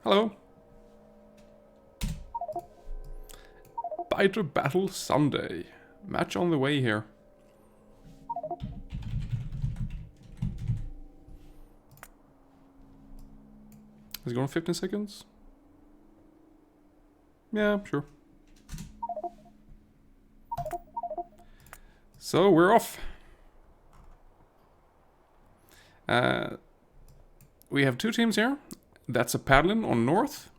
Hello. Biter Battle Sunday. Match on the way here. Is it going 15 seconds? Yeah, sure. So we're off. We have two teams here. That's a Paddlin on north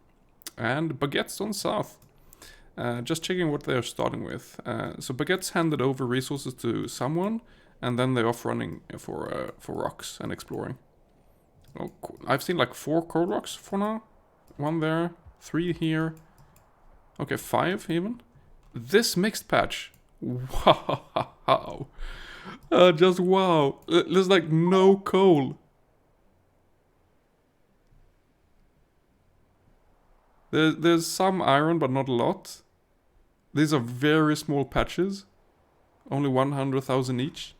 and Baguettes on south. Just checking what they're starting with. So Baguette's handed over resources to someone, and then they're off running for rocks and exploring. Oh, I've seen like 4 coal rocks for now. 1 there, 3 here. Okay, 5 even. This mixed patch. Wow. Just wow. There's like no coal. There's some iron, but not a lot. These are very small patches. Only 100,000 each.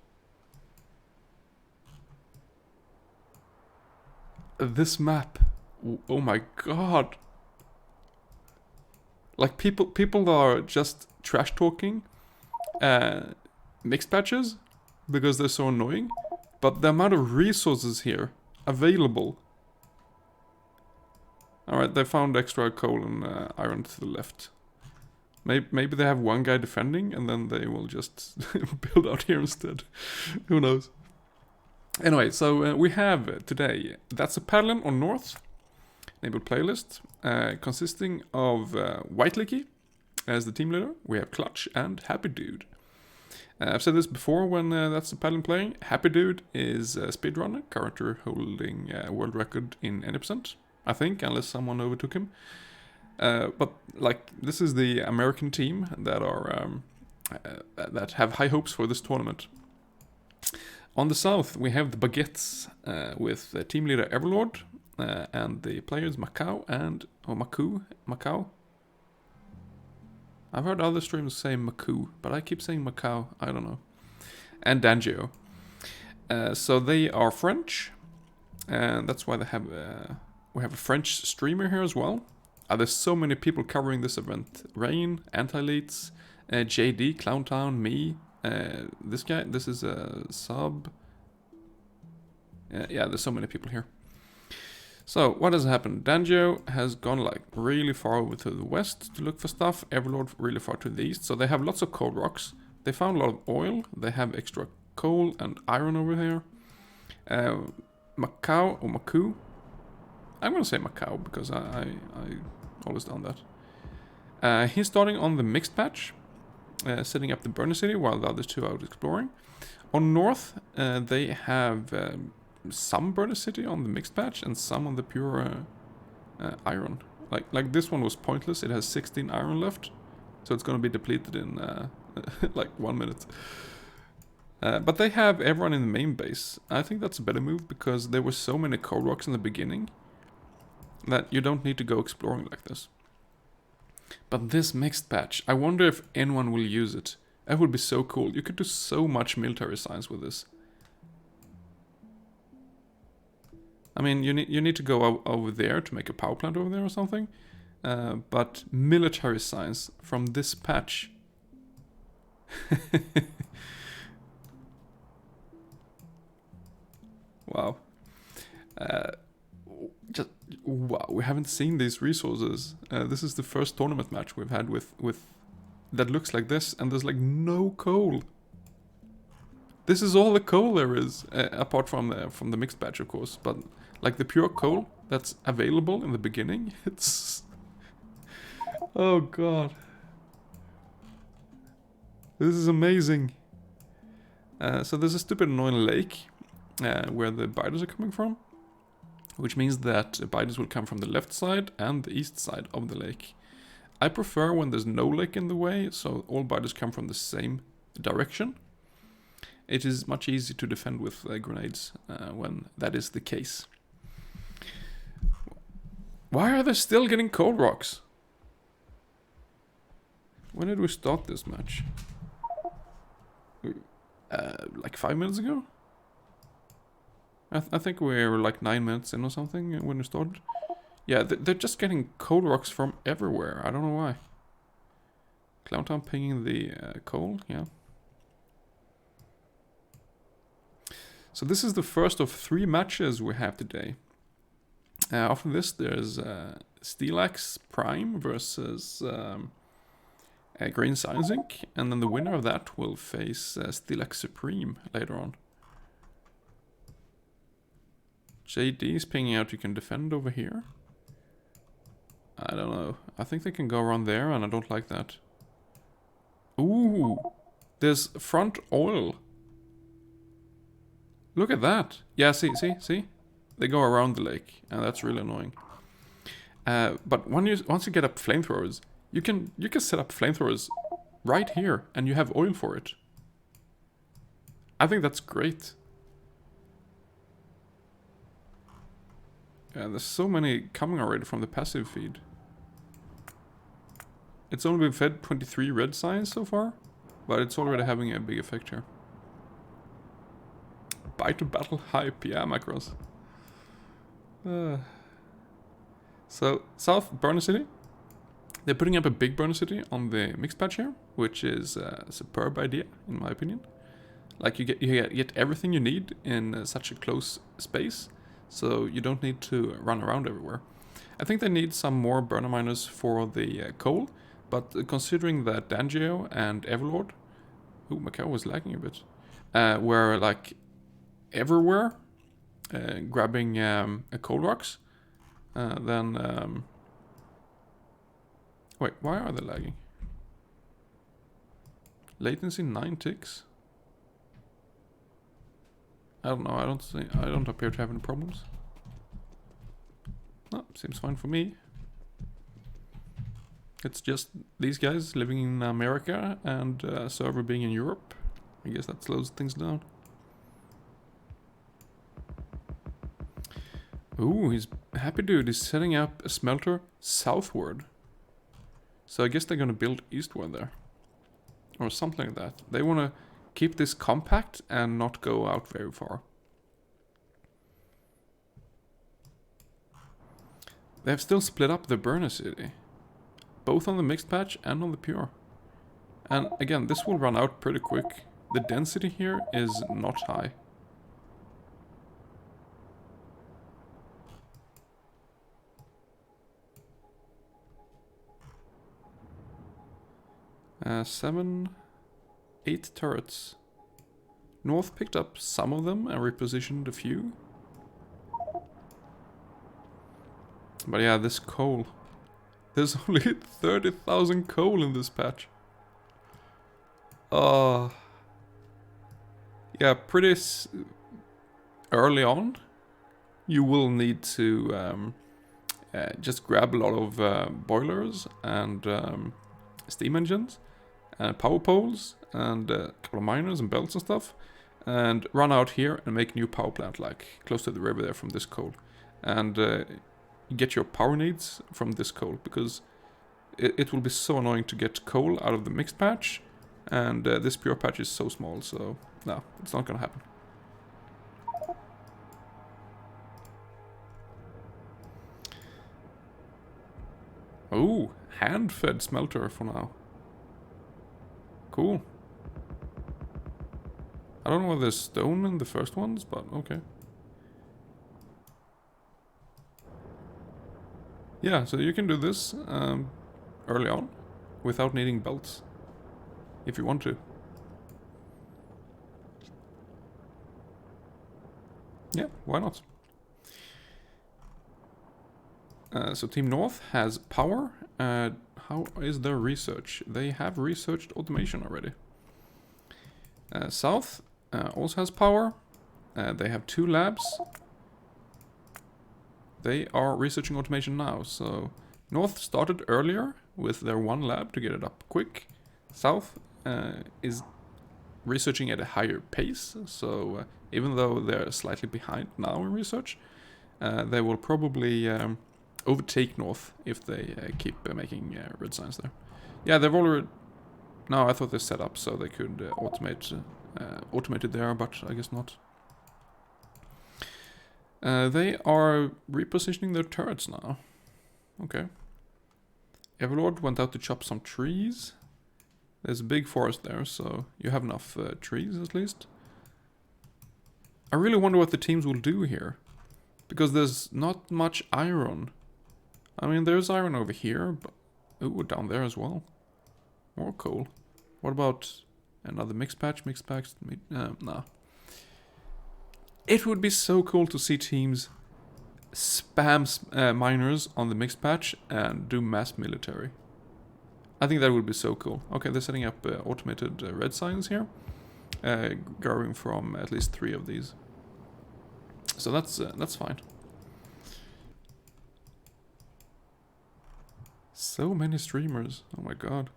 This map. Oh my god. Like people are just trash talking mixed patches because they're so annoying. But the amount of resources here available. Alright, they found extra coal and iron to the left. Maybe they have one guy defending and then they will just build out here instead. Who knows? Anyway, so we have today, that's a Paddlin on north. Enabled playlist consisting of White Licky as the team leader. We have Clutch and Happy Dude. I've said this before when that's the Paddlin playing. Happy Dude is a speedrunner, currently holding a world record in any percent, I think, unless someone overtook him. But like this is the American team that are that have high hopes for this tournament. On the south, we have the Baguettes with team leader Everlord and the players Macau and Macau. I've heard other streamers say Maku, but I keep saying Macau. I don't know. And Dangio. So they are French, and that's why they have we have a French streamer here as well. There's so many people covering this event. Rain, Anti-Elites, JD, Clowntown, me, this guy. This is a sub. Yeah, there's so many people here. So, what has happened? Dangio has gone like really far over to the west to look for stuff. Everlord really far to the east. So they have lots of coal rocks. They found a lot of oil. They have extra coal and iron over here. Macau or Maku. I'm gonna say Macau because I always done that. He's starting on the mixed patch, setting up the burner city while the other two are out exploring. On north, they have some burner city on the mixed patch and some on the pure iron. Like this one was pointless. It has 16 iron left, so it's gonna be depleted in like 1 minute. But they have everyone in the main base. I think that's a better move because there were so many coal rocks in the beginning that you don't need to go exploring like this. But this mixed patch, I wonder if anyone will use it. That would be so cool. You could do so much military science with this. I mean, you need to go over there to make a power plant over there or something. But military science from this patch. Wow. Just wow, we haven't seen these resources. This is the first tournament match we've had with that looks like this, and there's like no coal. This is all the coal there is, apart from the mixed batch, of course. But like the pure coal that's available in the beginning, it's oh god, this is amazing. So there's a stupid annoying lake where the biters are coming from. Which means that biters will come from the left side and the east side of the lake. I prefer when there's no lake in the way, so all biters come from the same direction. It is much easier to defend with grenades when that is the case. Why are they still getting coal rocks? When did we start this match? Like 5 minutes ago? I think we were like 9 minutes in or something when we started. Yeah, they're just getting coal rocks from everywhere. I don't know why. Clowntown pinging the coal, yeah. So this is the first of 3 matches we have today. After this, there's Steelax Prime versus Green Zinc, and then the winner of that will face Steelax Supreme later on. JD is pinging out you can defend over here. I don't know. I think they can go around there, and I don't like that. Ooh, there's front oil. Look at that. Yeah, see? They go around the lake, and that's really annoying. But once you get up flamethrowers, you can set up flamethrowers right here, and you have oil for it. I think that's great. Yeah, there's so many coming already from the passive feed. It's only been fed 23 red signs so far, but it's already having a big effect here. Buy to battle hype, yeah, macros. So, South Burner City. They're putting up a big Burner City on the mixed patch here, which is a superb idea, in my opinion. Like, you get everything you need in such a close space, so you don't need to run around everywhere. I think they need some more burner miners for the coal, but considering that Dangeo and Everlord, ooh, Macau was lagging a bit, were like everywhere grabbing coal rocks, then wait, why are they lagging? Latency 9 ticks. I don't know. I don't appear to have any problems. No, seems fine for me. It's just these guys living in America and server being in Europe. I guess that slows things down. Ooh, he's happy dude is setting up a smelter southward. So I guess they're gonna build eastward there. Or something like that. They wanna keep this compact and not go out very far. They have still split up the burner city. Both on the mixed patch and on the pure. And again, this will run out pretty quick. The density here is not high. Seven, 8 turrets. North picked up some of them and repositioned a few. But yeah, this coal. There's only 30,000 coal in this patch. Yeah, pretty early on, you will need to just grab a lot of boilers and steam engines and power poles and a couple of miners and belts and stuff, and run out here and make a new power plant, like close to the river there from this coal, and get your power needs from this coal, because it will be so annoying to get coal out of the mixed patch, and this pure patch is so small, so no, it's not gonna happen. Oh, hand-fed smelter for now. Cool. I don't know why there's stone in the first ones, but okay. Yeah, so you can do this early on without needing belts, if you want to. Yeah, why not? So Team North has power. How is their research? They have researched automation already. South also has power. They have 2 labs. They are researching automation now. So North started earlier with their 1 lab to get it up quick. South is researching at a higher pace. So even though they're slightly behind now in research, they will probably overtake North if they keep making red signs there. Yeah, they've already... No, I thought they set up so they could automate it there, but I guess not. They are repositioning their turrets now. Okay. Everlord went out to chop some trees. There's a big forest there, so you have enough trees at least. I really wonder what the teams will do here. Because there's not much iron. I mean, there's iron over here, but... Ooh, down there as well. More coal. What about another mixed patch? Mixed patch? Nah. It would be so cool to see teams spam miners on the mixed patch and do mass military. I think that would be so cool. Okay, they're setting up automated red signs here. Growing from at least 3 of these. So that's fine. So many streamers. Oh my god.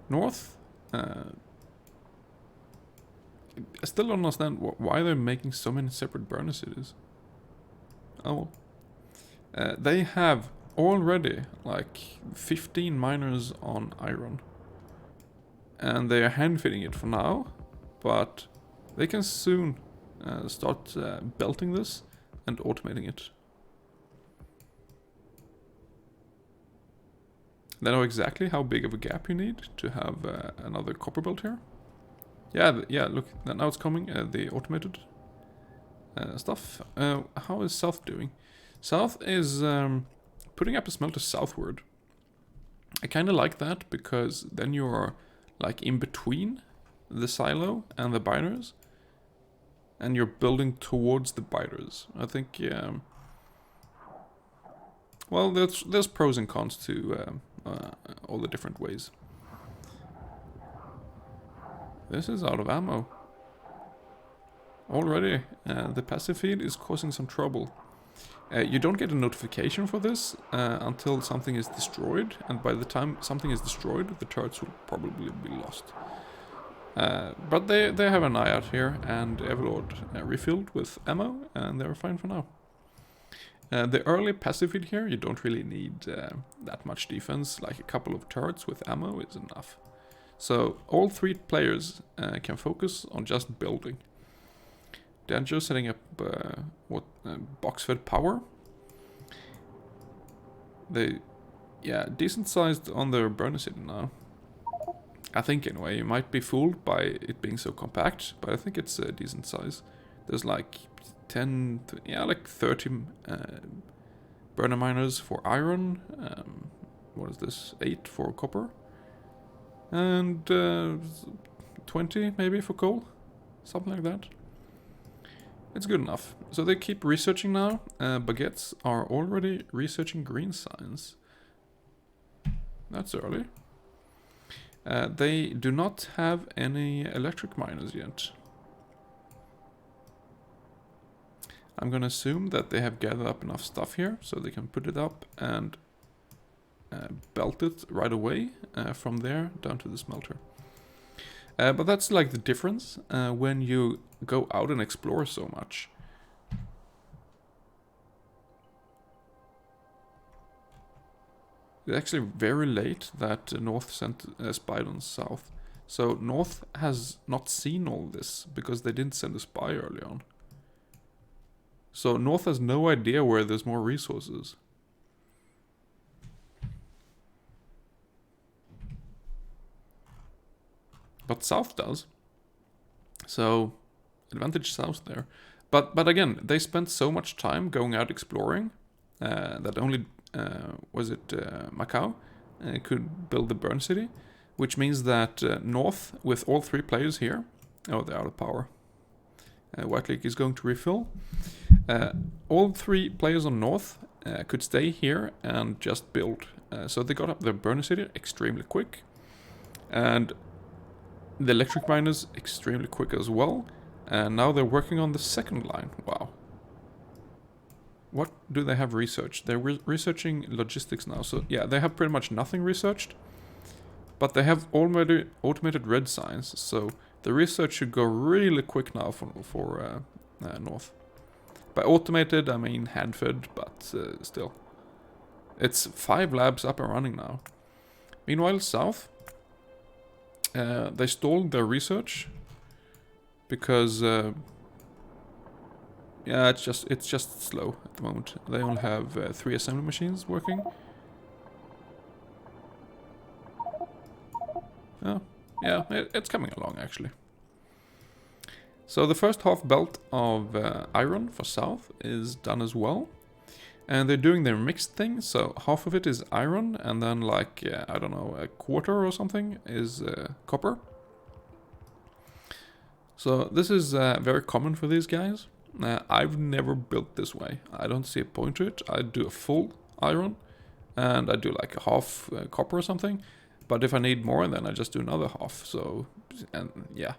North? I still don't understand why they're making so many separate burner cities. Oh. They have already like 15 miners on iron. And they are hand feeding it for now. But they can soon start belting this and automating it. They know exactly how big of a gap you need to have another copper belt here. Yeah, look, now it's coming, the automated stuff. How is South doing? South is putting up a smelter southward. I kind of like that, because then you're like in between the silo and the biters. And you're building towards the biters. I think, well, there's pros and cons to all the different ways. This is out of ammo. Already, the passive feed is causing some trouble. You don't get a notification for this until something is destroyed, and by the time something is destroyed, the turrets will probably be lost. But they have an eye out here, and Everlord refilled with ammo, and they're fine for now. The early passive feed here, you don't really need that much defense, like a couple of turrets with ammo is enough. So all 3 players can focus on just building. Danger setting up box-fed power. They, decent sized on their burner city now. I think anyway, you might be fooled by it being so compact, but I think it's a decent size. There's like 10, like 30 burner miners for iron. What is this? 8 for copper. And 20 maybe for coal. Something like that. It's good enough. So they keep researching now. Baguettes are already researching green signs. That's early. They do not have any electric miners yet. I'm gonna assume that they have gathered up enough stuff here so they can put it up and belt it right away from there down to the smelter. But that's like the difference when you go out and explore so much. It's actually very late that North sent a spy on South. So North has not seen all this because they didn't send a spy early on. So North has no idea where there's more resources. But South does. So advantage South there. But again, they spent so much time going out exploring that only Macau could build the burn city, which means that North, with all 3 players here, oh, they're out of power. White Lake is going to refill. All 3 players on North could stay here and just build. So they got up their burner city extremely quick. And the electric miners extremely quick as well. And now they're working on the second line. Wow. What do they have researched? They're researching logistics now. So yeah, they have pretty much nothing researched. But they have already automated red signs. So the research should go really quick now for North. By automated, I mean hand-fed, but still. It's 5 labs up and running now. Meanwhile, South, they stalled their research because Yeah, it's just slow at the moment. They only have 3 assembly machines working. Oh, yeah, it's coming along actually. So the first half belt of iron for south is done as well. And they're doing their mixed thing, so half of it is iron, and then like, I don't know, a quarter or something is copper. So this is very common for these guys. I've never built this way. I don't see a point to it. I do a full iron, and I do like a half copper or something. But if I need more, then I just do another half. So, and yeah.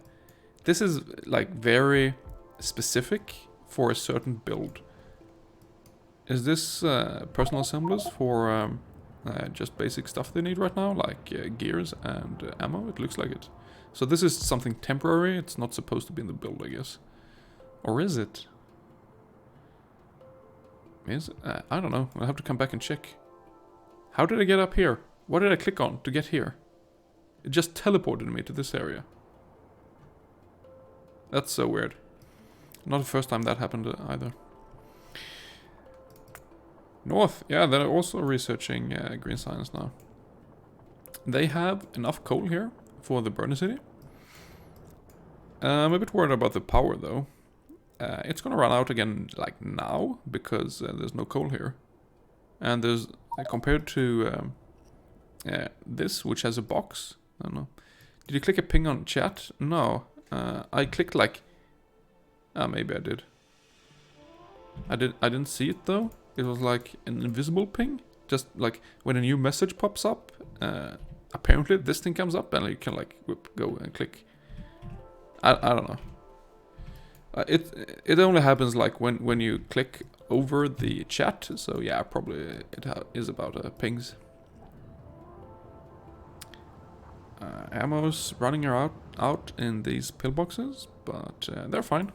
This is like very specific for a certain build. Is this personal assemblers for just basic stuff they need right now, like gears and ammo? It looks like it. So this is something temporary. It's not supposed to be in the build, I guess. Or is it? I don't know. I'll have to come back and check. How did I get up here? What did I click on to get here? It just teleported me to this area. That's so weird. Not the first time that happened either. North, yeah, they're also researching green science now. They have enough coal here for the burner city. I'm a bit worried about the power though. It's gonna run out again like now because there's no coal here. And there's, compared to this, which has a box, I don't know. Did you click a ping on chat? No. I clicked like, maybe I did. I didn't see it though. It was like an invisible ping. Just like when a new message pops up, apparently this thing comes up and you can like go and click. I don't know. It only happens like when you click over the chat. So yeah, probably it is about pings. Ammo's running out in these pillboxes, but they're fine.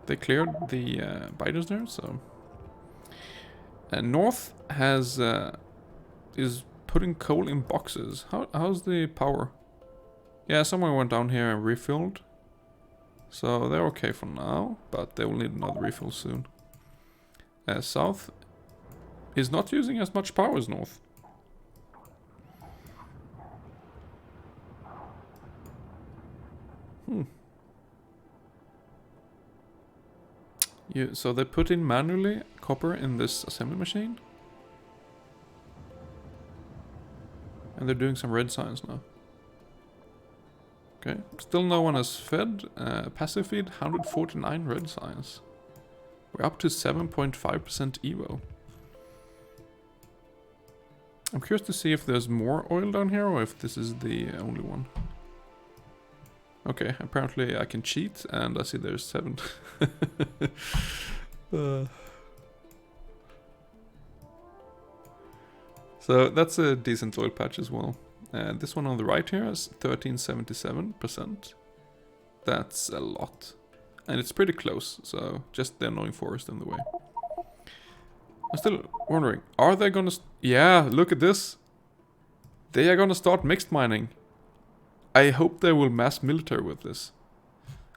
They cleared the biters there, so. North has is putting coal in boxes. How's the power? Yeah, someone went down here and refilled. So they're okay for now, but they will need another refill soon. South is not using as much power as North. So they put in manually copper in this assembly machine. And they're doing some red science now. Okay, still no one has fed. Passive feed, 149 red science. We're up to 7.5% Evo. I'm curious to see if there's more oil down here or if this is the only one. Okay, apparently I can cheat and I see there's 7. So that's a decent oil patch as well. This one on the right here is 1377%. That's a lot. And it's pretty close, so just the annoying forest in the way. I'm still wondering, are they gonna... Yeah, look at this! They are gonna start mixed mining. I hope they will mass military with this.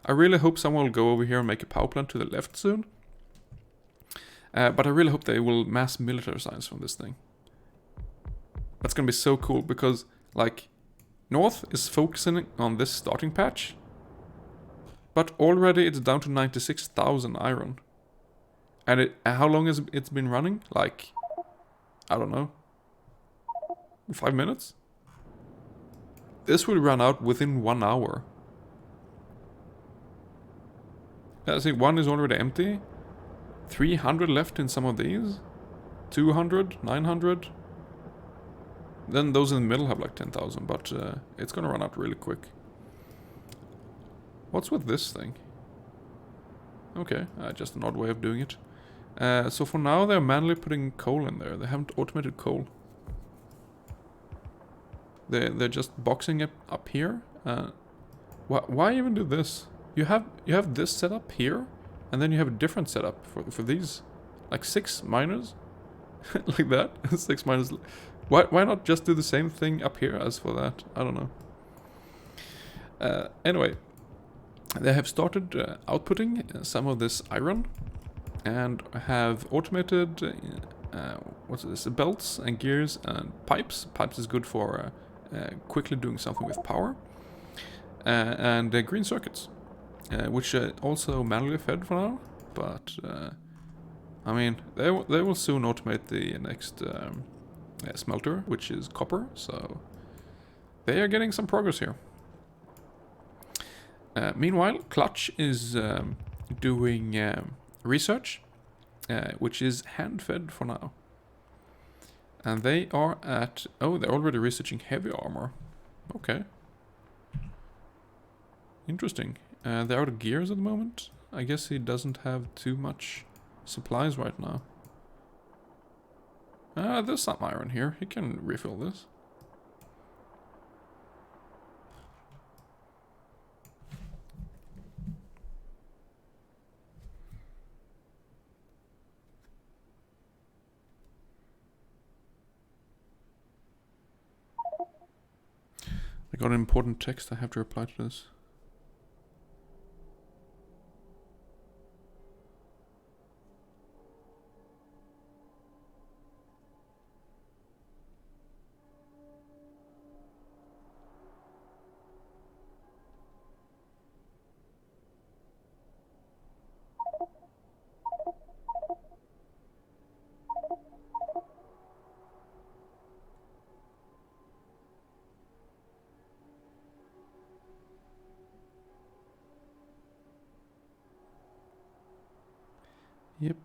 I really hope someone will go over here and make a power plant to the left soon. But I really hope they will mass military science from this thing. That's gonna be so cool because, like, North is focusing on this starting patch. But already it's down to 96,000 iron. And how long has it's been running? Like, I don't know. 5 minutes? This will run out within 1 hour. I see one is already empty. 300 left in some of these. 200, 900. Then those in the middle have like 10,000, but it's gonna run out really quick. What's with this thing? Okay, just an odd way of doing it. So for now they're manually putting coal in there. They haven't automated coal. They're just boxing it up here. Why even do this? You have this setup here, and then you have a different setup for these, like 6 miners, like that. 6 miners. Why not just do the same thing up here as for that? I don't know. Anyway, They have started outputting some of this iron and have automated what's this? Belts and gears and pipes. Pipes is good for quickly doing something with power. And green circuits, which also manually fed for now. But I mean, they will soon automate the next smelter, which is copper. So they are getting some progress here. Meanwhile, Clutch is doing research, which is hand-fed for now. And they are at... Oh, they're already researching heavy armor. Okay. Interesting. They're out of gears at the moment. I guess he doesn't have too much supplies right now. There's some iron here. He can refill this. I got an important text. I have to reply to this.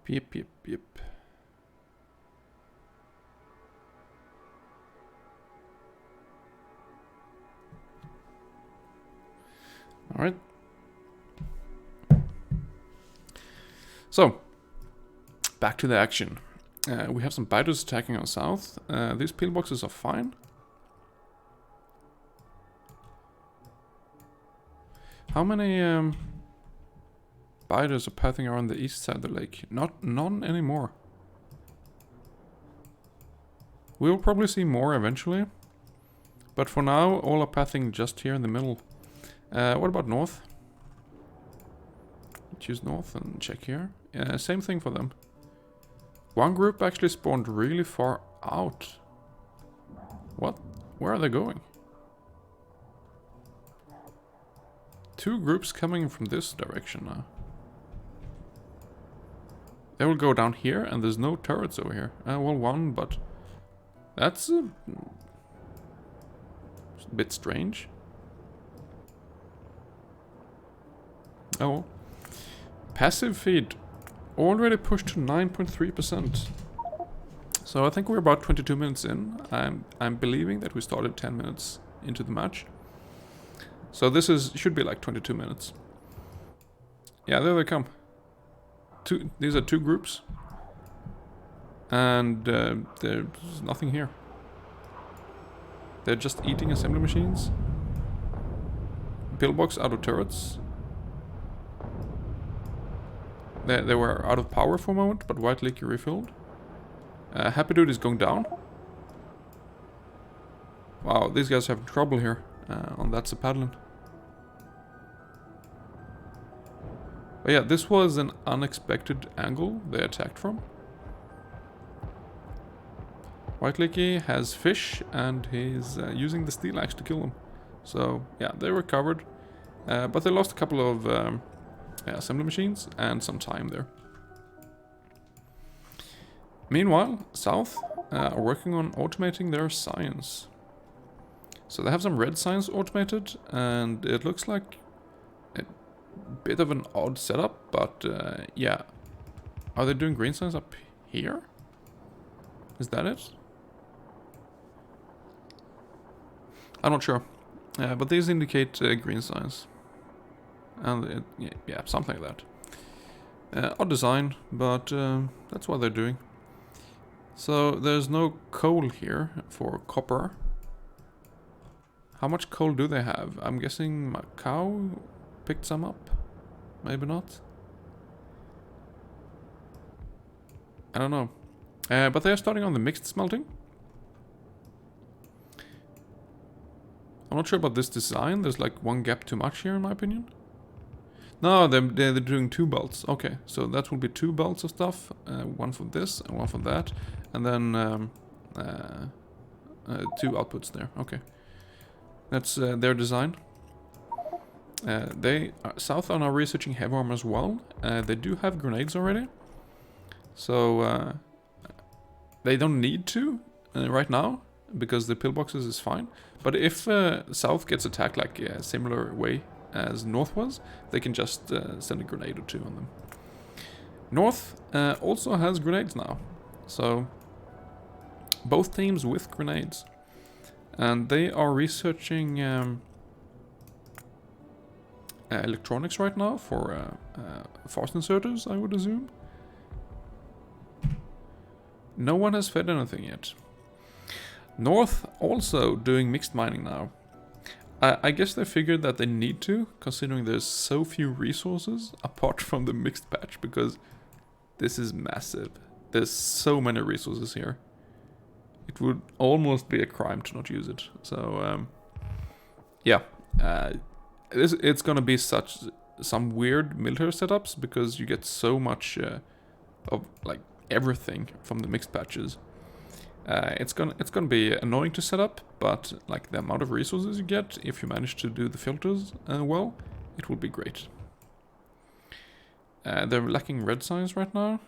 Yep. Alright. So, back to the action. We have some biters attacking our south. These pillboxes are fine. How many biters are pathing around the east side of the lake? None anymore. We will probably see more eventually. But for now, all are pathing just here in the middle. What about north? Choose north and check here. Same thing for them. One group actually spawned really far out. What? Where are they going? Two groups coming from this direction now. They will go down here, and there's no turrets over here. Well, one, but that's a bit strange. Oh, passive feed already pushed to 9.3%. So I think we're about 22 minutes in. I'm believing that we started 10 minutes into the match. So this should be like 22 minutes. Yeah, there they come. These are two groups. And there's nothing here. They're just eating assembly machines. Pillbox out of turrets. They were out of power for a moment, but White Leaky refilled. Happy Dude is going down. Wow, these guys have trouble here. On that's a Paddlin. But yeah, this was an unexpected angle they attacked from. White Leaky has fish, and he's using the steel axe to kill them. So yeah, they recovered. But they lost a couple of assembly machines and some time there. Meanwhile, South are working on automating their science. So they have some red science automated, and it looks like a bit of an odd setup, but yeah. Are they doing green science up here? Is that it? I'm not sure. But these indicate green science. And yeah, something like that. Odd design, but that's what they're doing. So there's no coal here for copper. How much coal do they have? I'm guessing Macau picked some up. Maybe not. I don't know. But they're starting on the mixed smelting. I'm not sure about this design. There's like one gap too much here in my opinion. No, they're doing 2 belts. Okay, so that will be 2 belts of stuff. One for this and one for that. And then 2 outputs there. Okay. That's their design. South are now researching heavy armor as well. They do have grenades already. So they don't need to right now, because the pillboxes is fine. But if South gets attacked like a similar way as North was, they can just send a grenade or 2 on them. North also has grenades now. So both teams with grenades. And they are researching electronics right now for fast inserters, I would assume. No one has fed anything yet. North also doing mixed mining now. I guess they figured that they need to, considering there's so few resources apart from the mixed patch, because this is massive. There's so many resources here. It would almost be a crime to not use it. So, yeah. It's gonna be some weird military setups, because you get so much of like everything from the mixed patches. It's gonna be annoying to set up, but like the amount of resources you get if you manage to do the filters well, it will be great. They're lacking red signs right now.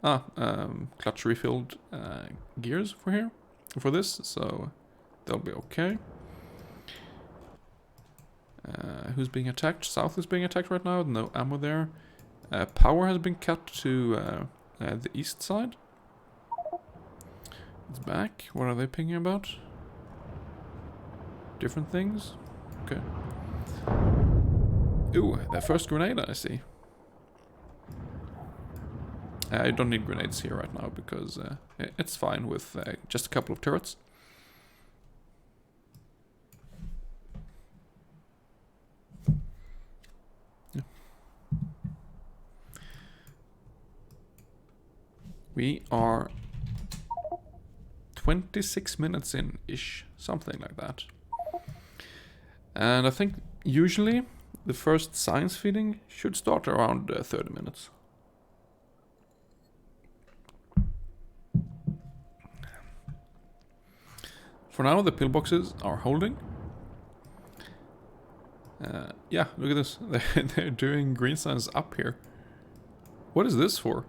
Clutch refilled gears for this, so they'll be okay. Who's being attacked? South is being attacked right now. No ammo there. Power has been cut to the east side. It's back. What are they pinging about? Different things? Okay. Ooh, their first grenade, I see. I don't need grenades here right now, because it's fine with just a couple of turrets. Yeah. We are 26 minutes in-ish, something like that. And I think usually the first science feeding should start around 30 minutes. For now, the pillboxes are holding. Yeah, look at this. They're doing green signs up here. What is this for?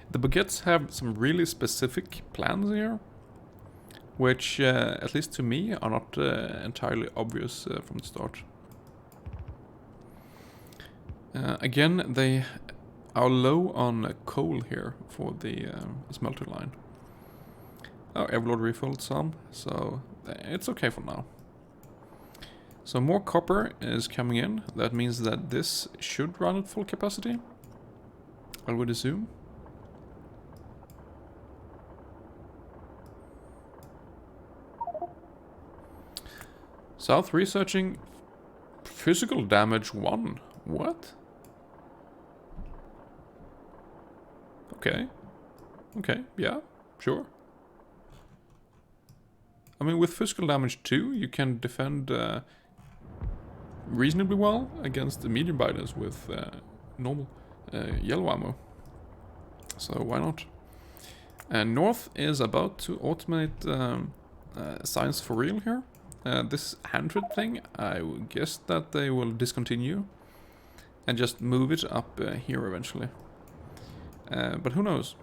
The Baguettes have some really specific plans here, which, at least to me, are not entirely obvious from the start. Again, they are low on coal here for the smelter line. Oh, Everlord refilled some, so it's okay for now. So more copper is coming in. That means that this should run at full capacity, I would assume. South researching physical damage 1. What? Okay. Okay, yeah, sure. I mean, with physical damage 2, you can defend reasonably well against the medium biters with normal yellow ammo. So why not? And North is about to automate science for real here. This 100 thing, I would guess that they will discontinue and just move it up here eventually. But who knows?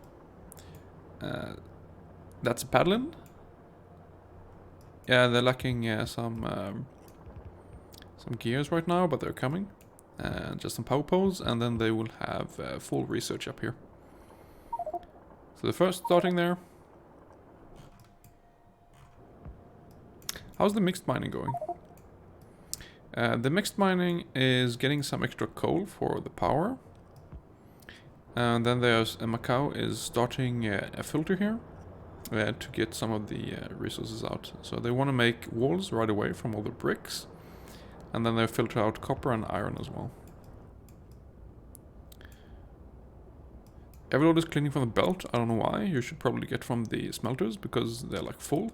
That's a Paddlin. Yeah, they're lacking some gears right now, but they're coming. Just some power poles, and then they will have full research up here. So the first starting there. How's the mixed mining going? The mixed mining is getting some extra coal for the power. And then there's Macau is starting a filter here to get some of the resources out. So they want to make walls right away from all the bricks. And then they filter out copper and iron as well. Everload is cleaning from the belt. I don't know why. You should probably get from the smelters because they're like full.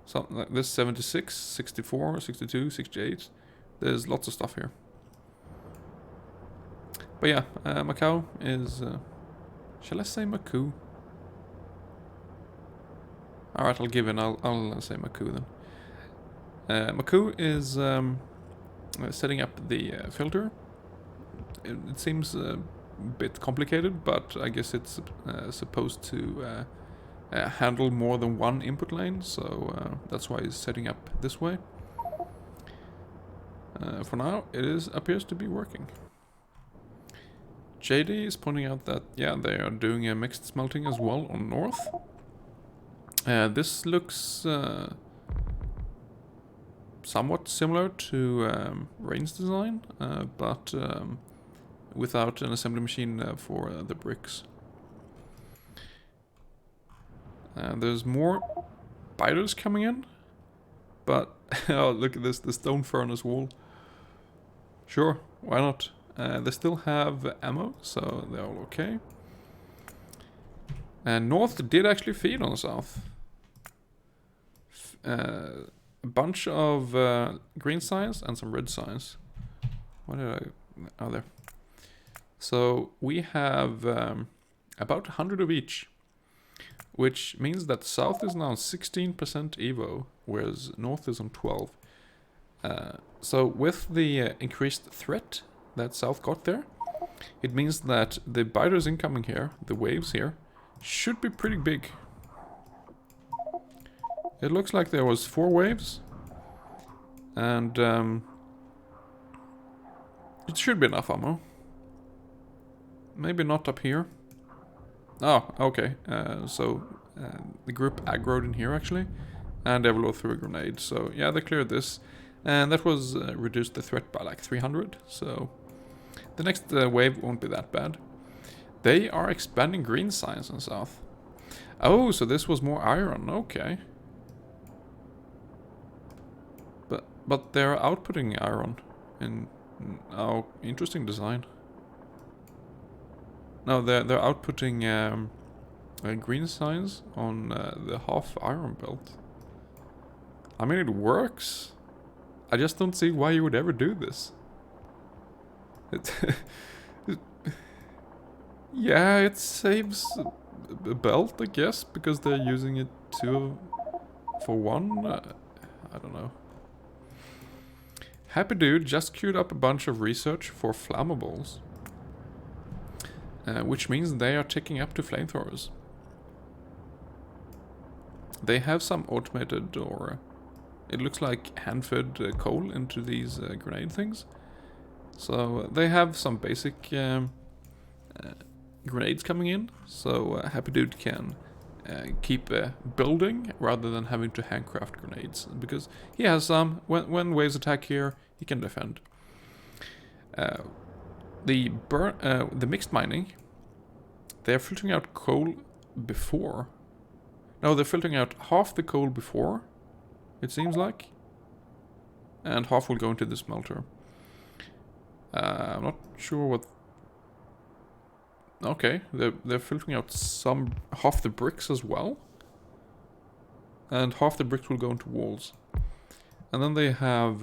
Something like this, 76, 64, 62, 68. There's lots of stuff here. But yeah, Macau is... shall I say Macau? Alright, I'll give in. I'll say Macau then. Macau is setting up the filter. It seems a bit complicated, but I guess it's supposed to handle more than one input lane, so that's why it's setting up this way. For now, it appears to be working. JD is pointing out that, yeah, they are doing a mixed smelting as well on north. This looks somewhat similar to Rain's design, but without an assembly machine for the bricks. There's more biters coming in, but oh, look at this, the stone furnace wall. Sure, why not? They still have ammo, so they're all okay. And north did actually feed on south. A bunch of green signs and some red signs. What did I... Oh, there. So we have about 100 of each, which means that south is now 16% Evo, whereas north is on 12. So with the increased threat that south got there, it means that the biters incoming here, the waves here, should be pretty big. It looks like there was 4 waves, and it should be enough ammo. Maybe not up here. Oh, okay. So the group aggroed in here actually, and Evelo threw a grenade. So yeah, they cleared this, and that was reduced the threat by like 300. So the next wave won't be that bad. They are expanding green signs in south. Oh, so this was more iron. Okay. But they're outputting iron in... Oh, interesting design. No, they're outputting green signs on the half iron belt. I mean, it works. I just don't see why you would ever do this. Yeah, it saves a belt, I guess, because they're using it for one. I don't know. Happy Dude just queued up a bunch of research for flammables. Which means they are ticking up to flamethrowers. They have some automated, or it looks like hand-fed coal into these grenade things. So they have some basic grenades coming in, so Happy Dude can keep building rather than having to handcraft grenades, because he has some. When waves attack here, he can defend. The mixed mining, they're filtering out coal before. No, they're filtering out half the coal before, it seems like, and half will go into the smelter. I'm not sure what... Okay, they're filtering out half the bricks as well, and half the bricks will go into walls. And then they have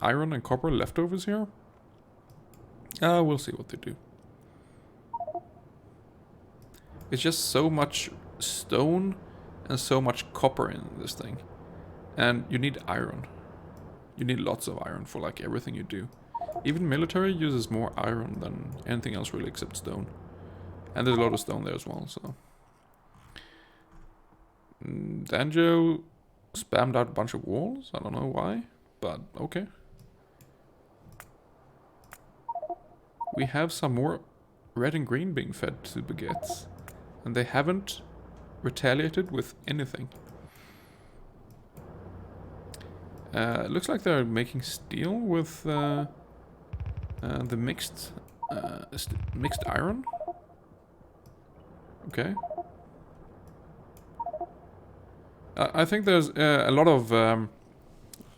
iron and copper leftovers here. We'll see what they do. It's just so much stone and so much copper in this thing. And you need iron. You need lots of iron for like everything you do. Even military uses more iron than anything else really except stone. And there's a lot of stone there as well, so... Danjo spammed out a bunch of walls. I don't know why, but okay. We have some more red and green being fed to Baguettes. And they haven't retaliated with anything. Looks like they're making steel with the mixed iron. Okay. I think there's a lot of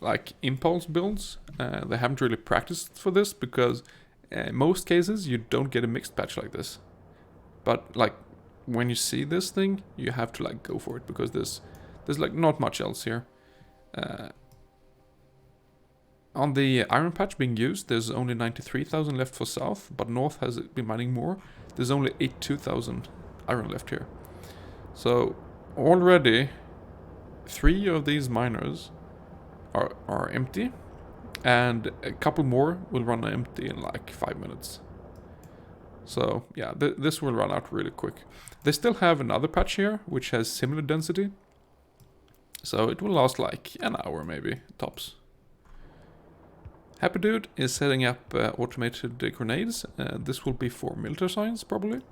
like impulse builds. They haven't really practiced for this because most cases you don't get a mixed patch like this. But like when you see this thing, you have to like go for it, because there's like not much else here. On the iron patch being used, there's only 93,000 left for south, but north has been mining more. There's only 82,000 iron left here. So already 3 of these miners are empty, and a couple more will run empty in like 5 minutes. So yeah, this will run out really quick. They still have another patch here which has similar density, so it will last like an hour maybe tops. Happy Dude is setting up automated grenades. This will be for military science probably,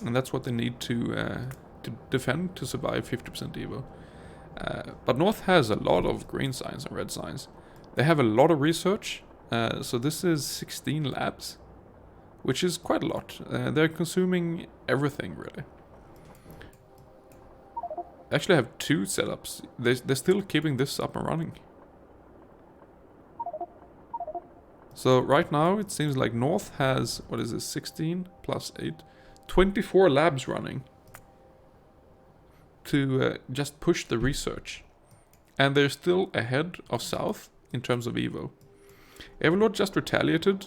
and that's what they need to defend to survive 50% Evo. But North has a lot of green signs and red signs. They have a lot of research, so this is 16 labs, which is quite a lot. They're consuming everything really. They actually have 2 setups. They're still keeping this up and running. So right now it seems like North has, what is this, 16 plus 8, 24 labs running to just push the research. And they're still ahead of South in terms of Evo. Everlord just retaliated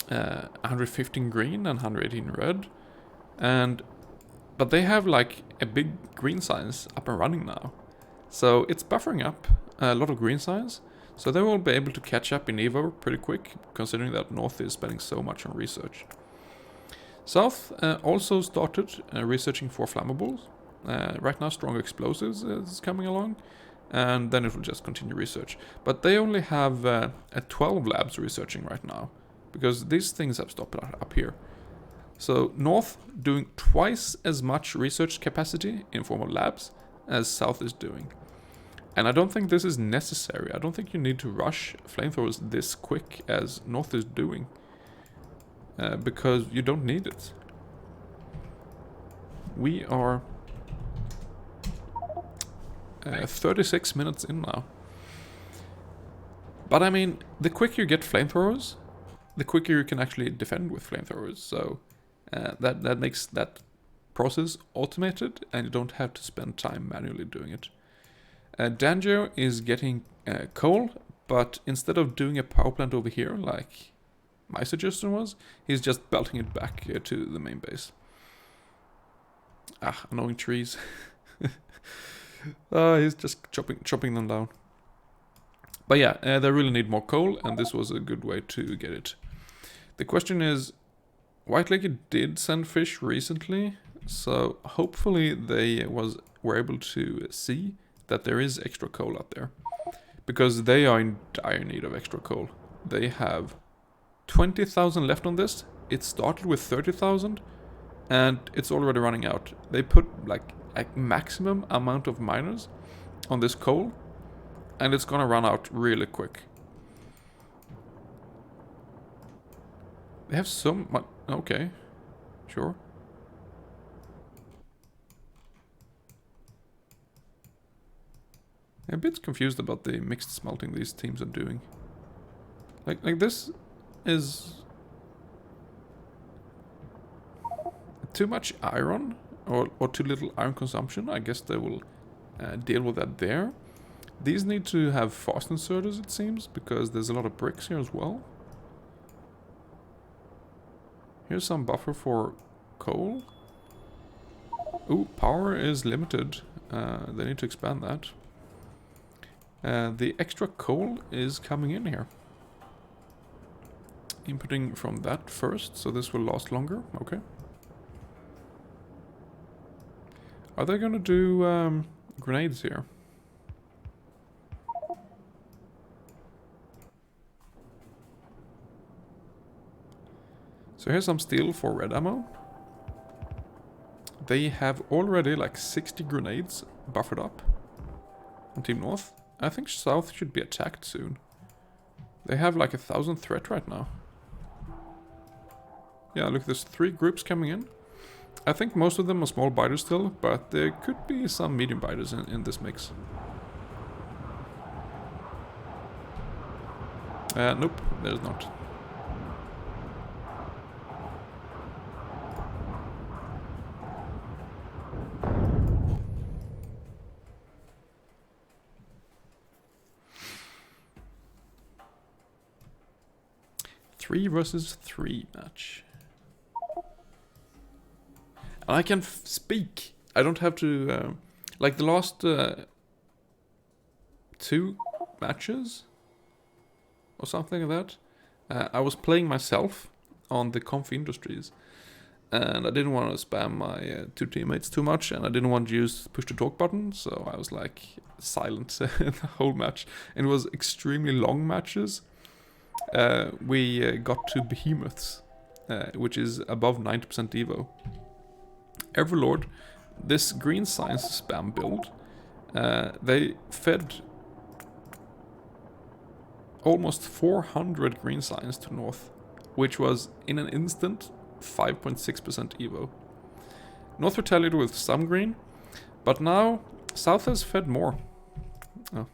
115 green and 118 red. But they have like a big green science up and running now. So it's buffering up a lot of green science. So they will be able to catch up in Evo pretty quick, considering that North is spending so much on research. South also started researching for flammables. Right now Strong Explosives is coming along, and then it will just continue research. But they only have 12 labs researching right now, because these things have stopped up here. So North doing twice as much research capacity in form of labs as South is doing. And I don't think this is necessary. I don't think you need to rush flamethrowers this quick as North is doing. Because you don't need it. We are 36 minutes in now. But I mean, the quicker you get flamethrowers, the quicker you can actually defend with flamethrowers. So that makes that process automated, and you don't have to spend time manually doing it. Danjo is getting coal, but instead of doing a power plant over here, like my suggestion was, he's just belting it back to the main base. Ah, annoying trees. He's just chopping them down. But yeah, they really need more coal, and this was a good way to get it. The question is, White Lake did send fish recently, so hopefully they were able to see that there is extra coal out there, because they are in dire need of extra coal. They have 20,000 left on this. It started with 30,000 and it's already running out. They put like a maximum amount of miners on this coal, and it's gonna run out really quick. They have so much. Okay, sure. I'm a bit confused about the mixed smelting these teams are doing. Like this is too much iron or too little iron consumption. I guess they will deal with that there. These need to have fast inserters, it seems, because there's a lot of bricks here as well. Here's some buffer for coal. Ooh, power is limited. They need to expand that. The extra coal is coming in here. Inputting from that first, so this will last longer. Okay. Are they gonna do grenades here? So here's some steel for red ammo. They have already like 60 grenades buffered up on Team North. I think South should be attacked soon. They have like 1,000 threat right now. Yeah, look, there's 3 groups coming in. I think most of them are small biters still, but there could be some medium biters in this mix. Nope, there's not. Three versus 3 match. And I can speak. I don't have to... like the last 2 matches or something like that, I was playing myself on the Comfy Industries, and I didn't want to spam my 2 teammates too much, and I didn't want to use push to talk button, so I was like silent the whole match. And it was extremely long matches. We got to behemoths, which is above 90% Evo. Everlord, this green science spam build, they fed almost 400 green science to north, which was in an instant 5.6% Evo. North retaliated with some green, but now south has fed more. Oh.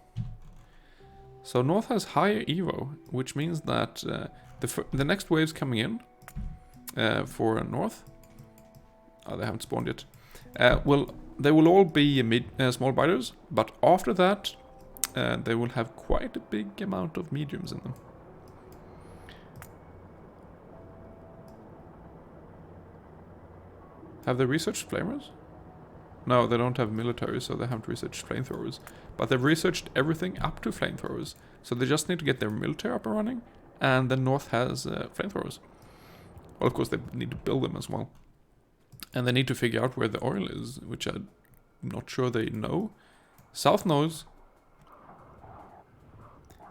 So north has higher Evo, which means that the next waves coming in for north, they haven't spawned yet, they will all be small biters, but after that they will have quite a big amount of mediums in them. Have they researched flamers? No, they don't have military, so they haven't researched flamethrowers. But they've researched everything up to flamethrowers, so they just need to get their military up and running, and the north has flamethrowers. Well, of course, they need to build them as well. And they need to figure out where the oil is, which I'm not sure they know. South knows.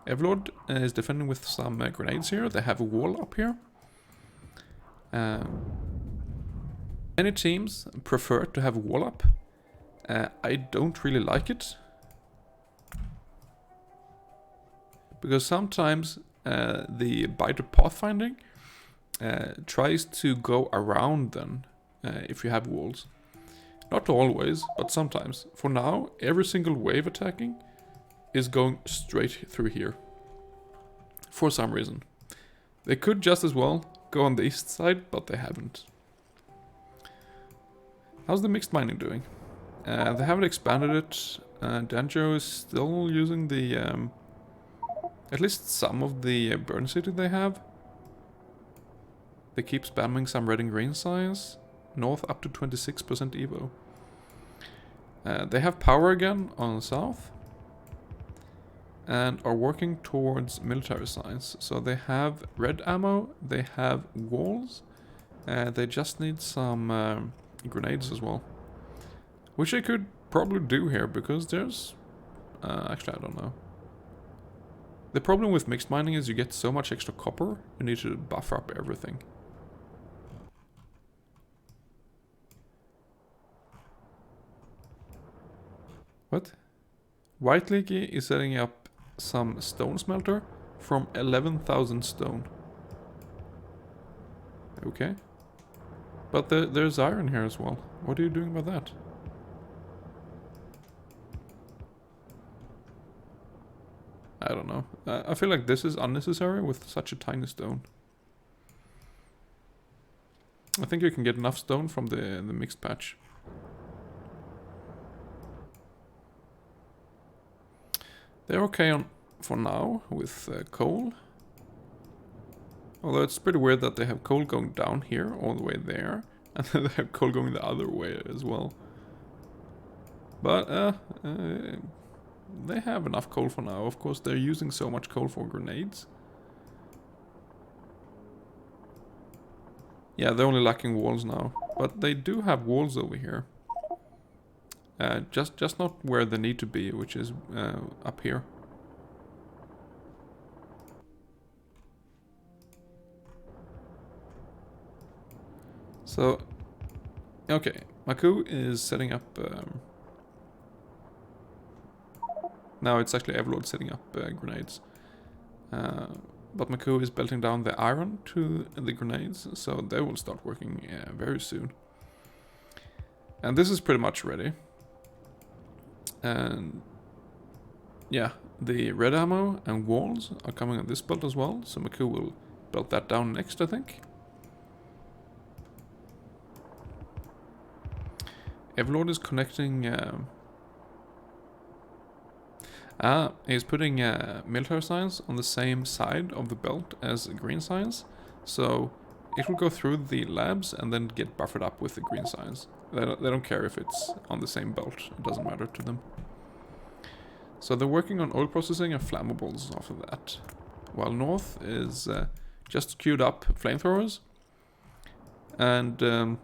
Everlord is defending with some grenades here. They have a wall up here. Many teams prefer to have a wall up. I don't really like it. Because sometimes the biter pathfinding tries to go around them if you have walls. Not always, but sometimes. For now, every single wave attacking is going straight through here. For some reason. They could just as well go on the east side, but they haven't. How's the mixed mining doing? They haven't expanded it. Danjo is still using the... at least some of the burn city they have. They keep spamming some red and green science. North up to 26% Evo. They have power again on south. And are working towards military science. So they have red ammo, they have walls. They just need some grenades as well. Which I could probably do here, because there's... actually, I don't know. The problem with mixed mining is you get so much extra copper, you need to buffer up everything. What? White Leaky is setting up some stone smelter from 11,000 stone. Okay. But there's iron here as well. What are you doing about that? I don't know. I feel like this is unnecessary with such a tiny stone. I think you can get enough stone from the mixed patch. They're okay on for now with coal. Although it's pretty weird that they have coal going down here all the way there. And then they have coal going the other way as well. But they have enough coal for now. Of course, they're using so much coal for grenades. Yeah, they're only lacking walls now. But they do have walls over here. Just not where they need to be, which is up here. So, okay, Maku is setting up... now it's actually Everlord setting up grenades. But Maku is belting down the iron to the grenades, so they will start working very soon. And this is pretty much ready. And yeah, the red ammo and walls are coming on this belt as well, so Maku will belt that down next, I think. Everlord is connecting... he's putting military science on the same side of the belt as green science, so it will go through the labs and then get buffered up with the green science. They don't care if it's on the same belt, it doesn't matter to them. So they're working on oil processing and flammables after that, while North is just queued up flamethrowers and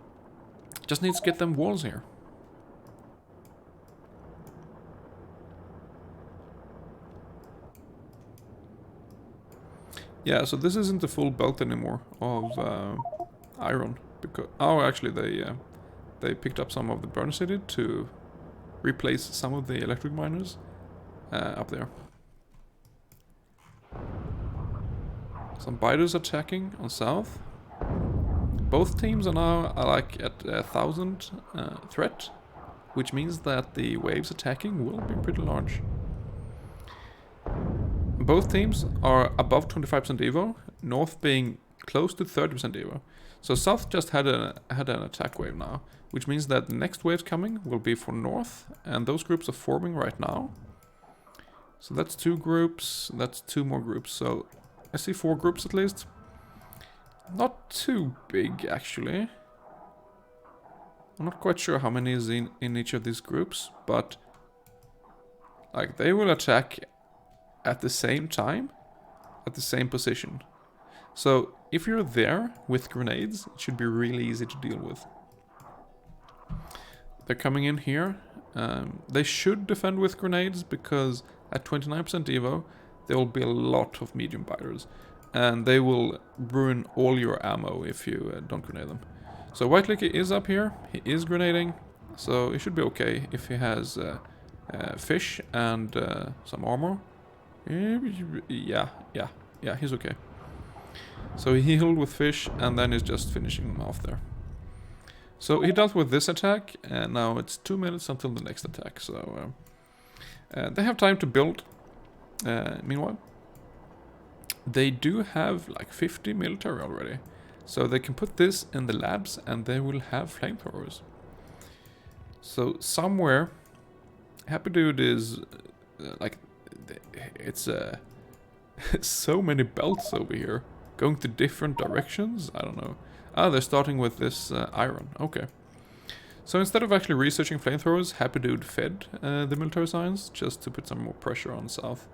just needs to get them walls here. Yeah, so this isn't the full belt anymore of iron, because actually they picked up some of the burner city to replace some of the electric miners up there. Some biters attacking on south. Both teams are now like at 1,000 threat, which means that the waves attacking will be pretty large. Both teams are above 25% evo, North being close to 30% evo. So South just had an attack wave now, which means that the next wave coming will be for North, and those groups are forming right now. So that's 2 groups, that's 2 more groups, so I see 4 groups at least. Not too big actually. I'm not quite sure how many is in each of these groups, but like they will attack at the same time, at the same position. So if you're there with grenades, it should be really easy to deal with. They're coming in here. They should defend with grenades because at 29% evo, there will be a lot of medium biters. And they will ruin all your ammo if you don't grenade them. So White Licky is up here, he is grenading, so it should be okay if he has fish and some armor. Yeah, he's okay. So he healed with fish and then he's just finishing them off there. So he dealt with this attack and now it's 2 minutes until the next attack. So they have time to build. Meanwhile, they do have like 50 military already. So they can put this in the labs and they will have flamethrowers. So somewhere, Happy Dude is like... It's so many belts over here going to different directions. I don't know. They're starting with this iron. Okay. So instead of actually researching flamethrowers, Happy Dude fed the military science just to put some more pressure on south.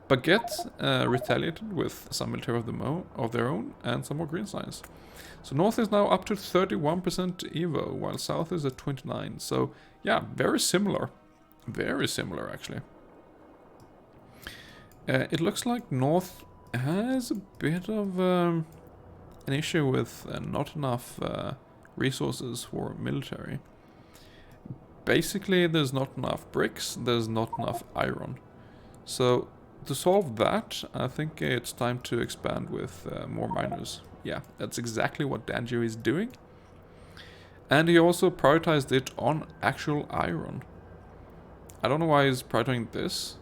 Baguette retaliated with some military of their own and some more green science. So north is now up to 31% evo, while south is at 29. So yeah, very similar. Very similar actually. It looks like North has a bit of an issue with not enough resources for military. Basically, there's not enough bricks, there's not enough iron. So, to solve that, I think it's time to expand with more miners. Yeah, that's exactly what Danjo is doing. And he also prioritized it on actual iron. I don't know why he's prioritizing this.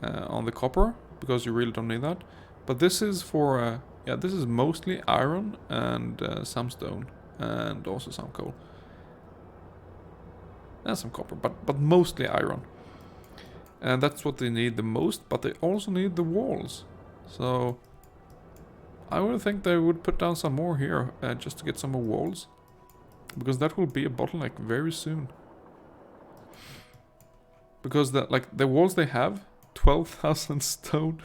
On the copper, because you really don't need that. But this is for, yeah, this is mostly iron and some stone, and also some coal. And some copper, but mostly iron. And that's what they need the most, but they also need the walls. So, I would think they would put down some more here, just to get some more walls. Because that will be a bottleneck very soon. Because the walls they have, 12,000 stone.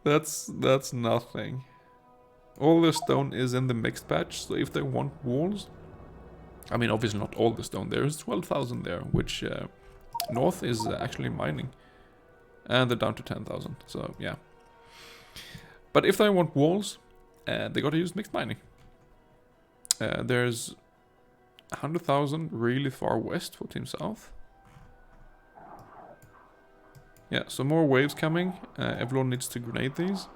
That's nothing. All the stone is in the mixed batch, so if they want walls, I mean obviously not all the stone, there is 12,000 there, which North is actually mining. And they're down to 10,000, so yeah. But if they want walls, they gotta use mixed mining. There's 100,000 really far west for Team South. Yeah, so more waves coming. Everyone needs to grenade these.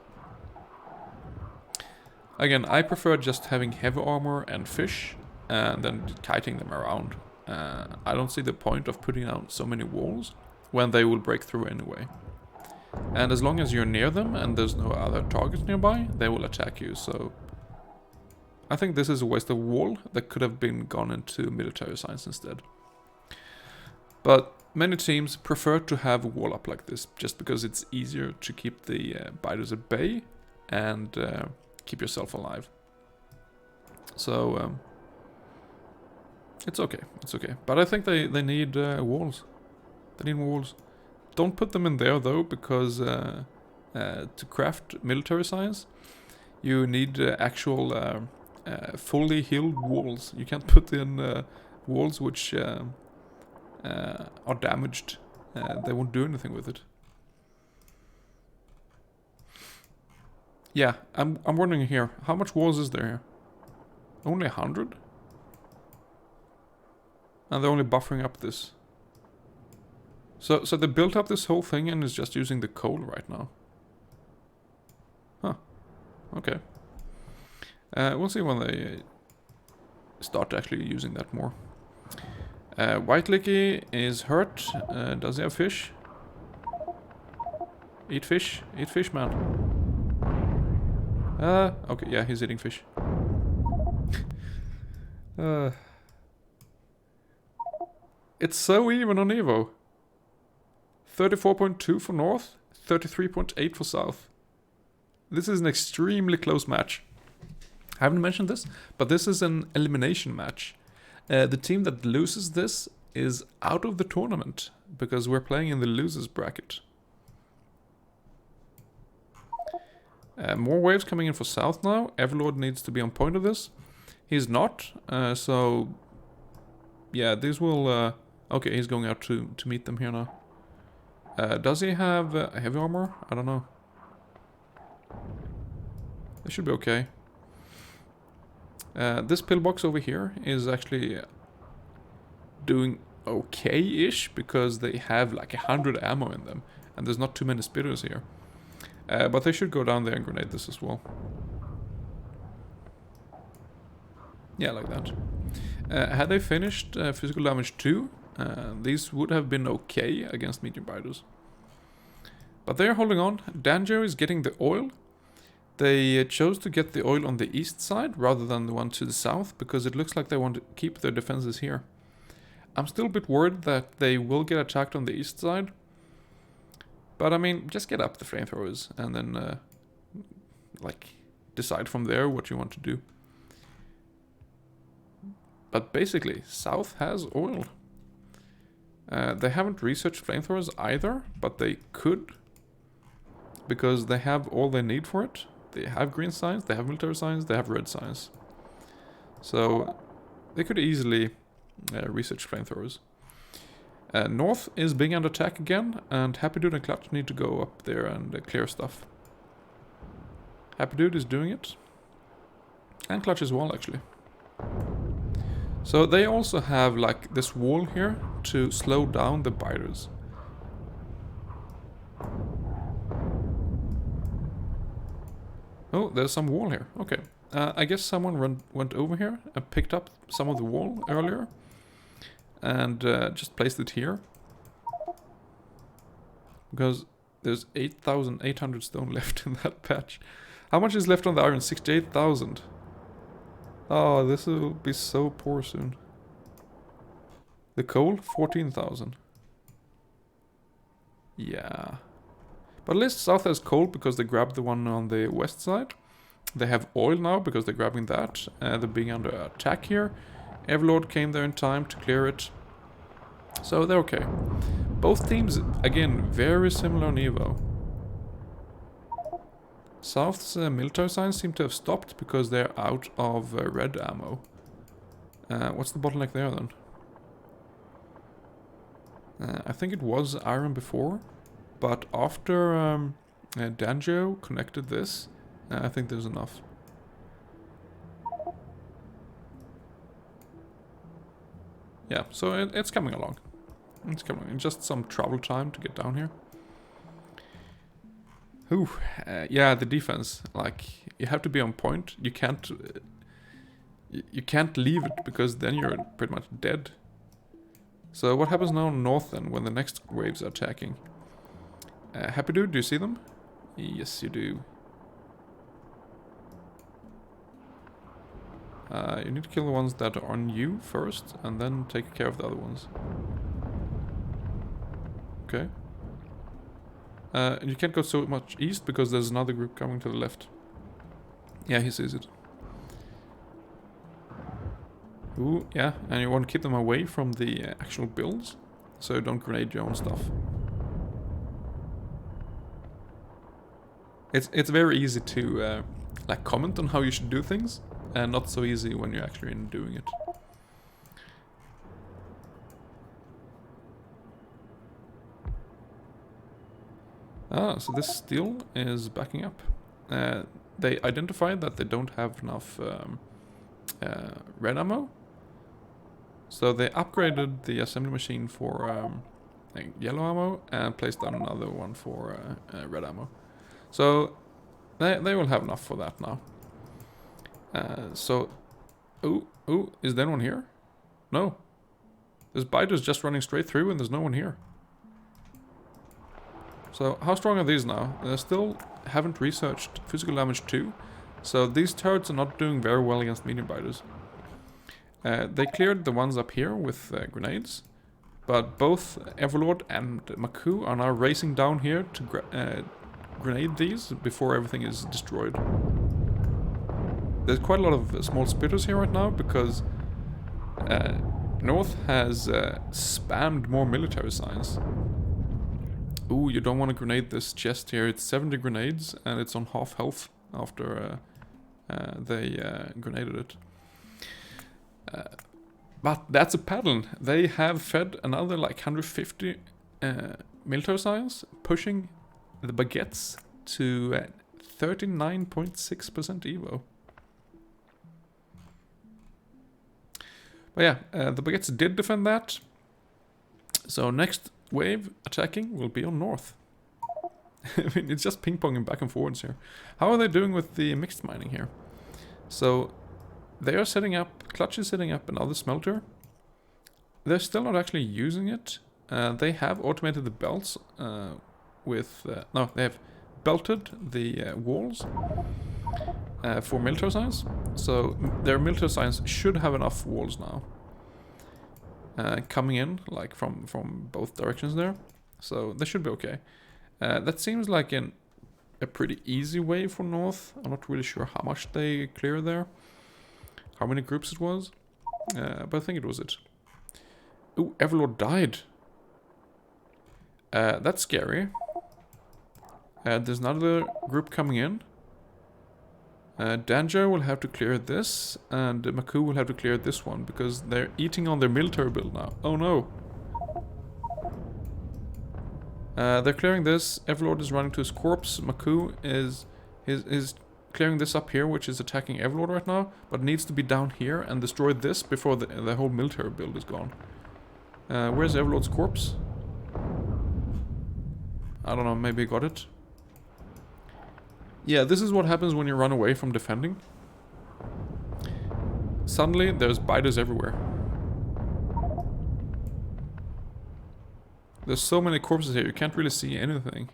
Again, I prefer just having heavy armor and fish, and then kiting them around. I don't see the point of putting out so many walls when they will break through anyway. And as long as you're near them and there's no other targets nearby, they will attack you, so... I think this is a waste of wall that could have been gone into military science instead. But many teams prefer to have a wall up like this, just because it's easier to keep the biters at bay and keep yourself alive. So, it's okay, it's okay. But I think they need walls. They need walls. Don't put them in there though, because to craft military science, you need actual fully healed walls. You can't put in walls which are damaged. They won't do anything with it. Yeah, I'm wondering here, how much walls is there here? Only 100? And they're only buffering up this. So they built up this whole thing and is just using the coal right now. Huh. Okay. We'll see when they start actually using that more. White Licky is hurt. Does he have fish? Eat fish. Eat fish, man. Okay, yeah, he's eating fish. It's so even on Evo. 34.2 for North, 33.8 for South. This is an extremely close match. I haven't mentioned this, but this is an elimination match. The team that loses this is out of the tournament, because we're playing in the losers bracket. More waves coming in for South now. Everlord needs to be on point of this. He's not, so... Yeah, these will... okay, he's going out to meet them here now. Does he have heavy armor? I don't know. It should be okay. This pillbox over here is actually doing okay-ish, because they have like 100 ammo in them, and there's not too many spitters here. But they should go down there and grenade this as well. Yeah, like that. Had they finished physical damage 2, these would have been okay against medium biters. But they're holding on. Danjo is getting the oil. They chose to get the oil on the east side rather than the one to the south, because it looks like they want to keep their defenses here. I'm still a bit worried that they will get attacked on the east side. But I mean, just get up the flamethrowers and then like decide from there what you want to do. But basically, south has oil. They haven't researched flamethrowers either, but they could, because they have all they need for it. They have green science, they have military science, they have red science. So they could easily research flamethrowers. North is being under attack again, and Happy Dude and Clutch need to go up there and clear stuff. Happy Dude is doing it. And Clutch as well, actually. So they also have like this wall here to slow down the biters. Oh, there's some wall here. Okay. I guess someone went over here and picked up some of the wall earlier. And just placed it here. Because there's 8,800 stone left in that patch. How much is left on the iron? 68,000. Oh, this will be so poor soon. The coal? 14,000. Yeah. But at least South has coal because they grabbed the one on the west side. They have oil now because they're grabbing that. They're being under attack here. Everlord came there in time to clear it. So they're okay. Both teams, again, very similar on Evo. South's military science seem to have stopped because they're out of red ammo. What's the bottleneck there then? I think it was iron before, but after Danjo connected this, I think there's enough. Yeah, so it's coming along. It's coming. It's just some travel time to get down here. Ooh, yeah, the defense. Like, you have to be on point. You can't leave it because then you're pretty much dead. So what happens now north then, when the next waves are attacking? Happy Dude, do you see them? Yes, you do. You need to kill the ones that are on you first, and then take care of the other ones. Okay. You can't go so much east, because there's another group coming to the left. Yeah, he sees it. Ooh, yeah, and you want to keep them away from the actual builds, so you don't grenade your own stuff. It's very easy to like comment on how you should do things, and not so easy when you're actually doing it. Ah, so this steel is backing up. They identified that they don't have enough red ammo. So they upgraded the assembly machine for yellow ammo and placed down another one for red ammo. So they will have enough for that now. So, ooh, is there anyone here? No. This biter's just running straight through and there's no one here. So how strong are these now? They still haven't researched physical damage 2. So these turrets are not doing very well against medium biters. They cleared the ones up here with grenades. But both Everlord and Maku are now racing down here to grenade these before everything is destroyed. There's quite a lot of small spitters here right now because North has spammed more military signs. Ooh, you don't want to grenade this chest here. It's 70 grenades and it's on half health after they grenaded it. But that's a Paddlin. They have fed another like 150 military signs, pushing the Baguettes to 39.6% Evo. But yeah, the Baguettes did defend that. So next wave attacking will be on North. I mean, it's just ping-ponging back and forwards here. How are they doing with the mixed mining here? So they are setting up, Clutch is setting up another smelter. They're still not actually using it. They have automated the belts with... no, they have belted the walls for military signs. So their military signs should have enough walls now. Coming in, like from both directions there. So they should be okay. That seems like a pretty easy way for North. I'm not really sure how much they clear there. How many groups it was. But I think it was it. Ooh, Everlord died. That's scary. There's another group coming in. Danger will have to clear this, and Maku will have to clear this one, because they're eating on their military build now. Oh no. They're clearing this. Everlord is running to his corpse. Maku is clearing this up here, which is attacking Everlord right now, but needs to be down here and destroy this before the whole military build is gone. Where's Everlord's corpse? I don't know, maybe he got it. Yeah, this is what happens when you run away from defending. Suddenly, there's biters everywhere. There's so many corpses here, you can't really see anything.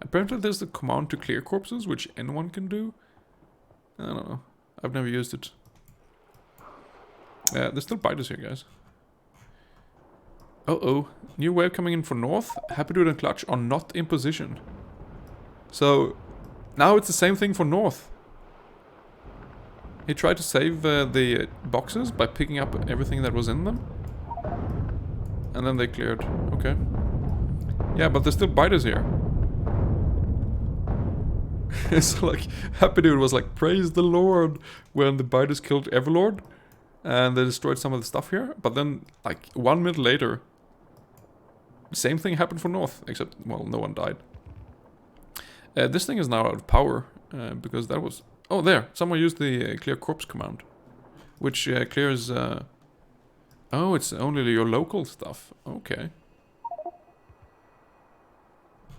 Apparently there's the command to clear corpses, which anyone can do. I don't know. I've never used it. There's still biters here, guys. Uh-oh. New wave coming in for North. Happy Dude and Clutch are not in position. So... now it's the same thing for North. He tried to save the boxes by picking up everything that was in them. And then they cleared. Okay. Yeah, but there's still biters here. So like, Happy Dude was like, praise the Lord, when the biters killed Everlord. And they destroyed some of the stuff here. But then, like, 1 minute later, the same thing happened for North. Except, well, no one died. This thing is now out of power, because that was... oh, there! Someone used the clear corpse command. Which clears... oh, it's only your local stuff. Okay.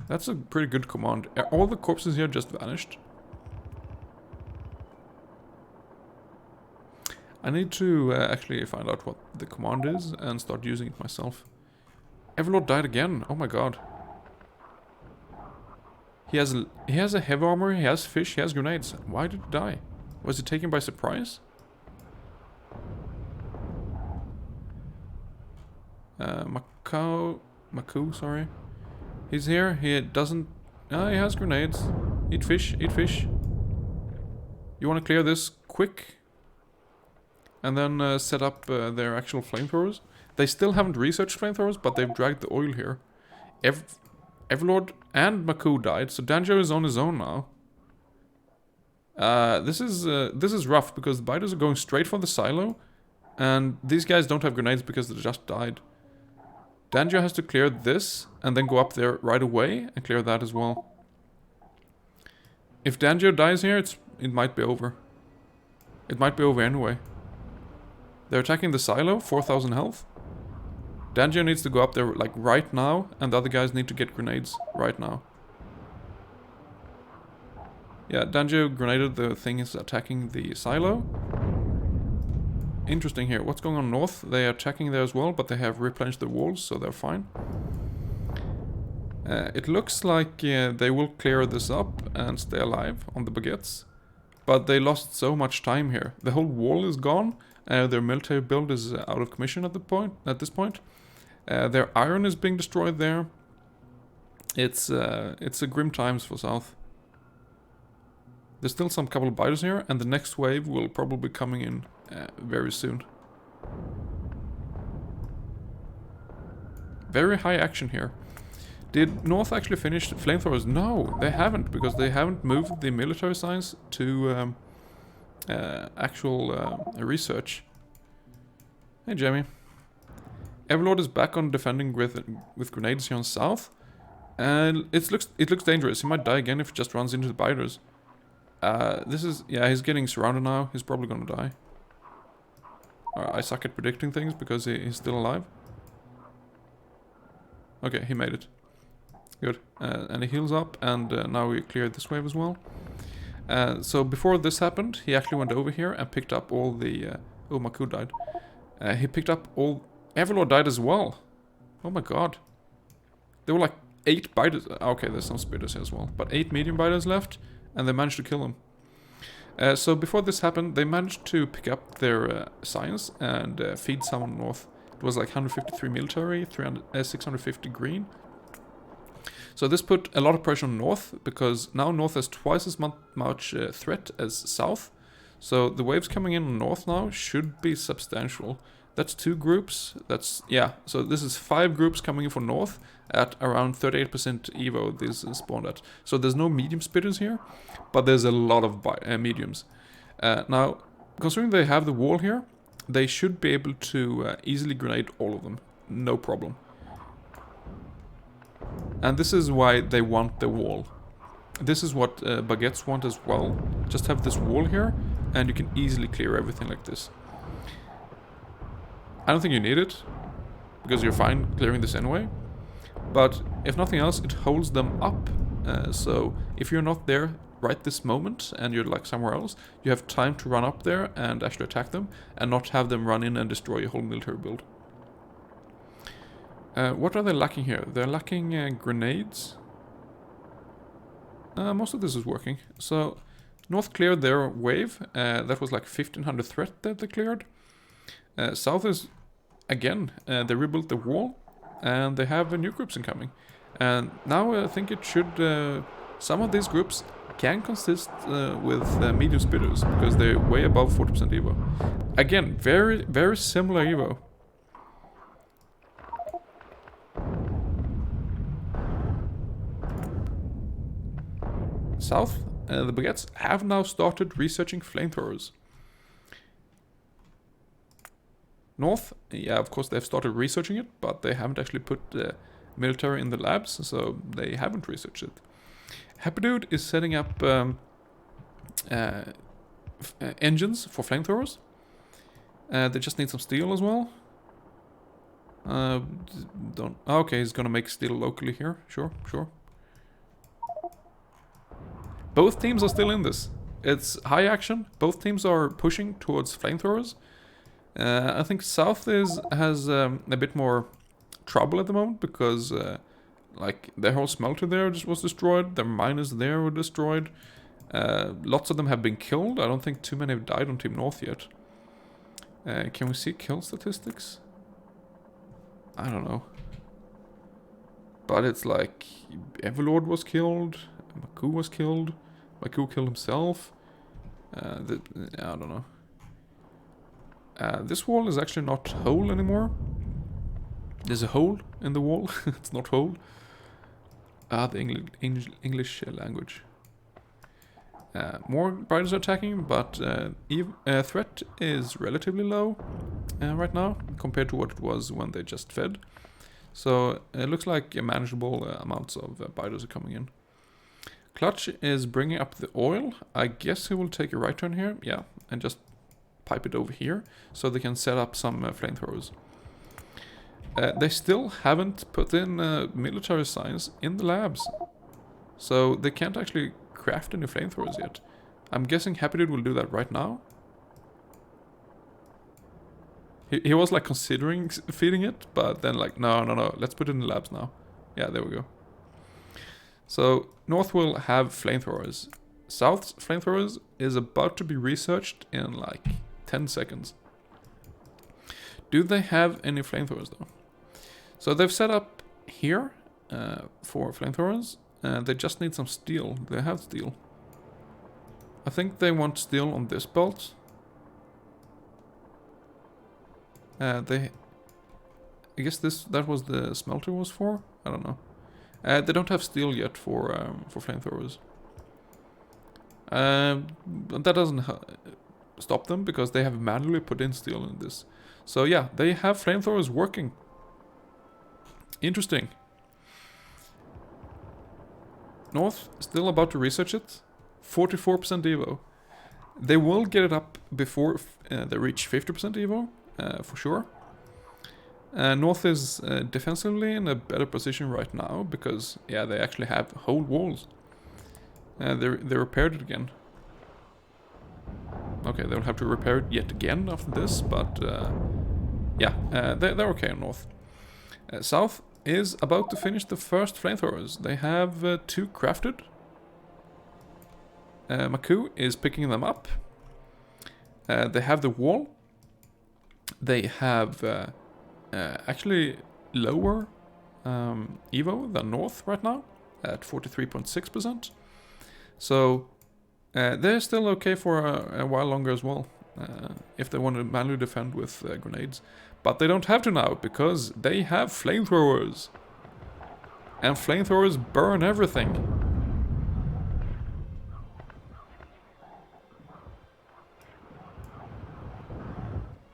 That's a pretty good command. All the corpses here just vanished. I need to actually find out what the command is and start using it myself. Everlord died again. Oh my god. He has a heavy armor, he has fish, he has grenades. Why did he die? Was he taken by surprise? Maku, sorry. He's here, he doesn't... he has grenades. Eat fish, eat fish. You want to clear this quick? And then set up their actual flamethrowers. They still haven't researched flamethrowers, but they've dragged the oil here. Everlord and Maku died, so Danjo is on his own now. This is rough because the biters are going straight for the silo, and these guys don't have grenades because they just died. Danjo has to clear this and then go up there right away and clear that as well. If Danjo dies here, it might be over. It might be over anyway. They're attacking the silo, 4,000 health. Danjo needs to go up there like right now, and the other guys need to get grenades right now. Yeah, Danjo grenaded the thing is attacking the silo. Interesting here. What's going on north? They are attacking there as well, but they have replenished the walls, so they're fine. It looks like they will clear this up and stay alive on the baguettes. But they lost so much time here. The whole wall is gone. Their military build is out of commission at this point. Their iron is being destroyed there. It's a grim times for South. There's still some couple of biters here, and the next wave will probably be coming in very soon. Very high action here. Did North actually finish flamethrowers? No, they haven't, because they haven't moved the military science to actual research. Hey, Jamie. Everlord is back on defending with grenades here on South, and it looks dangerous. He might die again if he just runs into the biters. He's getting surrounded now. He's probably gonna die. I suck at predicting things because he's still alive. Okay, he made it. Good. And he heals up, and now we cleared this wave as well. So before this happened, he actually went over here and picked up all the... oh, Maku died. He picked up all... Everlord died as well. Oh my god. There were like 8 biters. Okay, there's some spitters here as well. But 8 medium biters left, and they managed to kill him. So before this happened, they managed to pick up their science and feed some north. It was like 153 military, 650 green. So this put a lot of pressure on north, because now north has twice as much threat as south. So the waves coming in on north now should be substantial. That's 2 groups. So this is 5 groups coming in for north at around 38% evo this is spawned at. So there's no medium spitters here, but there's a lot of mediums. Now, considering they have the wall here, they should be able to easily grenade all of them. No problem. And this is why they want the wall. This is what Baguettes want as well. Just have this wall here, and you can easily clear everything like this. I don't think you need it, because you're fine clearing this anyway. But if nothing else, it holds them up. So if you're not there right this moment, and you're like somewhere else, you have time to run up there and actually attack them, and not have them run in and destroy your whole military build. What are they lacking here? They're lacking grenades. Most of this is working. So, North cleared their wave. That was like 1500 threat that they cleared. South is, again, they rebuilt the wall. And they have new groups incoming. And now I think it should... some of these groups can consist with medium spitters, because they're way above 40% evo. Again, very, very similar evo. South, the Baguettes have now started researching flamethrowers. North, yeah, of course they've started researching it, but they haven't actually put military in the labs, so they haven't researched it. Happy Dude is setting up engines for flamethrowers. They just need some steel as well. Okay, he's gonna make steel locally here. Sure. Both teams are still in this. it's high action. Both teams are pushing towards flamethrowers. I think South has a bit more trouble at the moment because like their whole smelter there just was destroyed. Their miners there were destroyed. Lots of them have been killed. I don't think too many have died on Team North yet. Can we see kill statistics? I don't know. But it's like Everlord was killed, Maku was killed, Maku killed himself. I don't know. This wall is actually not whole anymore. There's a hole in the wall. It's not whole. The English language. More Biders are attacking, but threat is relatively low right now compared to what it was when they just fed. So it looks like manageable amounts of Biders are coming in. Clutch is bringing up the oil. I guess he will take a right turn here. Yeah, and just pipe it over here so they can set up some flamethrowers. They still haven't put in military science in the labs. So they can't actually craft any flamethrowers yet. I'm guessing Happy Dude will do that right now. He was like considering feeding it, but then like, no, let's put it in the labs now. Yeah, there we go. So North will have flamethrowers. South's flamethrowers is about to be researched in like 10 seconds. Do they have any flamethrowers though? So they've set up here for flamethrowers. They just need some steel. They have steel. I think they want steel on this belt. I guess that was the smelter was for. I don't know. They don't have steel yet for flamethrowers. But that doesn't stop them because they have manually put in steel in this. So yeah, they have flamethrowers working. Interesting. North still about to research it. 44% Evo. They will get it up before they reach 50% Evo, for sure. North is defensively in a better position right now because, yeah, they actually have whole walls. They repaired it again. Okay, they'll have to repair it yet again after this, but yeah, they're okay on North. South is about to finish the first flamethrowers. They have 2 crafted. Maku is picking them up. They have the wall. They have actually lower Evo than North right now at 43.6%. So they're still okay for a while longer as well if they want to manually defend with grenades. But they don't have to now because they have flamethrowers. And flamethrowers burn everything.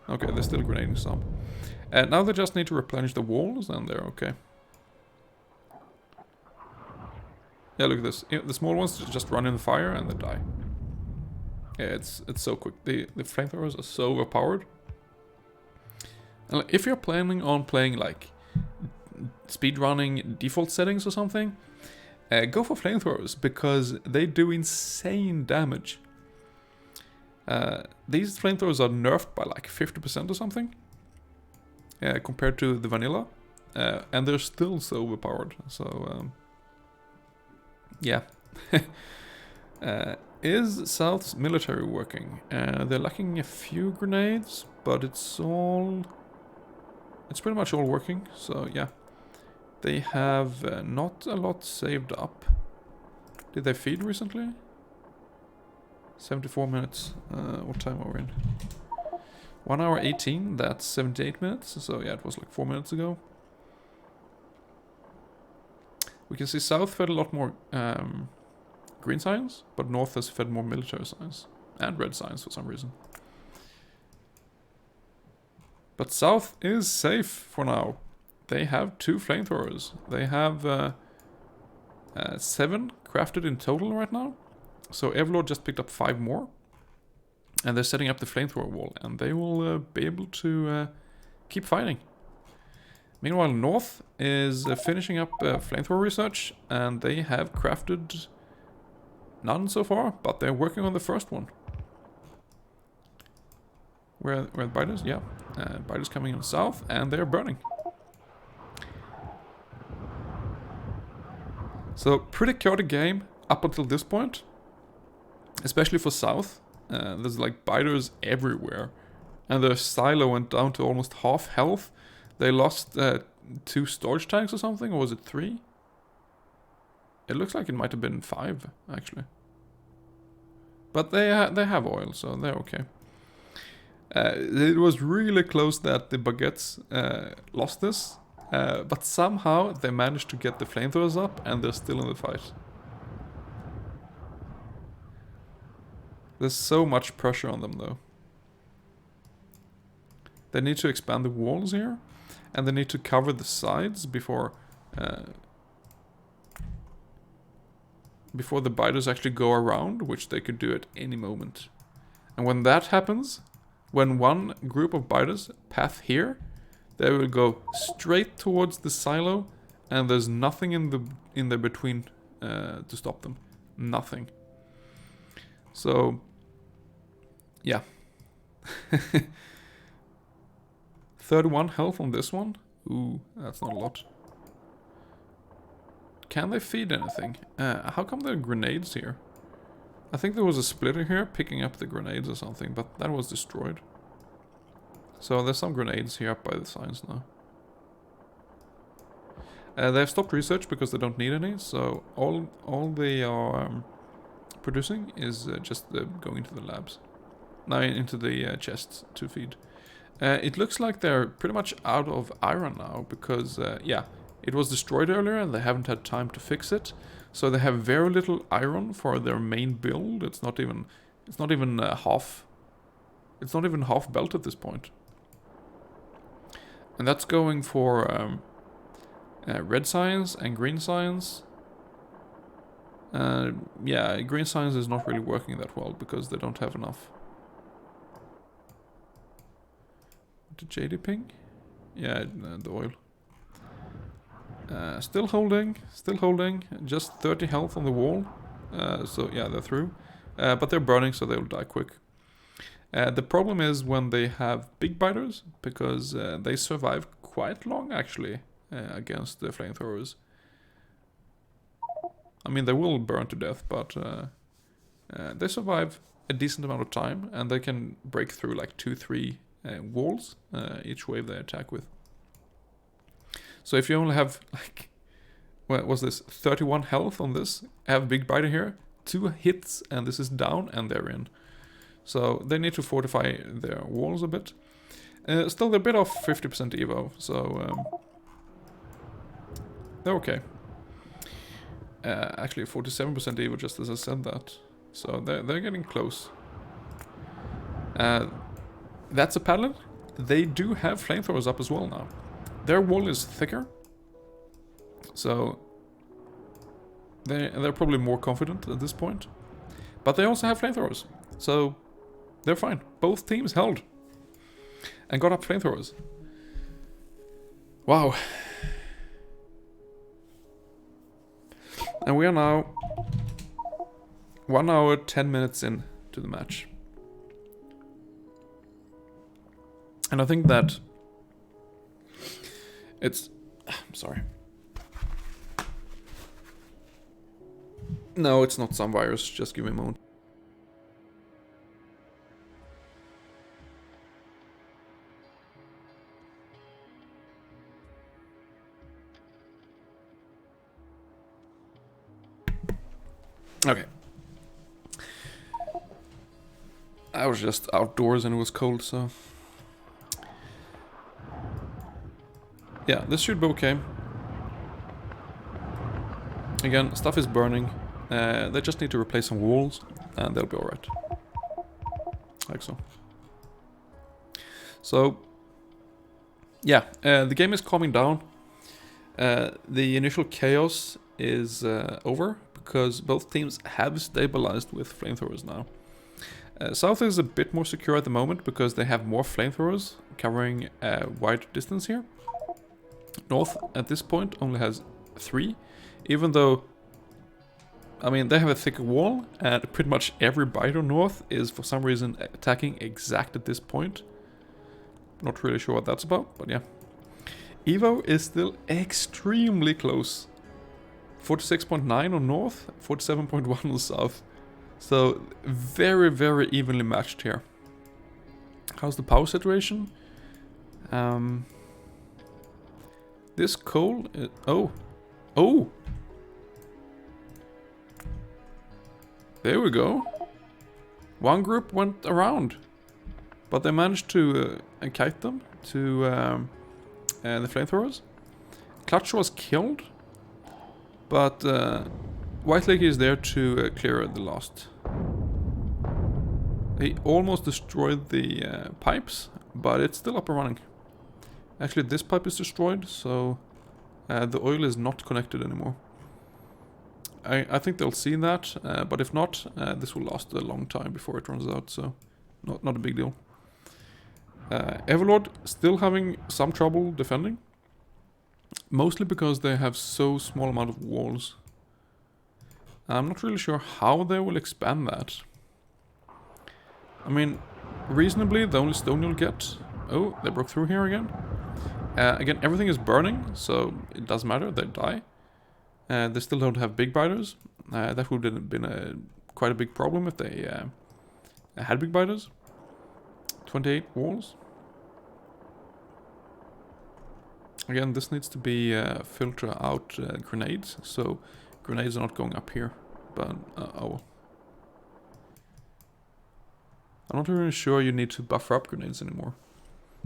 Okay, they're still grenading some. Now they just need to replenish the walls and they're okay. Yeah, look at this. The small ones just run in the fire and they die. Yeah, it's so quick. The flamethrowers are so overpowered. And if you're planning on playing like speedrunning default settings or something, go for flamethrowers because they do insane damage. These flamethrowers are nerfed by like 50% or something compared to the vanilla, and they're still so overpowered. So yeah. Is South's military working? They're lacking a few grenades, but it's pretty much all working. So yeah, they have not a lot saved up. Did they feed recently? 74 minutes. What time are we in? 1 hour 18, that's 78 minutes. So yeah, it was like 4 minutes ago. We can see South fed a lot more green science, but North has fed more military science. And red science for some reason. But South is safe for now. They have 2 flamethrowers. They have 7 crafted in total right now. So Everlord just picked up 5 more. And they're setting up the flamethrower wall. And they will be able to keep fighting. Meanwhile, North is finishing up flamethrower research. And they have crafted None so far, but they're working on the first one. Where are the biters? Yeah. Biters coming in south, and they're burning. So, pretty chaotic game up until this point. Especially for south. There's like biters everywhere. And their silo went down to almost half health. They lost 2 storage tanks or something, or was it 3? It looks like it might have been 5, actually. But they have oil, so they're okay. It was really close that the Baguettes lost this. But somehow they managed to get the flamethrowers up, and they're still in the fight. There's so much pressure on them, though. They need to expand the walls here, and they need to cover the sides before the biters actually go around, which they could do at any moment. And when that happens, when one group of biters path here, they will go straight towards the silo, and there's nothing in the between to stop them. Nothing. So, yeah. 31 health on this one. Ooh, that's not a lot. Can they feed anything? How come there are grenades here? I think there was a splitter here picking up the grenades or something, but that was destroyed. So there's some grenades here up by the signs now. They've stopped research because they don't need any, so all they are producing is just going into the labs. Now into the chests to feed. It looks like they're pretty much out of iron now because, yeah, it was destroyed earlier and they haven't had time to fix it. So they have very little iron for their main build. It's not even half. It's not even half built at this point. And that's going for red science and green science. Yeah, green science is not really working that well because they don't have enough. The JD ping? Yeah, the oil. Still holding, just 30 health on the wall. So yeah, they're through. But they're burning, so they'll die quick. The problem is when they have big biters, because they survive quite long actually against the flamethrowers. I mean, they will burn to death, but they survive a decent amount of time, and they can break through like 2-3 walls each wave they attack with. So if you only have like, what was this, 31 health on this, have a big biter here, 2 hits and this is down and they're in. So they need to fortify their walls a bit. Still they're a bit off 50% evo, so they're okay. Actually 47% evo just as I said that. So they're getting close. That's a Paddlin. They do have flamethrowers up as well now. Their wall is thicker, so they're probably more confident at this point. But they also have flamethrowers, so they're fine. Both teams held and got up flamethrowers. Wow. And we are now 1 hour 10 minutes in to the match. And I think that it's... I'm sorry. No, it's not some virus. Just give me a moment. Okay. I was just outdoors and it was cold, so... Yeah, this should be okay. Again, stuff is burning. They just need to replace some walls, and they'll be alright. Like so. So, yeah, the game is calming down. The initial chaos is over, because both teams have stabilized with flamethrowers now. South is a bit more secure at the moment, because they have more flamethrowers covering a wide distance here. North, at this point, only has 3, even though I mean, they have a thicker wall, and pretty much every biter north is for some reason attacking exact at this point. Not really sure what that's about, but yeah. Evo is still extremely close. 46.9 on north, 47.1 on south. So very, very evenly matched here. How's the power situation? This coal... oh! There we go. One group went around. But they managed to kite them to the flamethrowers. Clutch was killed. But White Lake is there to clear the last. He almost destroyed the pipes, but it's still up and running. Actually, this pipe is destroyed, so the oil is not connected anymore. I think they'll see that, but if not, this will last a long time before it runs out, so not a big deal. Everlord still having some trouble defending. Mostly because they have so small amount of walls. I'm not really sure how they will expand that. I mean, reasonably, the only stone you'll get... Oh, they broke through here again. Again, everything is burning, so it doesn't matter, they die. They still don't have big biters. That would have been quite a big problem if they had big biters. 28 walls. Again, this needs to be filter out grenades, so grenades are not going up here. But, oh. I'm not really sure you need to buffer up grenades anymore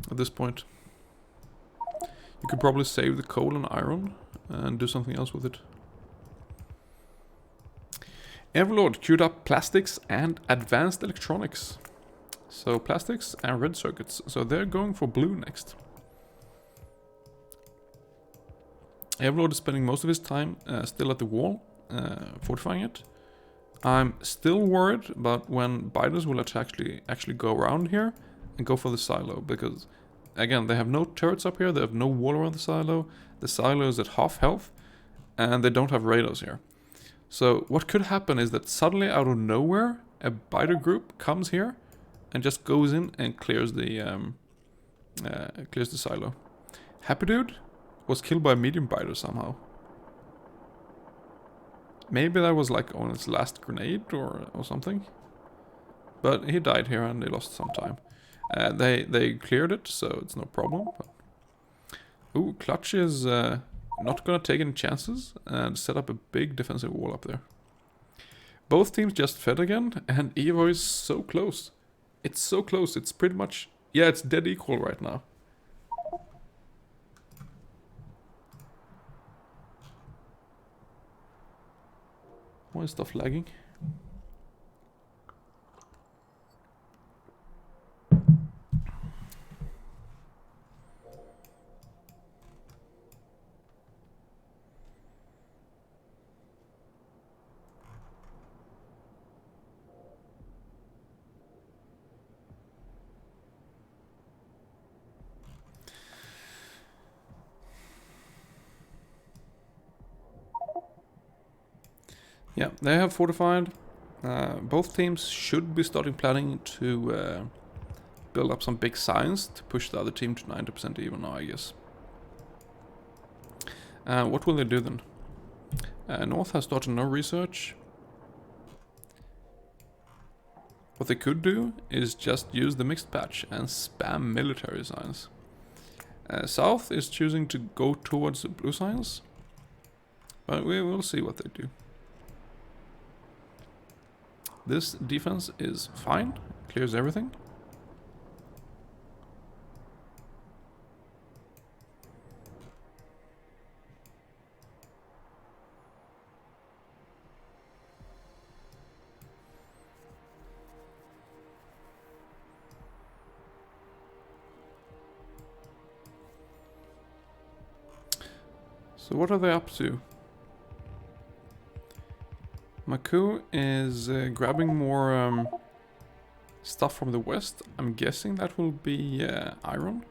at this point. You could probably save the coal and iron and do something else with it. Everlord queued up plastics and advanced electronics. So plastics and red circuits. So they're going for blue next. Everlord is spending most of his time still at the wall, fortifying it. I'm still worried about when biters will actually go around here and go for the silo, because again, they have no turrets up here, they have no wall around the silo is at half health, and they don't have radars here. So what could happen is that suddenly out of nowhere, a biter group comes here and just goes in and clears the silo. Happy Dude was killed by a medium biter somehow. Maybe that was like on its last grenade or something. But he died here and they lost some time. They cleared it, so it's no problem. Ooh, Clutch is not gonna take any chances and set up a big defensive wall up there. Both teams just fed again, and Evo is so close. It's so close, it's pretty much... Yeah, it's dead equal right now. Why is stuff lagging? Yeah, they have fortified. Both teams should be starting planning to build up some big signs to push the other team to 90% even now, I guess. What will they do then? North has started no research. What they could do is just use the mixed patch and spam military signs. South is choosing to go towards the blue signs, but we will see what they do. This defense is fine, clears everything. So what are they up to? Maku is grabbing more stuff from the west. I'm guessing that will be iron.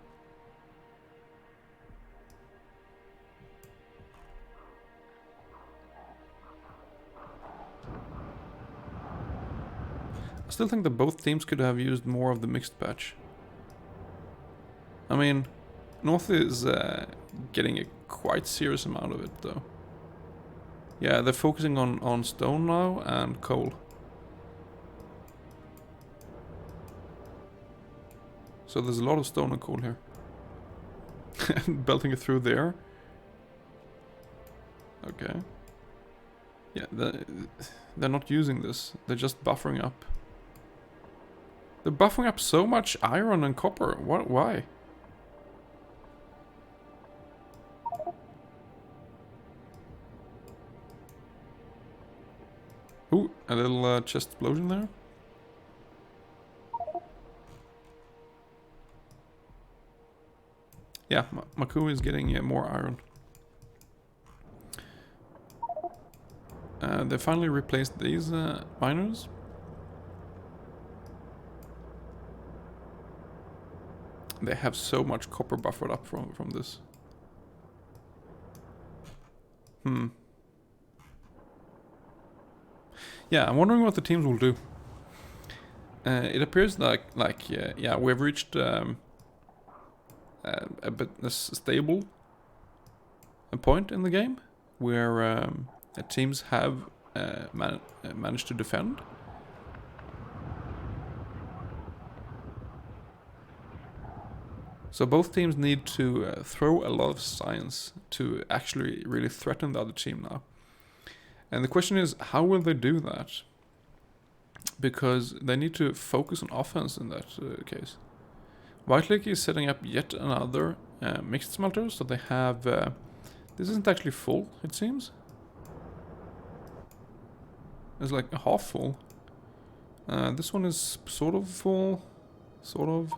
still think that both teams could have used more of the mixed patch. I mean, North is getting a quite serious amount of it though. Yeah, they're focusing on stone now and coal. So there's a lot of stone and coal here. Belting it through there. Okay. Yeah, they're not using this. They're just buffering up. They're buffering up so much iron and copper. What? Why? Ooh, a little chest explosion there. Yeah, Maku is getting more iron. They finally replaced these miners. They have so much copper buffered up from this. Yeah, I'm wondering what the teams will do. It appears like yeah, we've reached a bit stable point in the game where teams have managed to defend. So both teams need to throw a lot of science to actually really threaten the other team now. And the question is, how will they do that? Because they need to focus on offense in that case. White Lake is setting up yet another mixed smelter, so they have... this isn't actually full, it seems. It's like half full. This one is sort of full. Sort of.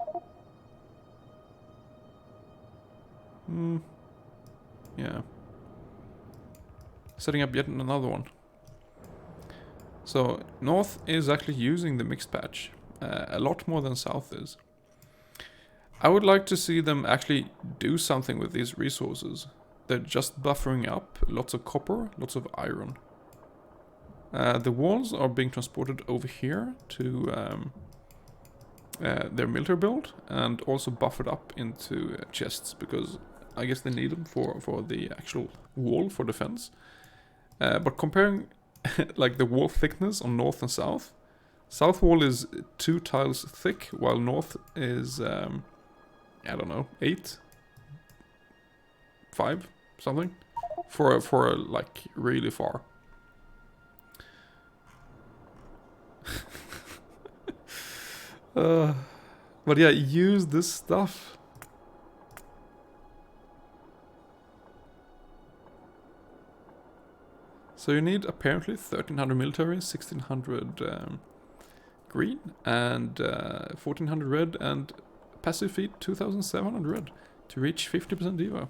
Yeah. Setting up yet another one. So North is actually using the mixed patch a lot more than South is. I would like to see them actually do something with these resources. They're just buffering up lots of copper, lots of iron. The walls are being transported over here to their military build and also buffered up into chests because I guess they need them for the actual wall for defense. But comparing like the wall thickness on north and south, south wall is 2 tiles thick while north is I don't know, 8, 5, something for like really far. But yeah, use this stuff. So you need apparently 1300 military, 1600 green, and 1400 red, and passive feed 2700 red to reach 50% Devo.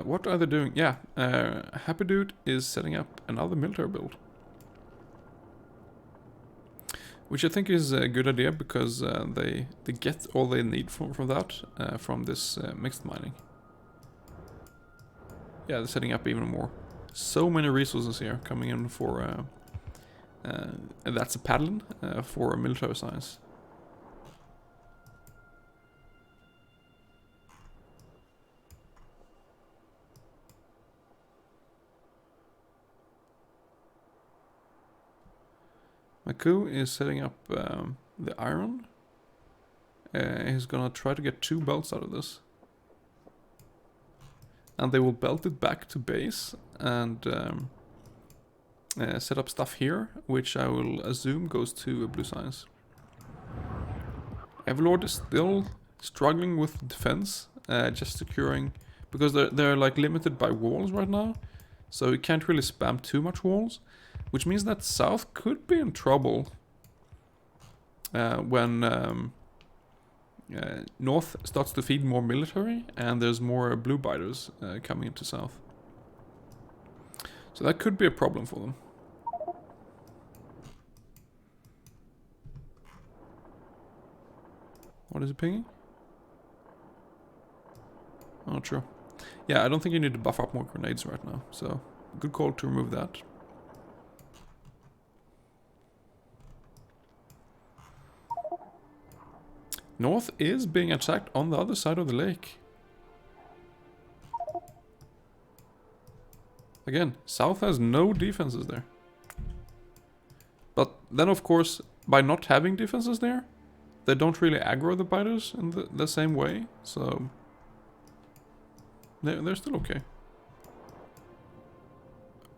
What are they doing? Yeah, Happy Dude is setting up another military build. Which I think is a good idea because they get all they need from that, from this mixed mining. Yeah, they're setting up even more. So many resources here coming in for... and that's a Paddlin for military science. Maku is setting up the iron. He's gonna try to get 2 belts out of this. And they will belt it back to base and set up stuff here, which I will assume goes to Blue Science. Everlord is still struggling with defense, just securing, because they're like limited by walls right now, so you can't really spam too much walls. Which means that South could be in trouble when North starts to feed more military and there's more blue biters coming into South. So that could be a problem for them. What is it pinging? I'm not sure. Yeah, I don't think you need to buff up more grenades right now, so good call to remove that. North is being attacked on the other side of the lake. Again, South has no defenses there. But then of course, by not having defenses there, they don't really aggro the biters in the same way, so they're still okay.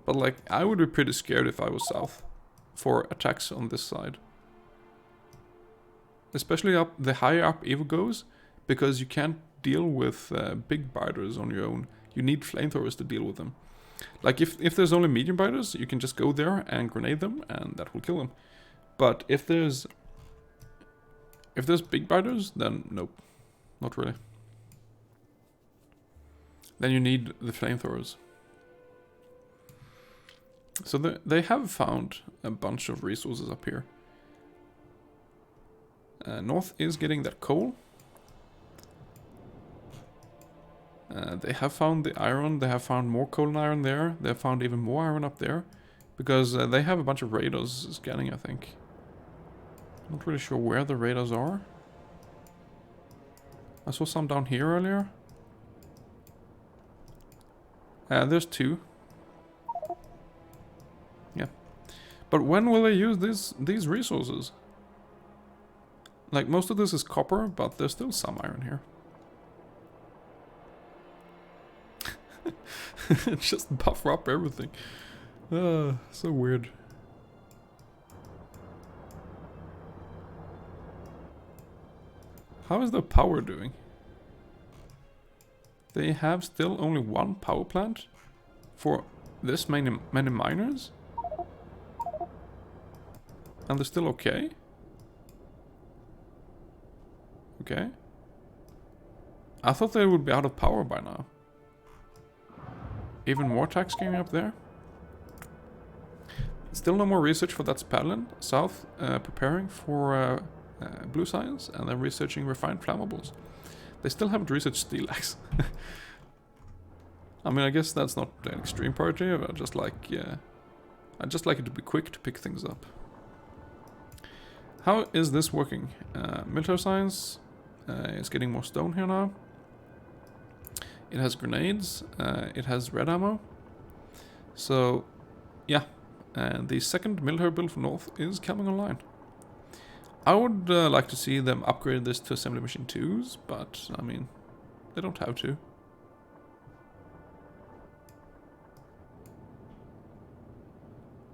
But like, I would be pretty scared if I was South for attacks on this side. Especially up the higher up Evo goes, because you can't deal with big biters on your own. You need flamethrowers to deal with them. Like if there's only medium biters, you can just go there and grenade them, and that will kill them. But if there's big biters, then nope, not really. Then you need the flamethrowers. So they have found a bunch of resources up here. North is getting that coal. They have found the iron. They have found more coal and iron there. They have found even more iron up there. Because they have a bunch of radars scanning, I think. Not really sure where the radars are. I saw some down here earlier. There's 2. Yeah. But when will they use these resources? Like, most of this is copper, but there's still some iron here. Just buffer up everything. So weird. How is the power doing? They have still only 1 power plant for this many miners? And they're still okay? Okay. I thought they would be out of power by now. Even more attacks going up there. Still no more research for that Paddlin. South preparing for blue science, and then researching refined flammables. They still haven't researched steel axe. I mean, I guess that's not an extreme priority, but I just like it to be quick to pick things up. How is this working? Military science is getting more stone here now. It has grenades. It has red ammo. So, yeah. The second military build for North is coming online. I would like to see them upgrade this to assembly machine 2s, but, I mean, they don't have to.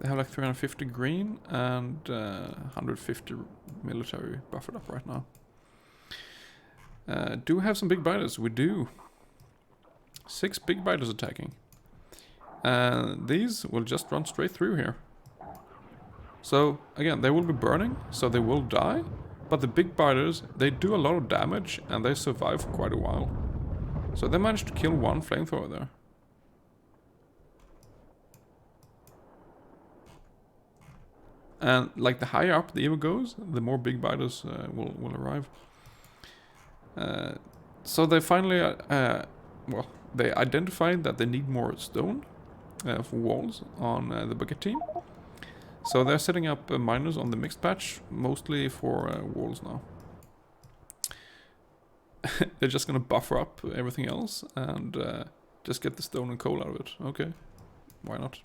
They have like 350 green and 150 military buffered up right now. Do we have some big biters? We do. 6 big biters attacking. These will just run straight through here. So, again, they will be burning, so they will die. But the big biters, they do a lot of damage, and they survive for quite a while. So they managed to kill 1 flamethrower there. And, like, the higher up the Evo goes, the more big biters will arrive. So they finally, well, they identified that they need more stone for walls on the Baguette team. So they're setting up miners on the mixed patch, mostly for walls now. They're just gonna buffer up everything else and just get the stone and coal out of it. Okay, why not?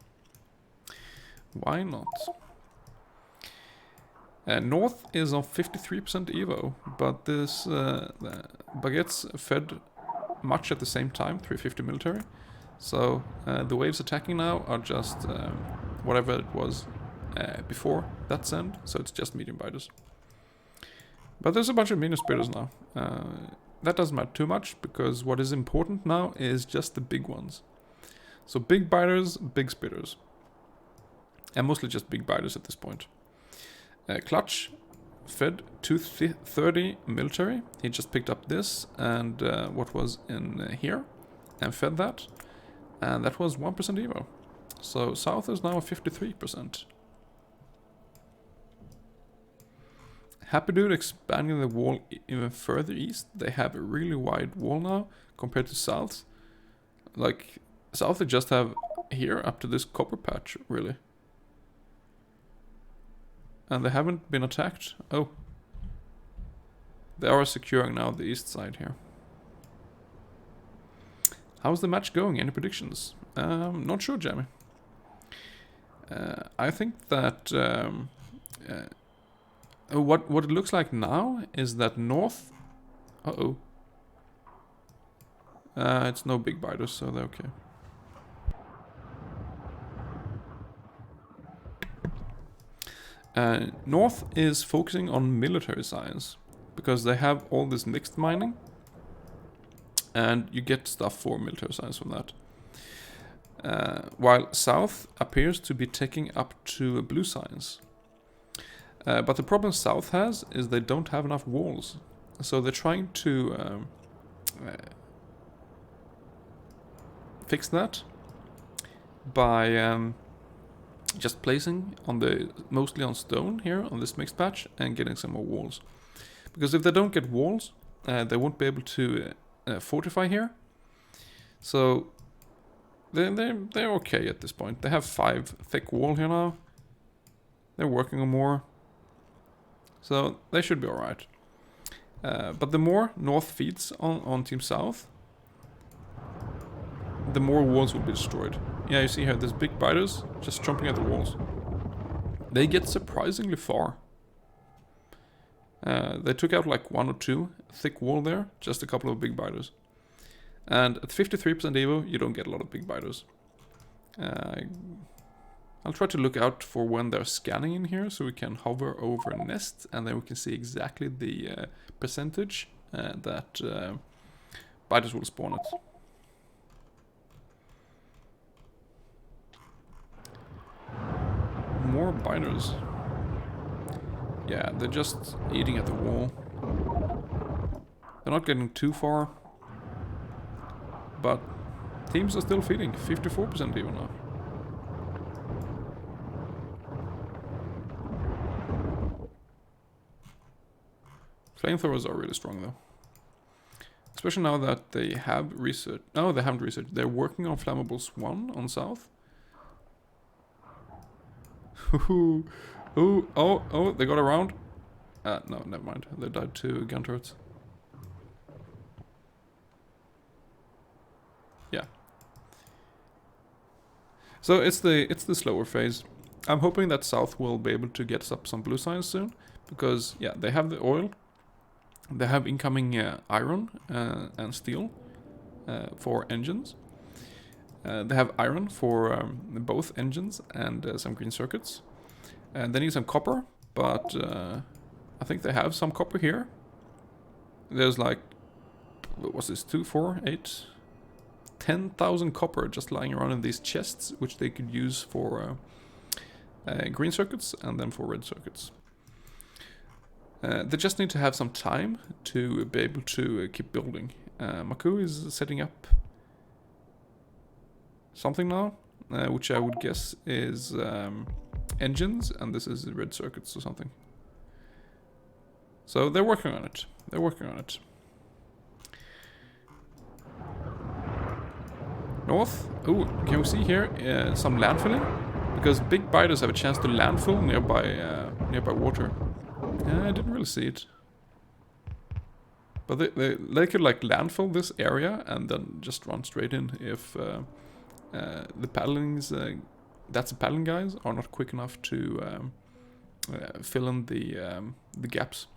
Why not? North is on 53% Evo, but this Baguette's fed much at the same time, 350 military. So the waves attacking now are just whatever it was before that send, so it's just medium biters. But there's a bunch of medium spitters now. That doesn't matter too much, because what is important now is just the big ones. So big biters, big spitters. And mostly just big biters at this point. Clutch fed 230 military. He just picked up this and what was in here and fed that. And that was 1% Evo. So South is now 53%. Happy Dude expanding the wall even further east. They have a really wide wall now compared to South. like, south they just have here up to this copper patch, really. And they haven't been attacked. Oh. They are securing now the east side here. How's the match going? Any predictions? Not sure, Jamie. I think that what it looks like now is that north. It's no big biters, so they're okay. North is focusing on military science because they have all this mixed mining, and you get stuff for military science from that. While South appears to be taking up to blue science. But the problem South has is they don't have enough walls. So they're trying to fix that by just placing on mostly on stone here on this mixed patch and getting some more walls. Because if they don't get walls, they won't be able to fortify here. So they're okay at this point. They have 5 thick wall here now. They're working on more. So they should be alright. But the more North feeds on Team South, the more walls will be destroyed. Yeah, you see here, there's big biters just chomping at the walls. They get surprisingly far. They took out like 1 or 2 thick wall there, just a couple of big biters. And at 53% Evo, you don't get a lot of big biters. I'll try to look out for when they're scanning in here, so we can hover over a nest, and then we can see exactly the percentage that biters will spawn at. More biters. Yeah, they're just eating at the wall. They're not getting too far. But teams are still feeding. 54% even now. Flamethrowers are really strong though. Especially now that they have research. No, they haven't researched. They're working on Flammables 1 on South. Oh, they got around. No, never mind. They died to gun turrets. Yeah. So it's the slower phase. I'm hoping that South will be able to get up some blue science soon, because yeah, they have the oil. They have incoming iron and steel for engines. They have iron for both engines and some green circuits. And they need some copper, but I think they have some copper here. There's like, what's this, 2, 4, 8, 10,000 copper just lying around in these chests, which they could use for green circuits and then for red circuits. They just need to have some time to be able to keep building. Maku is setting up something now, which I would guess is engines, and this is red circuits or something. So they're working on it. They're working on it. North. Oh, can we see here some landfilling? Because big biters have a chance to landfill nearby water. I didn't really see it. But they could like landfill this area and then just run straight in if the paddlings, that's the paddling guys, are not quick enough to fill in the gaps.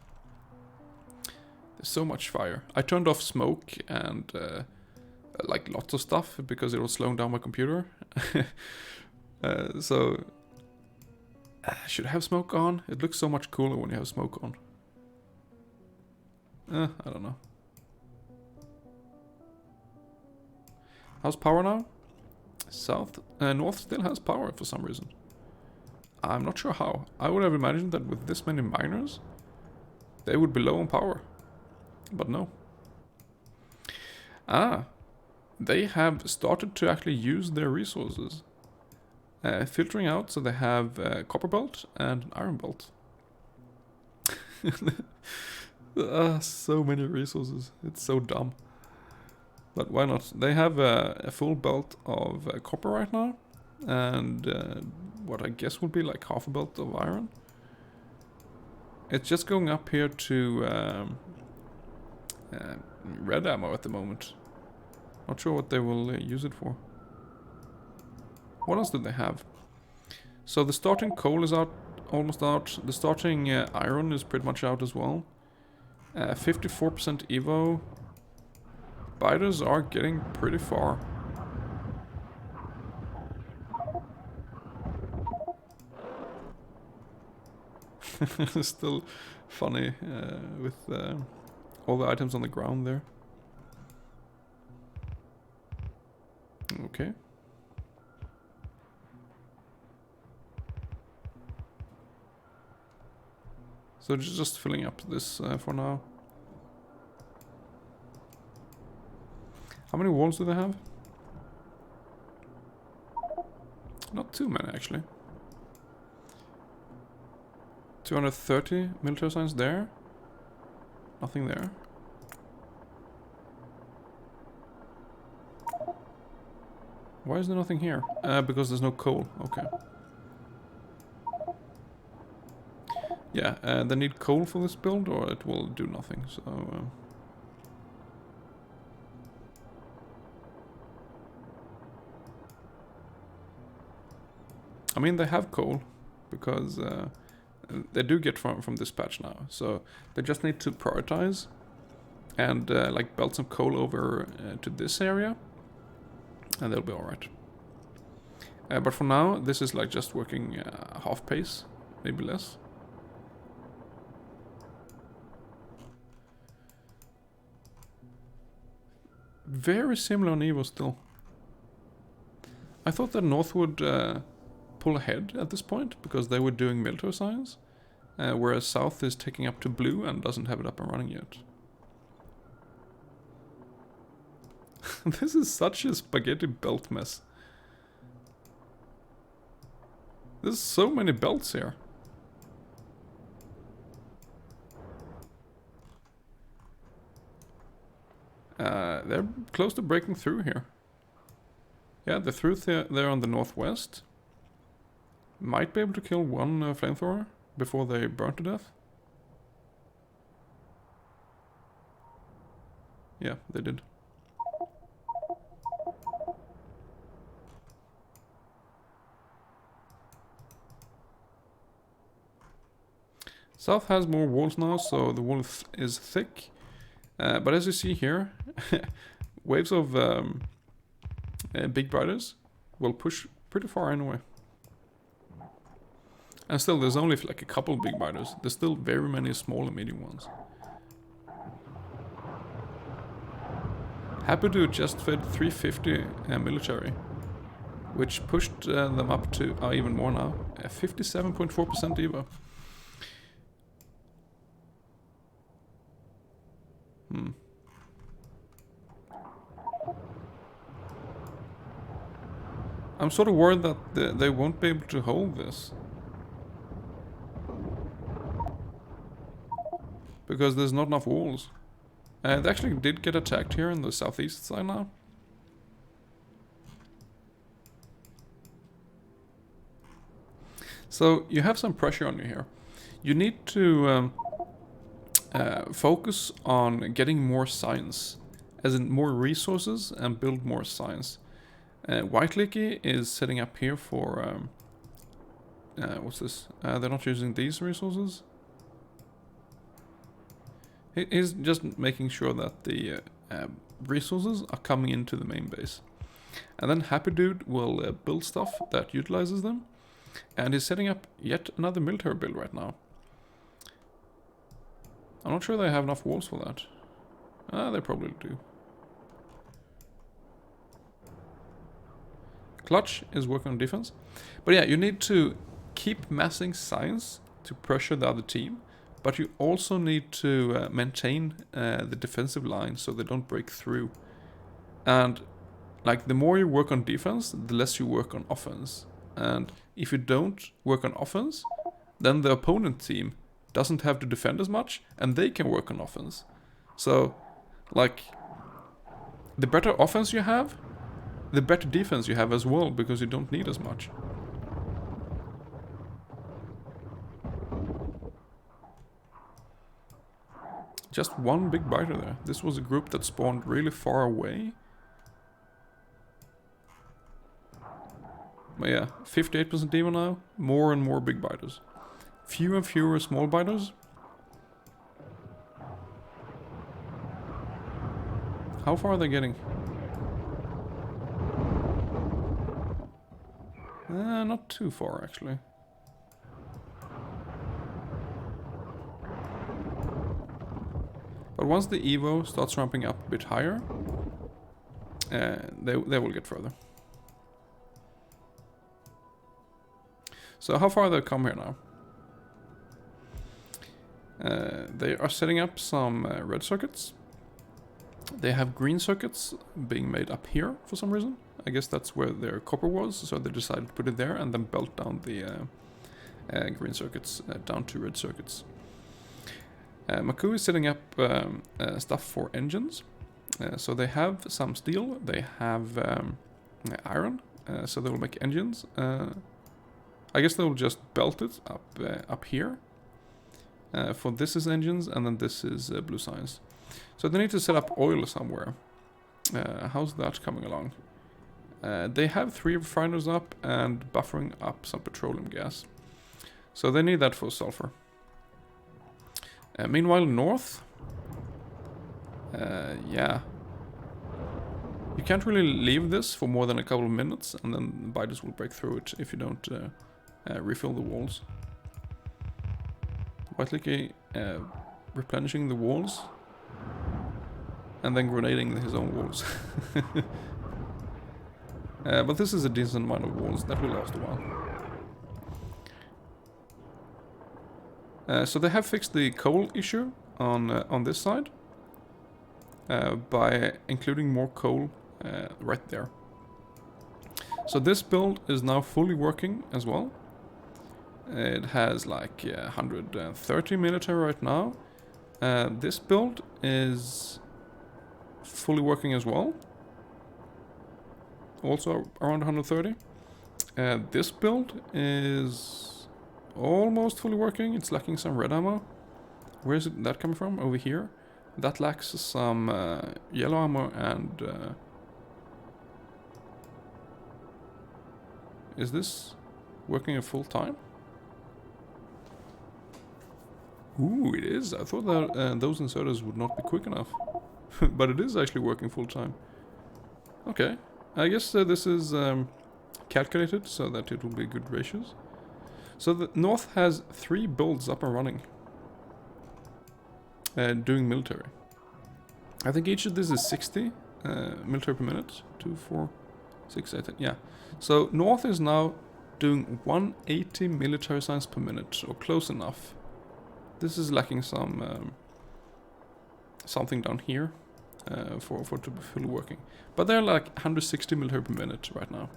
There's so much fire. I turned off smoke and like lots of stuff because it was slowing down my computer. So should I have smoke on? It looks so much cooler when you have smoke on. I don't know. How's power now? North still has power for some reason. I'm not sure how. I would have imagined that with this many miners, they would be low on power. But no. They have started to actually use their resources. Filtering out, so they have copper belt and iron belt. So many resources. It's so dumb. But why not? They have a full belt of copper right now, and what I guess would be like half a belt of iron. It's just going up here to red ammo at the moment. Not sure what they will use it for. What else do they have? So the starting coal is out, almost out. The starting iron is pretty much out as well. 54% Evo. Biters are getting pretty far. Still funny with all the items on the ground there. Okay. So just filling up this for now. How many walls do they have? Not too many actually. 230 military signs there. Nothing there. Why is there nothing here? Because there's no coal. Okay. Yeah, they need coal for this build or it will do nothing, so... I mean, they have coal, because they do get from this patch now, so they just need to prioritize and like belt some coal over to this area, and they'll be alright. But for now, this is like just working half pace, maybe less. Very similar on Evo still. I thought that North would pull ahead at this point because they were doing military science, whereas South is taking up to blue and doesn't have it up and running yet. This is such a spaghetti belt mess. There's so many belts here. They're close to breaking through here. Yeah, they're through there on the northwest. Might be able to kill one flamethrower before they burn to death. Yeah, they did. South has more walls now, so the wall is thick. But as you see here, waves of big biters will push pretty far anyway. And still, there's only like a couple big biters. There's still very many small and medium ones. Happy to just fed 350 military, which pushed them up to even more now. 57.4% Evo. I'm sort of worried that they won't be able to hold this. Because there's not enough walls. They actually did get attacked here in the southeast side now. So you have some pressure on you here. You need to focus on getting more science, as in more resources, and build more science. White Licky is setting up here for what's this? They're not using these resources. He's just making sure that the resources are coming into the main base. And then Happy Dude will build stuff that utilizes them. And he's setting up yet another military build right now. I'm not sure they have enough walls for that. They probably do. Clutch is working on defense. But yeah, you need to keep massing science to pressure the other team. But you also need to maintain the defensive line so they don't break through. And like the more you work on defense, the less you work on offense. And if you don't work on offense, then the opponent team doesn't have to defend as much and they can work on offense. So like the better offense you have, the better defense you have as well, because you don't need as much. Just one big biter there. This was a group that spawned really far away. But yeah, 58% even now. More and more big biters. Fewer and fewer small biters. How far are they getting? Not too far actually. But once the Evo starts ramping up a bit higher, they will get further. So how far they've come here now? They are setting up some red circuits. They have green circuits being made up here for some reason. I guess that's where their copper was, so they decided to put it there and then belt down the green circuits down to red circuits. Maku is setting up stuff for engines. So they have some steel, they have iron, so they will make engines. I guess they will just belt it up here. For this is engines, and then this is blue science. So they need to set up oil somewhere. How's that coming along? They have 3 refiners up and buffering up some petroleum gas. So they need that for sulfur. Meanwhile, north, yeah, you can't really leave this for more than a couple of minutes, and then biters will break through it if you don't refill the walls. Whitelicky replenishing the walls, and then grenading his own walls. But this is a decent amount of walls that will last a while. So they have fixed the coal issue on this side by including more coal right there. So this build is now fully working as well. It has like 130 military right now. This build is fully working as well. Also around 130. This build is almost fully working. It's lacking some red ammo. Where is that coming from? Over here. That lacks some yellow ammo and... is this working at full time? Ooh, it is. I thought that those inserters would not be quick enough. But it is actually working full time. Okay. I guess this is calculated so that it will be good ratios. So the North has 3 builds up and running. Doing military. I think each of this is 60 military per minute. 2, 4, 6, 8, 10. Yeah. So North is now doing 180 military science per minute, or close enough. This is lacking some something down here for it to be fully working. But they're like 160 military per minute right now.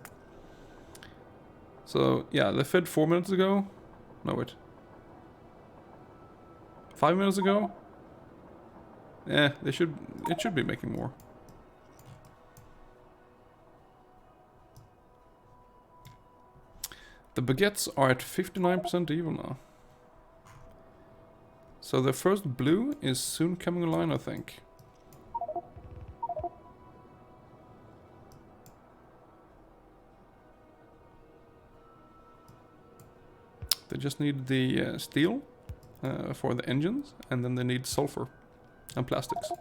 So yeah, they fed 4 minutes ago. No wait. 5 minutes ago. Yeah, it should be making more. The baguettes are at 59% even now. So the first blue is soon coming online, I think. They just need the steel for the engines, and then they need sulfur and plastics.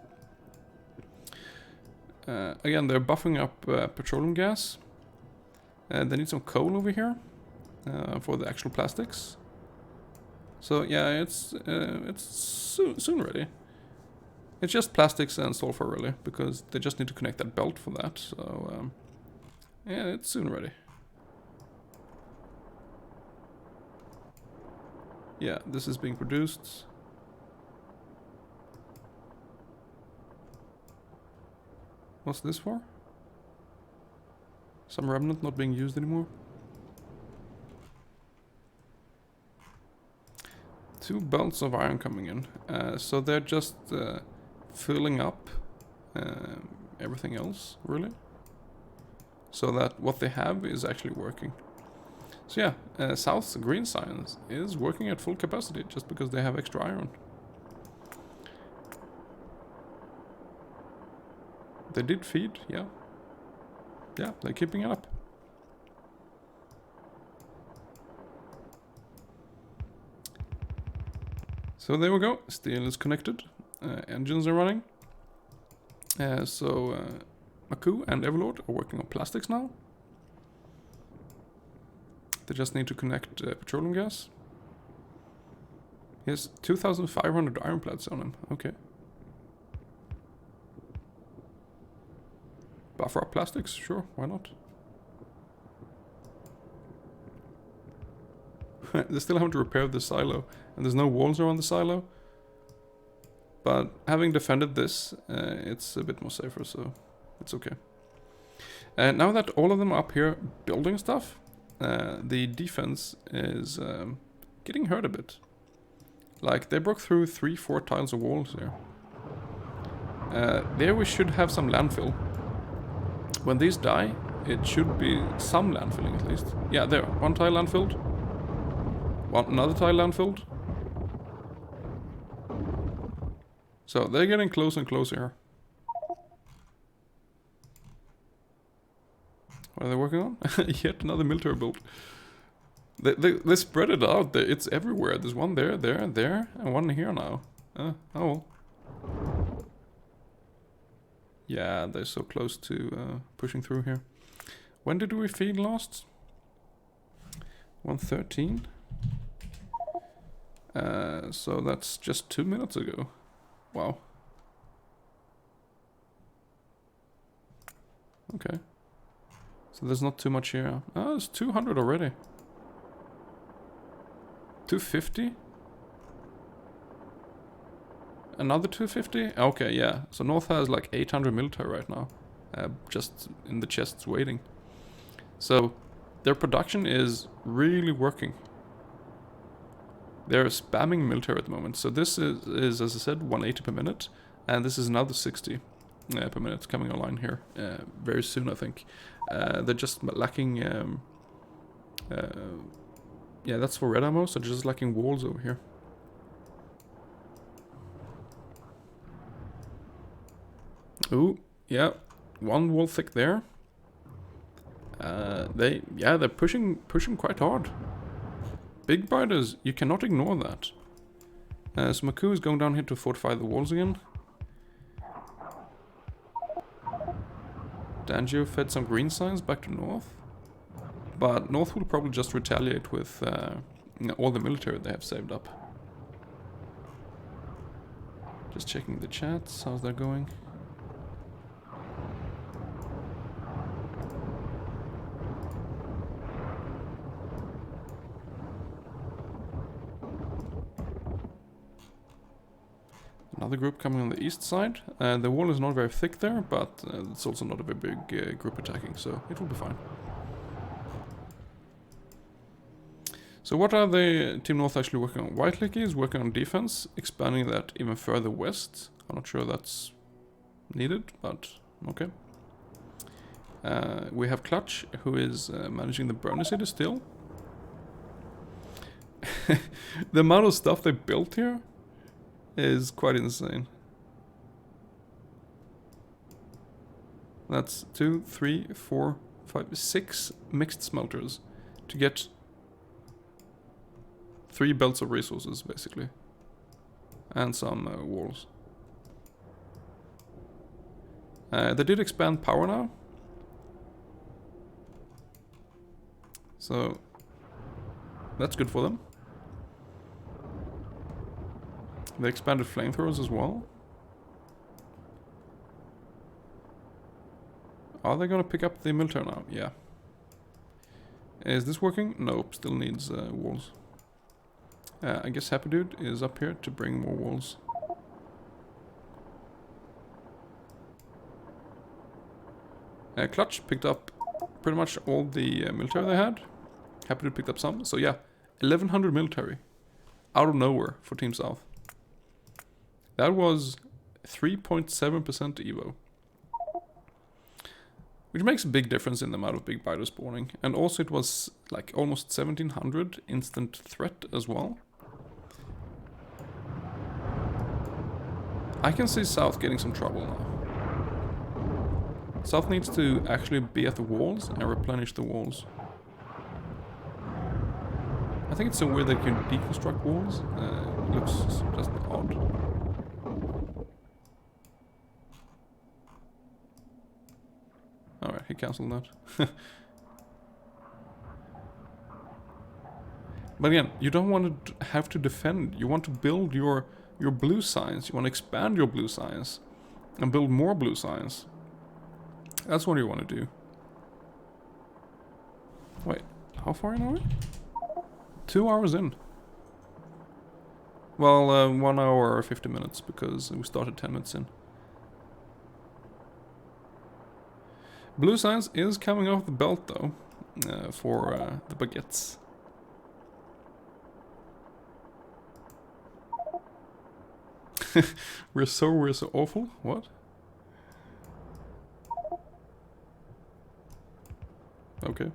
Again, they're buffering up petroleum gas. They need some coal over here for the actual plastics. So yeah, it's soon ready. It's just plastics and sulfur really, because they just need to connect that belt for that. So yeah, it's soon ready. Yeah, this is being produced. What's this for? Some remnant not being used anymore. 2 belts of iron coming in. So they're just filling up everything else, really. So that what they have is actually working. So yeah, South's green science is working at full capacity just because they have extra iron. They did feed, yeah. Yeah, they're keeping it up. So there we go, steel is connected, engines are running. So Maku and Everlord are working on plastics now. They just need to connect petroleum gas. He has 2,500 iron plates on him, okay. Buffer up plastics, sure, why not? They still haven't repaired the silo, and there's no walls around the silo. But having defended this, it's a bit more safer, so it's okay. And now that all of them are up here building stuff, the defense is getting hurt a bit. Like, they broke through 3-4 tiles of walls here. There we should have some landfill. When these die, it should be some landfilling at least. Yeah, there, one tile landfilled. Another tile landfilled. So they're getting closer and closer here. What are they working on? Yet another military build. They spread it out. It's everywhere. There's one there, there, and one here now. Oh well. Yeah, they're so close to pushing through here. When did we feed last? 1:13. So that's just 2 minutes ago. Wow. Okay. So there's not too much here. Oh, it's 200 already. 250? Another 250? Okay, yeah. So North has like 800 military right now. Just in the chests waiting. So their production is really working. They're spamming military at the moment. So this is as I said, 180 per minute. And this is another 60 per minute coming online here. Very soon, I think. They're just lacking... yeah, that's for red ammo, so they're just lacking walls over here. Ooh, yeah. One wall thick there. They're pushing quite hard. Big biters, you cannot ignore that. So Maku is going down here to fortify the walls again. Dangio fed some green signs back to North. But North will probably just retaliate with all the military they have saved up. Just checking the chats, how's that going? Another group coming on the east side. The wall is not very thick there, but it's also not a very big group attacking, so it will be fine. So what are the Team North actually working on? White Licky is working on defense, expanding that even further west. I'm not sure that's needed, but okay. We have Clutch, who is managing the Burner City still. The amount of stuff they built here is quite insane. That's 2, 3, 4, 5, 6 mixed smelters to get 3 belts of resources, basically. And some walls. They did expand power now. So that's good for them. They expanded flamethrowers as well. Are they gonna pick up the military now? Yeah. Is this working? Nope, still needs walls. I guess Happy Dude is up here to bring more walls. Clutch picked up pretty much all the military they had. Happy Dude picked up some. So yeah, 1100 military. Out of nowhere for Team South. That was 3.7% Evo. Which makes a big difference in the amount of big biters spawning. And also it was like almost 1700 instant threat as well. I can see South getting some trouble now. South needs to actually be at the walls and replenish the walls. I think it's so weird that you can deconstruct walls. It looks just odd. Alright, he cancelled that. But again, you don't want to have to defend. You want to build your blue science. You want to expand your blue science. And build more blue science. That's what you want to do. Wait, how far in are we? 2 hours in. Well, 1 hour or 50 minutes because we started 10 minutes in. Blue science is coming off the belt though, for the baguettes. we're so awful? What? Okay.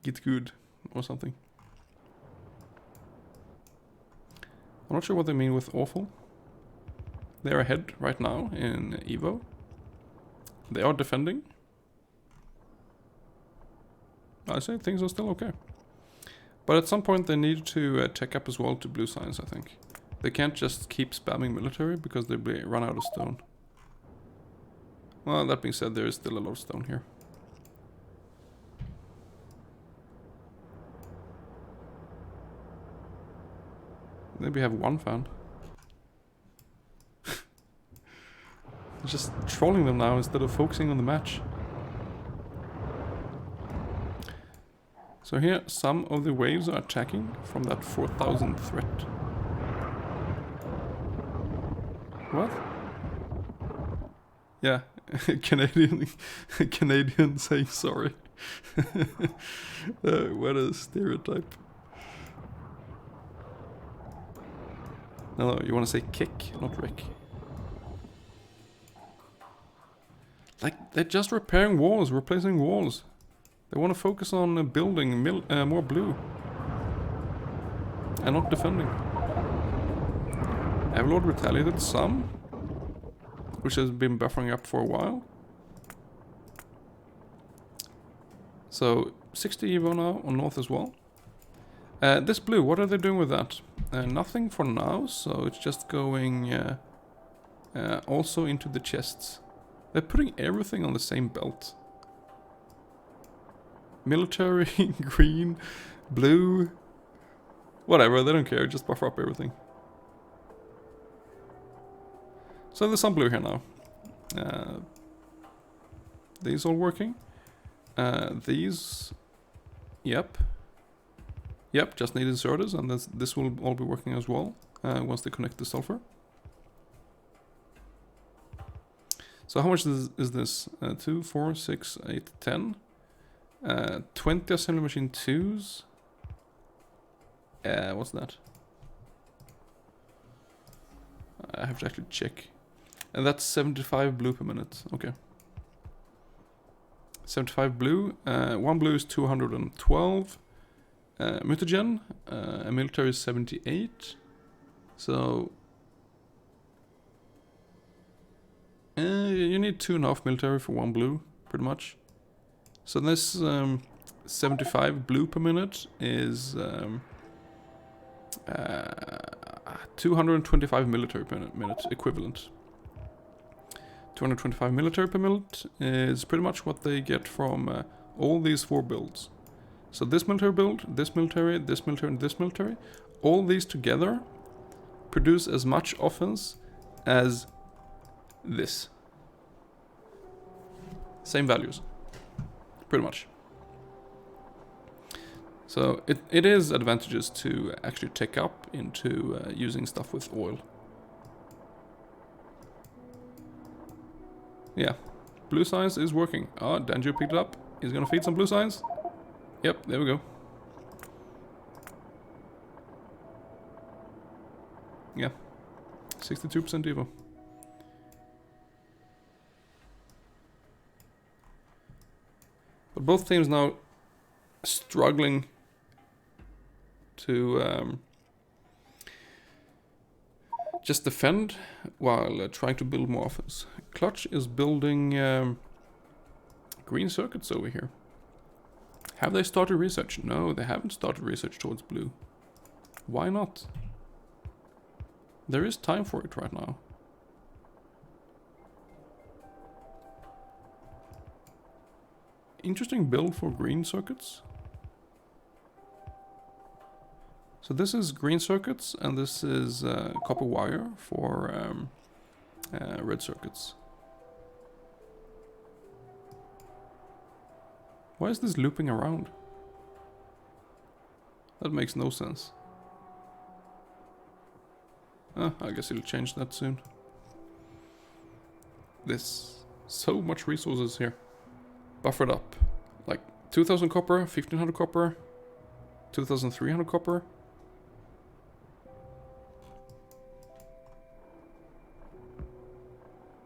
Get good or something. I'm not sure what they mean with awful. They're ahead right now in Evo. They are defending. I say things are still okay. But at some point they need to tech up as well to blue science, I think. They can't just keep spamming military because they run out of stone. Well, that being said, there is still a lot of stone here. Maybe have one fan. Just trolling them now instead of focusing on the match. So here, some of the waves are attacking from that 4000 threat. What? Yeah, Canadian saying sorry. What a stereotype. No, you want to say kick, not Rick. Like, they're just repairing walls, replacing walls. They want to focus on building more blue. And not defending. Everlord retaliated some, which has been buffering up for a while. So, 60 Evo now on north as well. This blue, what are they doing with that? Nothing for now, so it's just going also into the chests. They're putting everything on the same belt. Military, green, blue, whatever, they don't care, just buffer up everything. So there's some blue here now. These all working. These, yep, just need inserters, and this will all be working as well once they connect the sulfur. So how much is this? 2, 4, 6, 8, 10. 20 assembly machine 2s. What's that? I have to actually check. And that's 75 blue per minute. Okay. 75 blue. One blue is 212. Mutagen. A military is 78. So... you need 2.5 military for one blue, pretty much. So this 75 blue per minute is 225 military per minute equivalent. 225 military per minute is pretty much what they get from all these 4 builds. So this military build, this military, this military, and this military, all these together produce as much offense as this. Same values. Pretty much. So it is advantageous to actually take up into using stuff with oil. Yeah. Blue science is working. Ah, Danjo picked it up. He's gonna feed some blue science. Yep, there we go. Yeah. 62% Evo. both teams now struggling to just defend while trying to build more offense. Clutch is building green circuits over here. Have they started research? No, they haven't started research towards blue. Why not? There is time for it right now. Interesting build for green circuits. So this is green circuits, and this is copper wire for red circuits. Why is this looping around? That makes no sense. I guess it'll change that soon. This, so much resources here. Buffered up. Like 2000 copper, 1500 copper, 2300 copper.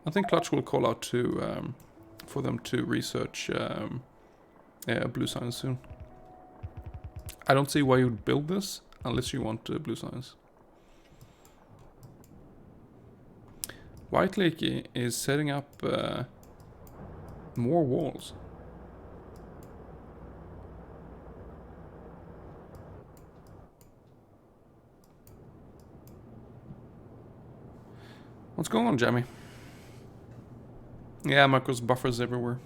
I think Clutch will call out to for them to research blue science soon. I don't see why you'd build this unless you want blue science. White Lakey is setting up more walls. What's going on, Jamie? Yeah, Marco's buffers everywhere.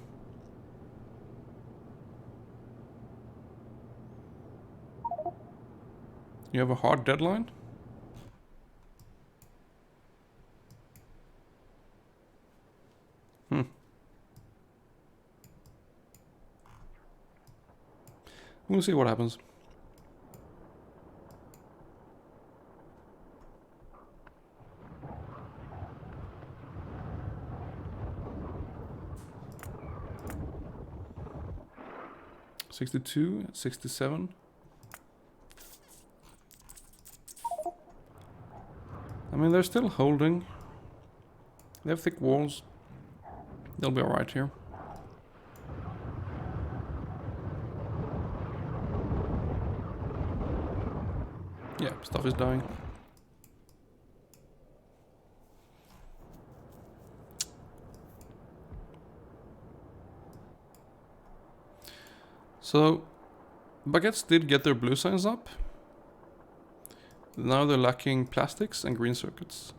You have a hard deadline? We'll see what happens. $62, $67. I mean, they're still holding. They have thick walls. They'll be alright here. Yeah, stuff is dying. So, Baguettes did get their blue signs up. Now they're lacking plastics and green circuits.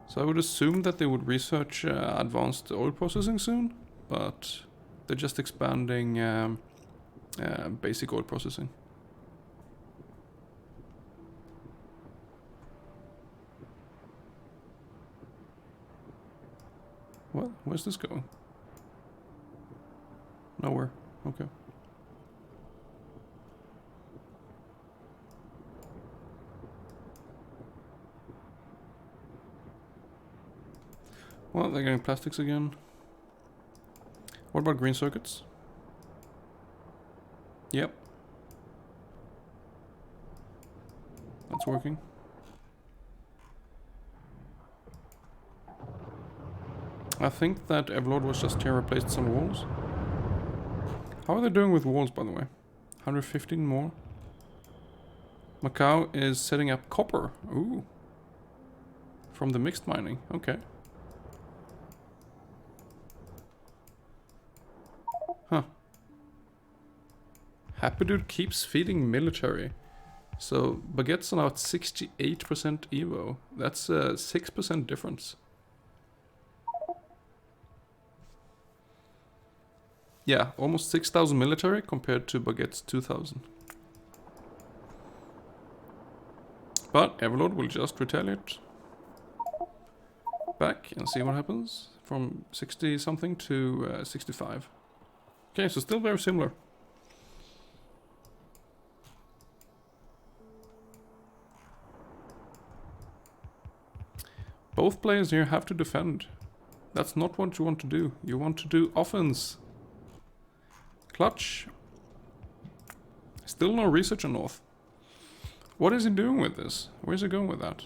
So I would assume that they would research advanced oil processing soon, but they're just expanding basic oil processing. What? Where's this going? Nowhere. Okay. Well, they're getting plastics again. What about green circuits? Yep. That's working. I think that Everlord was just here and replaced some walls. How are they doing with walls, by the way? 115 more. Macau is setting up copper. Ooh. From the mixed mining. Okay. Huh. Happy Dude keeps feeding military. So Baguette's now at 68% Evo. That's a 6% difference. Yeah, almost 6,000 military compared to Baguette's 2,000. But Everlord will just retaliate back and see what happens. From 60 something to 65. Okay, so still very similar. Both players here have to defend. That's not what you want to do. You want to do offense. Clutch. Still no research on North. What is he doing with this? Where's he going with that?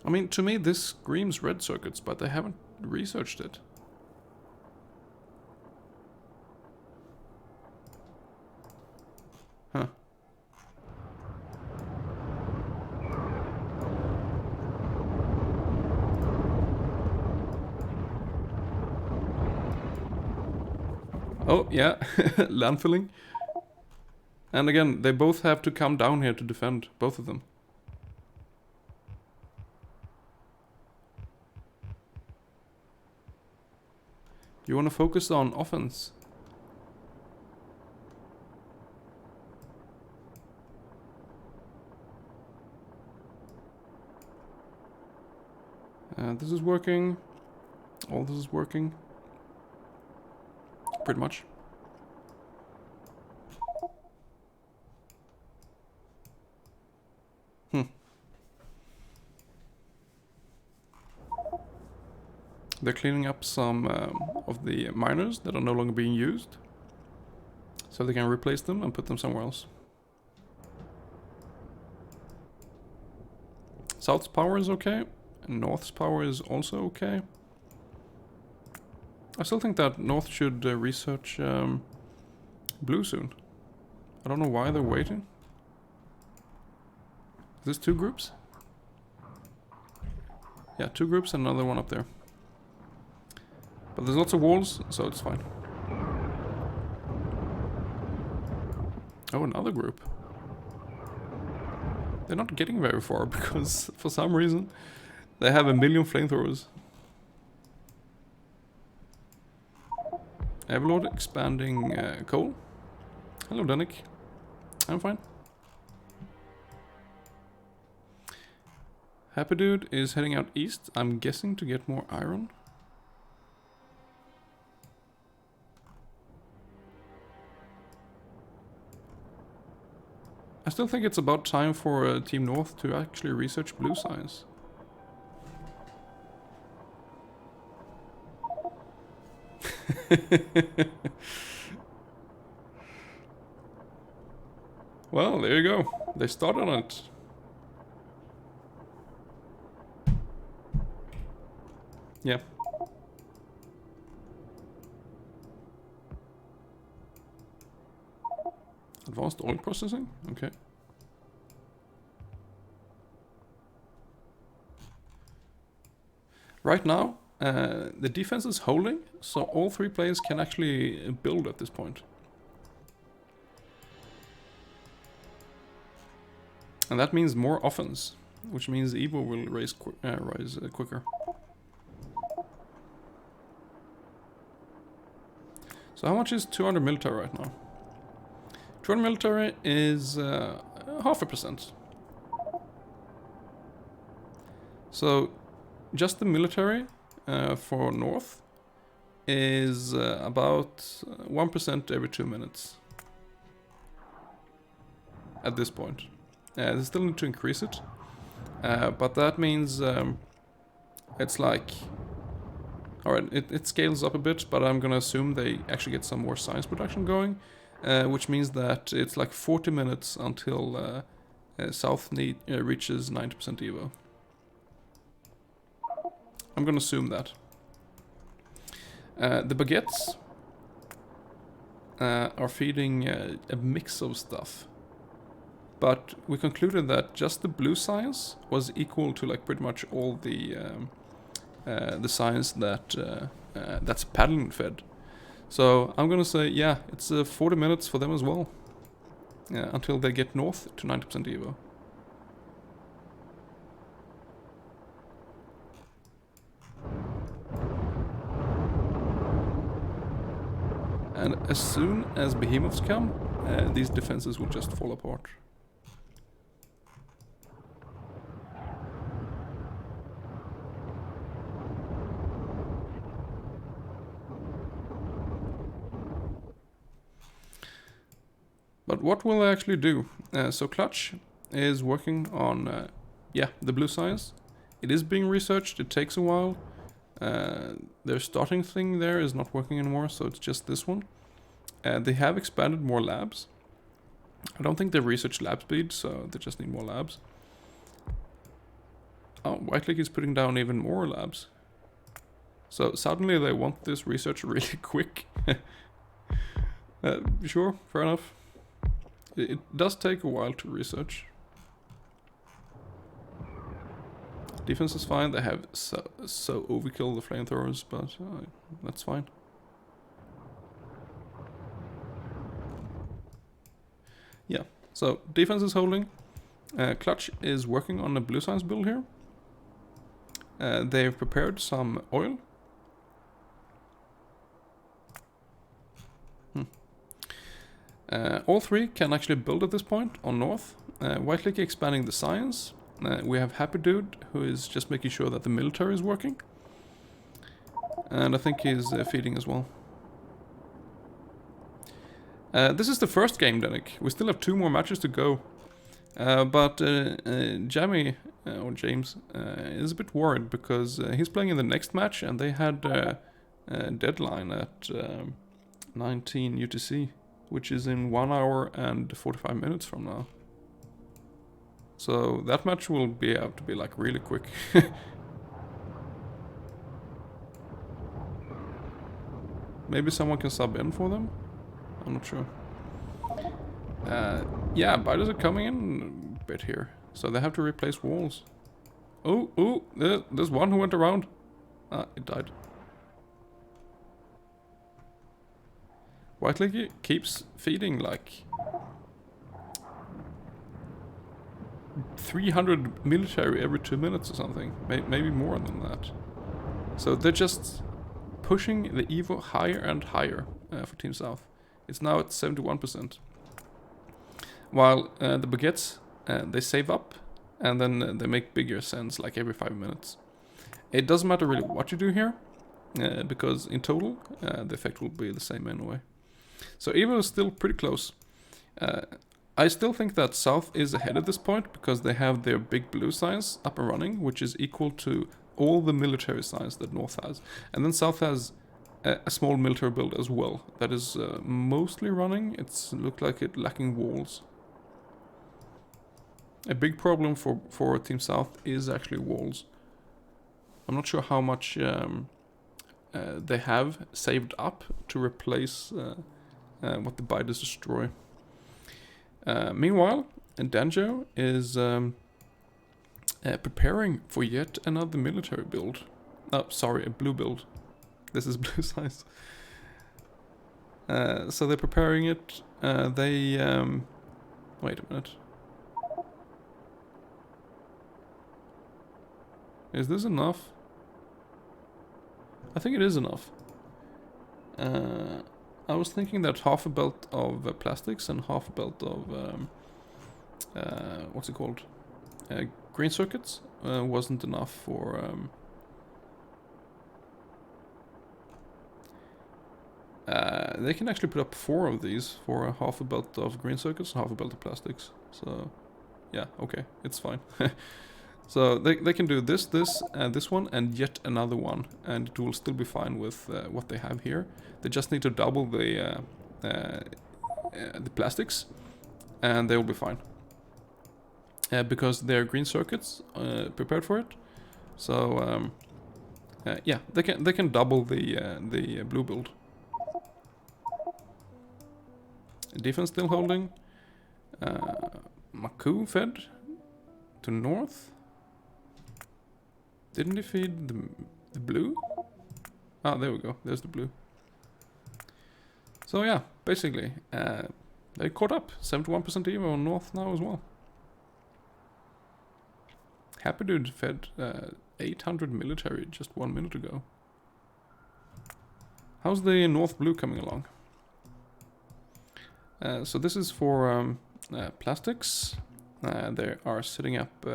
I mean, to me this screams red circuits, but they haven't researched it. Huh. Oh, yeah. Landfilling. And again, they both have to come down here to defend, both of them. You want to focus on offense. This is working. All this is working. Pretty much. They're cleaning up some of the miners that are no longer being used, so they can replace them and put them somewhere else. South's power is okay, and North's power is also okay. I still think that North should research Blue soon. I don't know why they're waiting. Is this 2 groups? Yeah, 2 groups and another one up there. But there's lots of walls, so it's fine. Oh, another group. They're not getting very far because for some reason they have 1,000,000 flamethrowers. Everlord expanding coal. Hello, Danik. I'm fine. Happy Dude is heading out east, I'm guessing to get more iron. I still think it's about time for Team North to actually research blue science. Well, there you go. They started on it. Yeah. Advanced oil processing? Okay. Right now, the defense is holding, so all 3 players can actually build at this point. And that means more offense, which means Evo will rise quicker. So how much is 200 military right now? 200 military is 0.5%. So just the military for North is about 1% every 2 minutes. At this point. They still need to increase it. But that means it's like... Alright, it scales up a bit, but I'm gonna assume they actually get some more science production going. Which means that it's like 40 minutes until South reaches 90% Evo. I'm gonna assume that. The Baguettes are feeding a mix of stuff. But we concluded that just the blue science was equal to like pretty much all the science that that's Paddlin fed. So I'm gonna say, yeah, it's 40 minutes for them as well. Until they get north to 90% Evo. And as soon as behemoths come, these defenses will just fall apart. But what will I actually do? So Clutch is working on, the blue science. It is being researched, it takes a while. Their starting thing there is not working anymore, so it's just this one. They have expanded more labs. I don't think they've researched lab speed, so they just need more labs. Oh, White Lake is putting down even more labs. So suddenly they want this research really quick. Sure, fair enough. It does take a while to research. Defense is fine. They have so overkill the flamethrowers, but that's fine. Yeah, so defense is holding. Clutch is working on a blue science build here. They've prepared some oil. All three can actually build at this point on north. White Lake expanding the science. We have Happy Dude, who is just making sure that the military is working. And I think he's feeding as well. This is the first game, Danik. We still have 2 more matches to go. But Jamie, or James, is a bit worried because he's playing in the next match and they had a deadline at 19 UTC, which is in 1 hour and 45 minutes from now. So that match will be have to be like really quick. Maybe someone can sub in for them? I'm not sure. Yeah, biters are coming in a bit here. So they have to replace walls. Oh, there's one who went around. Ah, it died. White Lake keeps feeding like 300 military every 2 minutes or something. Maybe more than that. So they're just pushing the Evo higher and higher for Team South. It's now at 71%. While the Baguettes, they save up and then they make bigger ascents like every 5 minutes. It doesn't matter really what you do here, because in total the effect will be the same anyway. So Evo is still pretty close. I still think that South is ahead at this point because they have their big blue science up and running, which is equal to all the military science that North has. And then South has a small military build as well that is mostly running. It's looked like it lacking walls. A big problem for Team South is actually walls. I'm not sure how much they have saved up to replace what the biters destroy. Meanwhile, Danjo is preparing for yet another military build. Oh, sorry, a blue build. This is blue size. So they're preparing it. Wait a minute. Is this enough? I think it is enough. I was thinking that half a belt of plastics and half a belt of what's it called? Green circuits wasn't enough for they can actually put up 4 of these for a half a belt of green circuits and half a belt of plastics. So yeah, okay, it's fine. So they can do this one, and yet another one, and it will still be fine with what they have here. They just need to double the plastics, and they will be fine. Because they're green circuits prepared for it. So yeah, they can double the blue build. Defense still holding. Maku fed to north. Didn't he feed the blue? Ah, there we go. There's the blue. So yeah, basically, they caught up. 71% Evo on north now as well. Happy Dude fed 800 military just 1 minute ago. How's the north blue coming along? So this is for plastics. They are setting up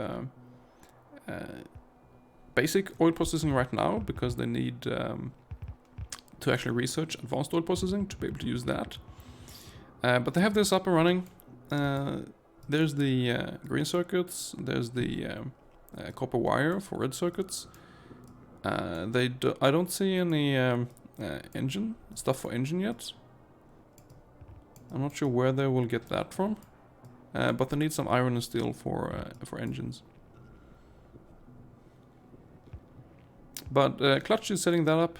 basic oil processing right now because they need to actually research advanced oil processing to be able to use that. But they have this up and running. There's the green circuits. There's the copper wire for red circuits. I don't see any engine stuff for engine yet. I'm not sure where they will get that from, but they need some iron and steel for engines. But Clutch is setting that up.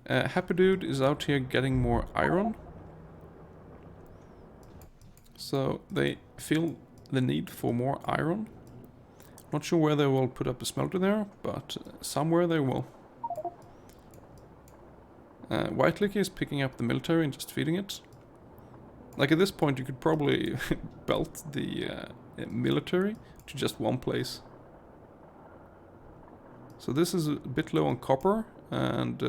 Happy Dude is out here getting more iron. So they feel the need for more iron. Not sure where they will put up a smelter there, but somewhere they will. White Licky is picking up the military and just feeding it. Like at this point you could probably belt the military to just one place. So this is a bit low on copper, and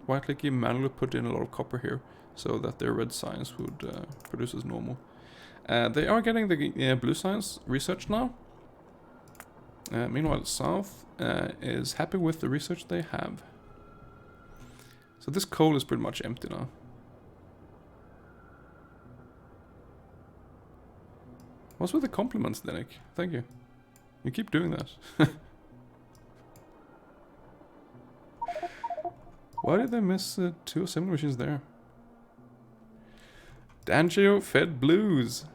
White Licky manually put in a lot of copper here so that their red science would produce as normal. They are getting the blue science research now. Meanwhile, South is happy with the research they have. So this coal is pretty much empty now. What's with the compliments, Denik? Thank you. You keep doing that. Why did they miss 2 assembly machines there? Dangio fed blues.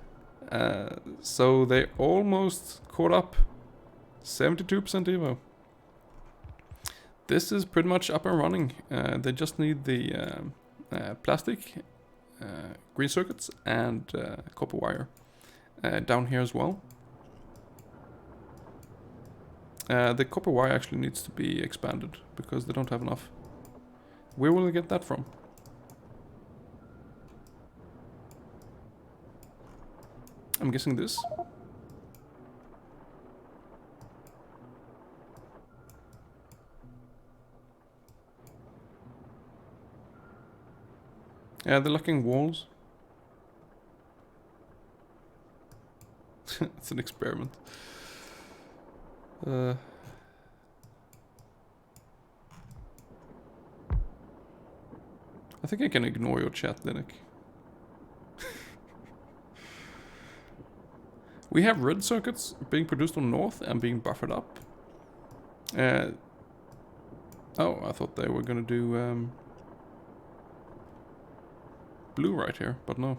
So they almost caught up. 72% Evo. This is pretty much up and running. They just need the plastic, green circuits, and copper wire down here as well. The copper wire actually needs to be expanded because they don't have enough. Where will they get that from? I'm guessing this. Yeah, they're lacking walls. It's an experiment. I think I can ignore your chat, Denik. We have red circuits being produced on north and being buffered up. Oh, I thought they were gonna do blue right here, but no.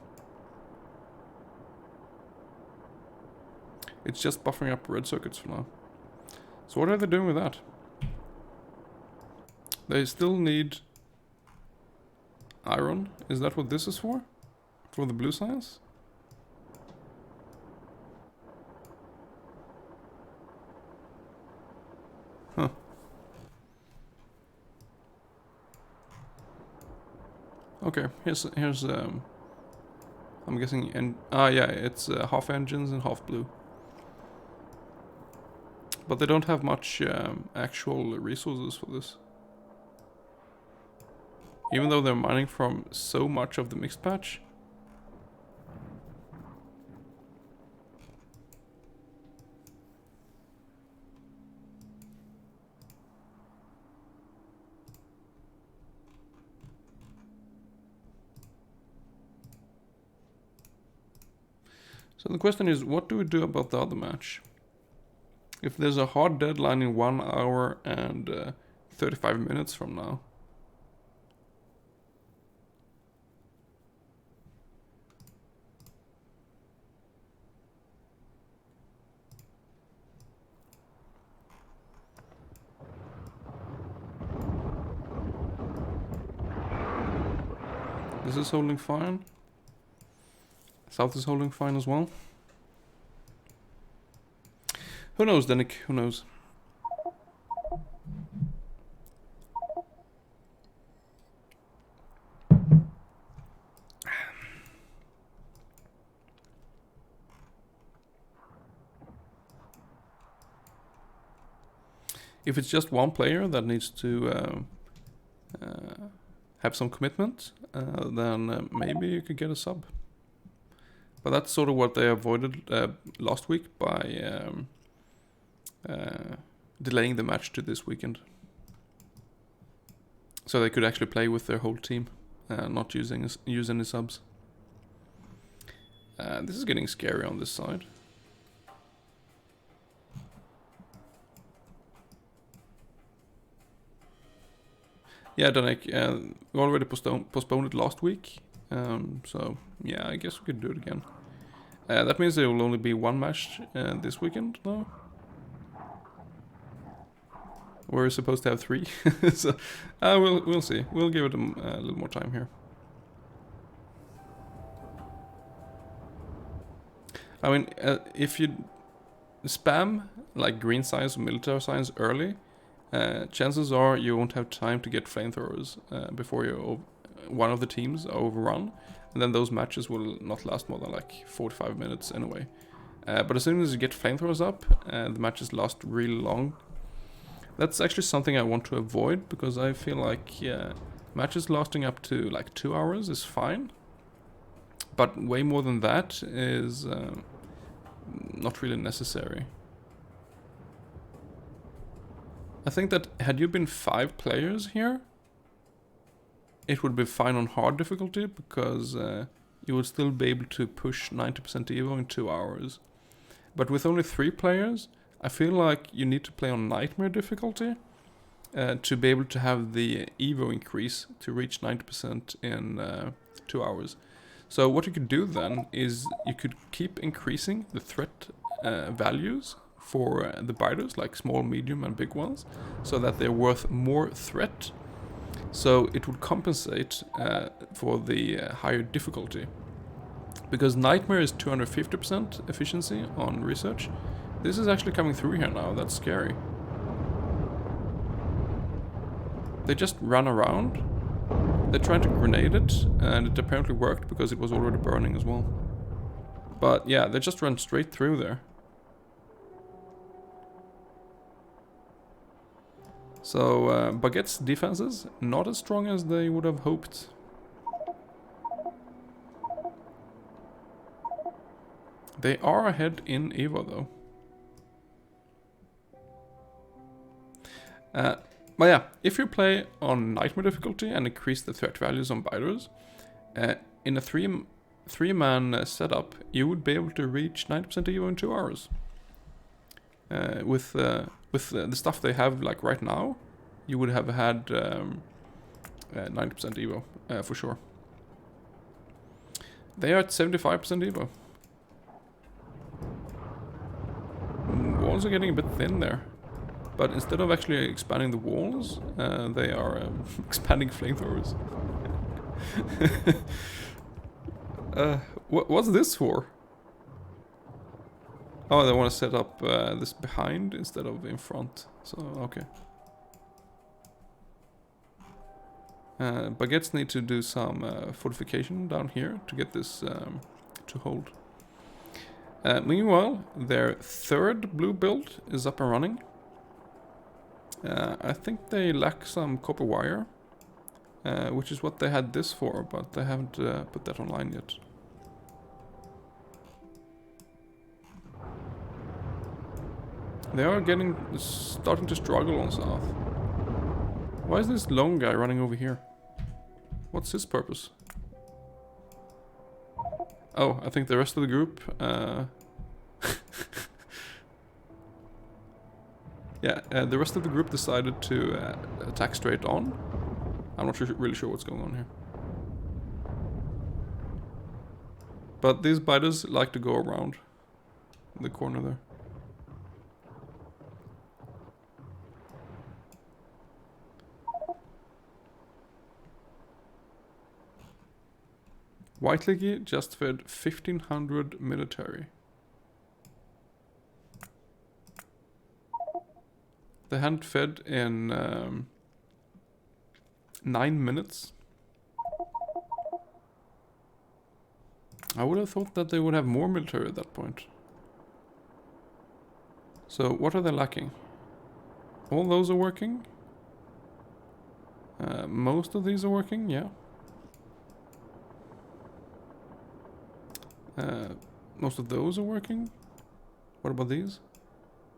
It's just buffering up red circuits for now. So what are they doing with that? They still need iron. Is that what this is for? For the blue science? Huh. Okay, here's I'm guessing yeah, it's half engines and half blue. But they don't have much actual resources for this. Even though they're mining from so much of the mixed patch. So the question is, what do we do about the other match? If there's a hard deadline in 1 hour and 35 minutes from now. This is holding fine. South is holding fine as well. Who knows, Denik? Who knows? If it's just one player that needs to have some commitment, then maybe you could get a sub. But that's sort of what they avoided last week by delaying the match to this weekend. So they could actually play with their whole team, not use any subs. This is getting scary on this side. Yeah, Danek, we already postponed it last week. So, yeah, I guess we could do it again. That means there will only be one match this weekend, though. We're supposed to have 3. So we'll see. We'll give it a little more time here. I mean, if you spam like green science or military science early, chances are you won't have time to get flamethrowers before one of the teams are overrun, and then those matches will not last more than like 45 minutes anyway. But as soon as you get flamethrowers up, the matches last really long. That's actually something I want to avoid, because I feel like matches lasting up to like 2 hours is fine, but way more than that is not really necessary. I think that had you been 5 players here, it would be fine on hard difficulty, because you would still be able to push 90% Evo in 2 hours. But with only 3 players, I feel like you need to play on nightmare difficulty to be able to have the Evo increase to reach 90% in 2 hours. So what you could do then is you could keep increasing the threat values for the biters, like small, medium and big ones, so that they're worth more threat. So it would compensate for the higher difficulty. Because Nightmare is 250% efficiency on research. This is actually coming through here now, that's scary. They just run around. They're trying to grenade it, and it apparently worked because it was already burning as well. But yeah, they just run straight through there. So Baguette's defenses, not as strong as they would have hoped. They are ahead in Evo though. But yeah, if you play on Nightmare difficulty and increase the threat values on biters, in a three-man setup, you would be able to reach 90% Evo in 2 hours. With the stuff they have like right now, you would have had 90% Evo for sure. They are at 75% Evo. Walls are getting a bit thin there. But instead of actually expanding the walls, they are expanding flamethrowers. What's this for? Oh, they want to set up this behind instead of in front. So, okay. Baguettes need to do some fortification down here to get this to hold. Meanwhile, their third blue build is up and running. I think they lack some copper wire, which is what they had this for, but they haven't put that online yet. They are starting to struggle on south. Why is this lone guy running over here? What's his purpose? Oh, I think the rest of the group... yeah, the rest of the group decided to attack straight on. I'm not really sure what's going on here. But these biters like to go around the corner there. Whiteleggy just fed 1500 military. They hadn't fed in 9 minutes. I would have thought that they would have more military at that point. So what are they lacking? All those are working. Most of these are working, yeah. Most of those are working. What about these?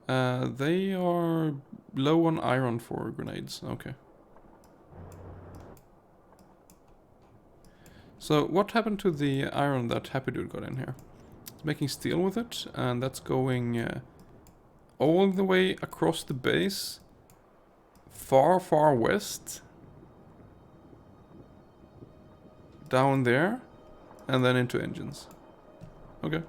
They are low on iron for grenades. Okay. So what happened to the iron that Happy Dude got in here? It's making steel with it, and that's going all the way across the base, far, far west, down there, and then into engines. Okay.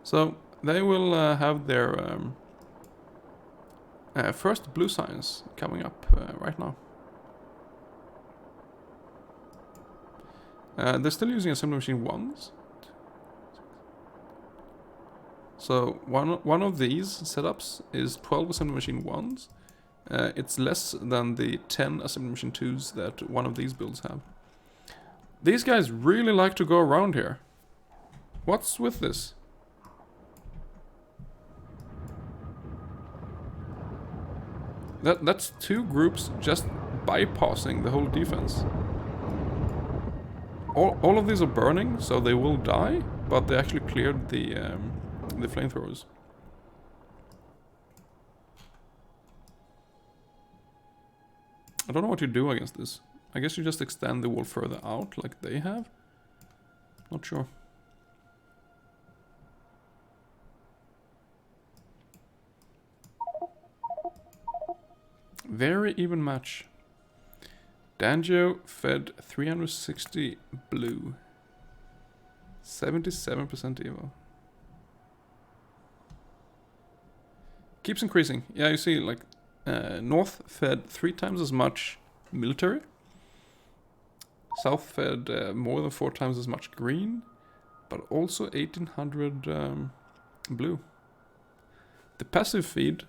So they will have their first blue science coming up right now. They're still using assembly machine 1s. So one of these setups is 12 assembly machine 1s. It's less than the 10 assembly machine 2s that one of these builds have. These guys really like to go around here. What's with this? That's two groups just bypassing the whole defense. All of these are burning, so they will die, but they actually cleared the flamethrowers. I don't know what you do against this. I guess you just extend the wall further out like they have. Not sure. Very even match. Danjo fed 360 blue. 77% Evo. Keeps increasing. Yeah, you see, like, North fed 3 times as much military. South fed more than 4 times as much green. But also 1800 blue. The passive feed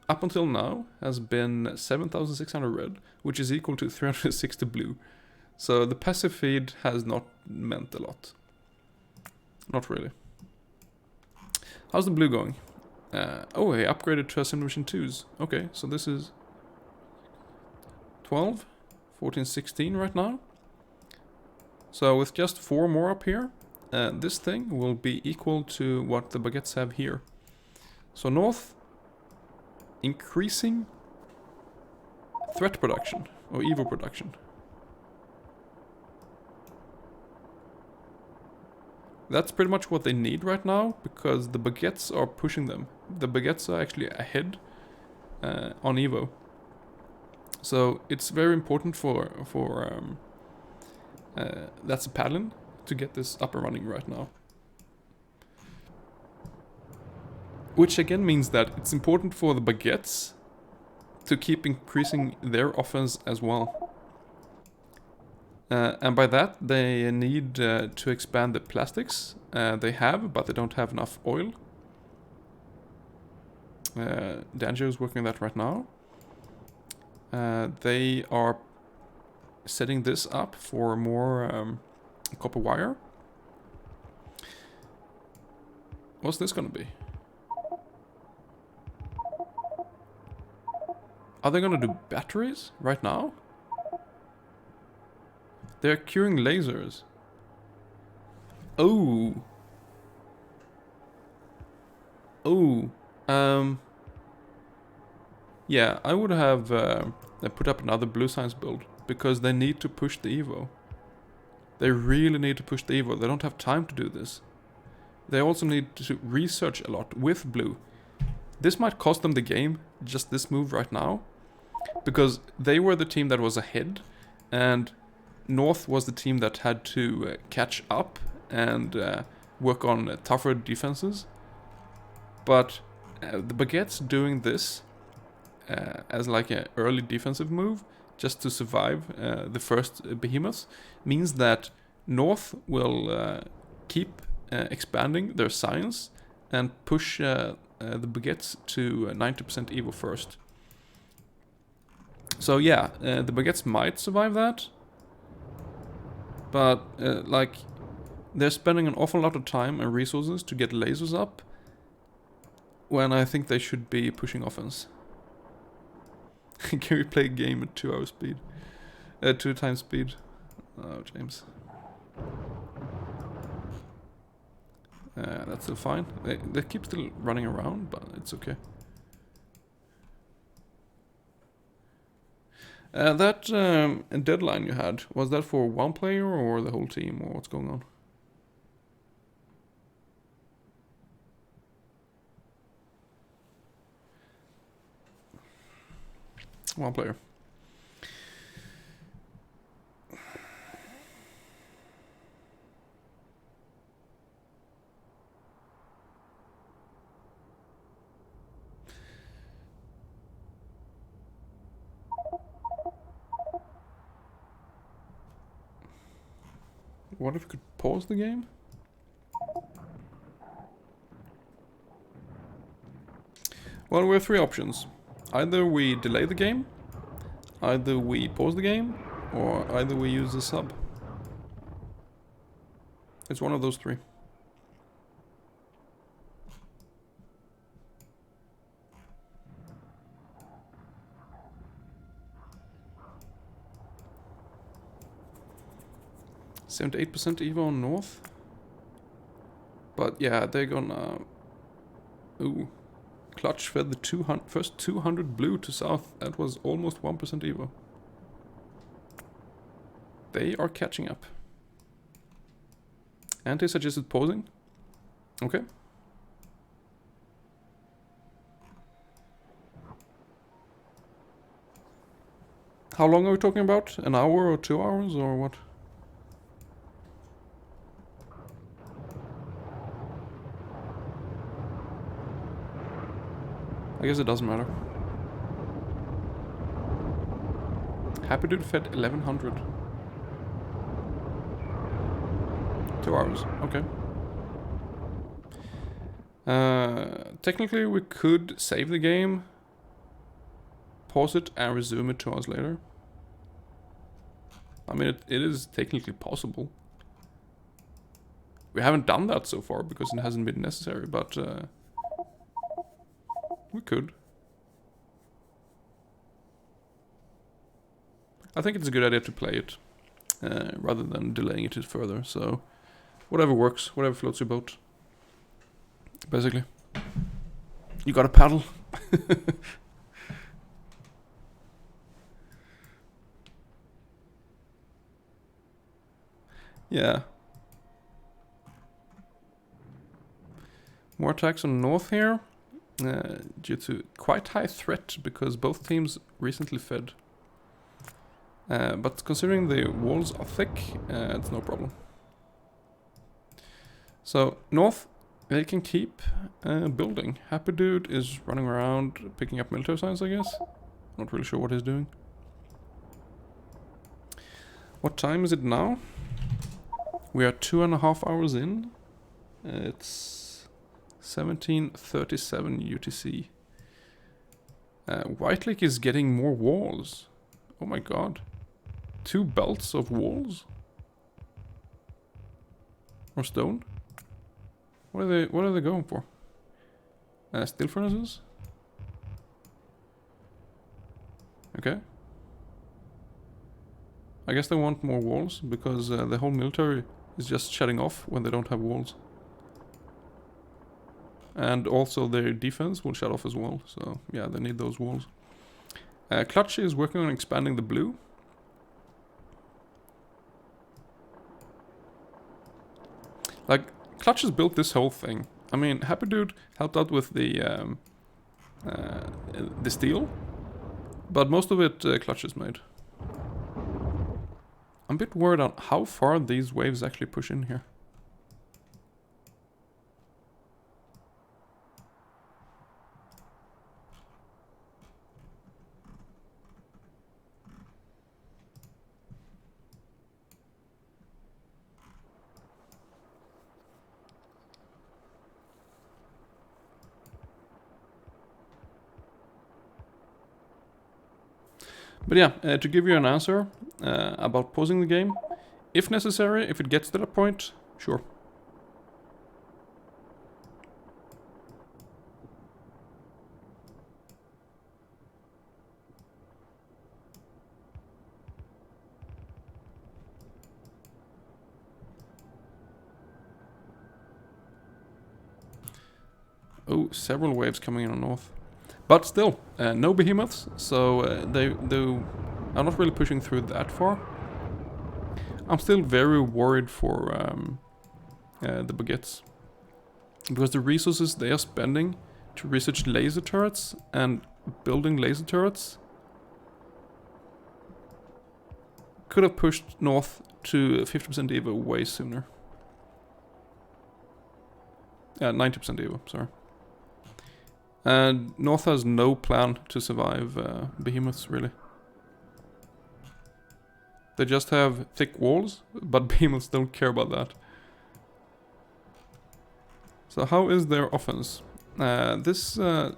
up until now has been 7600 red, which is equal to 360 blue. So the passive feed has not meant a lot. Not really. How's the blue going? Oh, he upgraded to assembly machine 2s. Okay, so this is 12, 14, 16 right now. So with just 4 more up here, this thing will be equal to what the baguettes have here. So North increasing threat production or Evo production. That's pretty much what they need right now, because the baguettes are pushing them. The baguettes are actually ahead on Evo. So it's very important for that's a Paddlin to get this up and running right now. Which again means that it's important for the baguettes to keep increasing their offense as well. And by that, they need to expand the plastics. They have, but they don't have enough oil. Danjo is working on that right now. They are setting this up for more copper wire. What's this gonna be? Are they gonna do batteries right now? They're curing lasers. Oh. Oh. Yeah, I would have put up another blue science build, because they need to push the Evo. They really need to push the Evo. They don't have time to do this. They also need to research a lot with blue. This might cost them the game, just this move right now, because they were the team that was ahead, and North was the team that had to catch up and work on tougher defenses. But the baguettes doing this as like an early defensive move, just to survive the first behemoths, means that North will keep expanding their science and push the baguettes to 90% Evo first. So yeah, the baguettes might survive that, but like, they're spending an awful lot of time and resources to get lasers up, when I think they should be pushing offense. Can we play a game at 2 hour speed? 2 times speed. Oh, James. That's still fine. They keep still running around, but it's okay. That deadline you had, was that for one player or the whole team, or what's going on? One player. What if we could pause the game? Well, we have three options. Either we delay the game, either we pause the game, or either we use the sub. It's one of those three. %78% Evo on North. But yeah, they're gonna... Ooh. Clutch fed the first 200 blue to South. That was almost 1% Evo. They are catching up. Anti suggested pausing. Okay. How long are we talking about? An hour or 2 hours or what? I guess it doesn't matter. Happy Dude fed 1100. 2 hours, okay. Technically we could save the game, pause it and resume it 2 hours later. I mean, it is technically possible. We haven't done that so far because it hasn't been necessary, but we could. I think it's a good idea to play it rather than delaying it further. So whatever works, whatever floats your boat. Basically, you gotta paddle. Yeah. More attacks on North here. Due to quite high threat because both teams recently fed. But considering the walls are thick, it's no problem. So North, they can keep building. Happy Dude is running around picking up military signs, I guess. Not really sure what he's doing. What time is it now? We are 2.5 hours in. It's 17:37 UTC. White Lake is getting more walls. Oh my god. 2 belts of walls? Or stone? What are they going for? Steel furnaces? Okay. I guess they want more walls because the whole military is just shutting off when they don't have walls. And also their defense will shut off as well. So yeah, they need those walls. Clutch is working on expanding the blue. Like, Clutch has built this whole thing. I mean, Happy Dude helped out with the steel. But most of it Clutch has made. I'm a bit worried on how far these waves actually push in here. But yeah, to give you an answer about pausing the game, if necessary, if it gets to that point, sure. Oh, several waves coming in on North. But still, no behemoths, so they are not really pushing through that far. I'm still very worried for the Baguettes. Because the resources they are spending to research laser turrets and building laser turrets could have pushed North to 50% Evo way sooner. 90% Evo, sorry. And North has no plan to survive behemoths, really. They just have thick walls, but behemoths don't care about that. So how is their offense? Why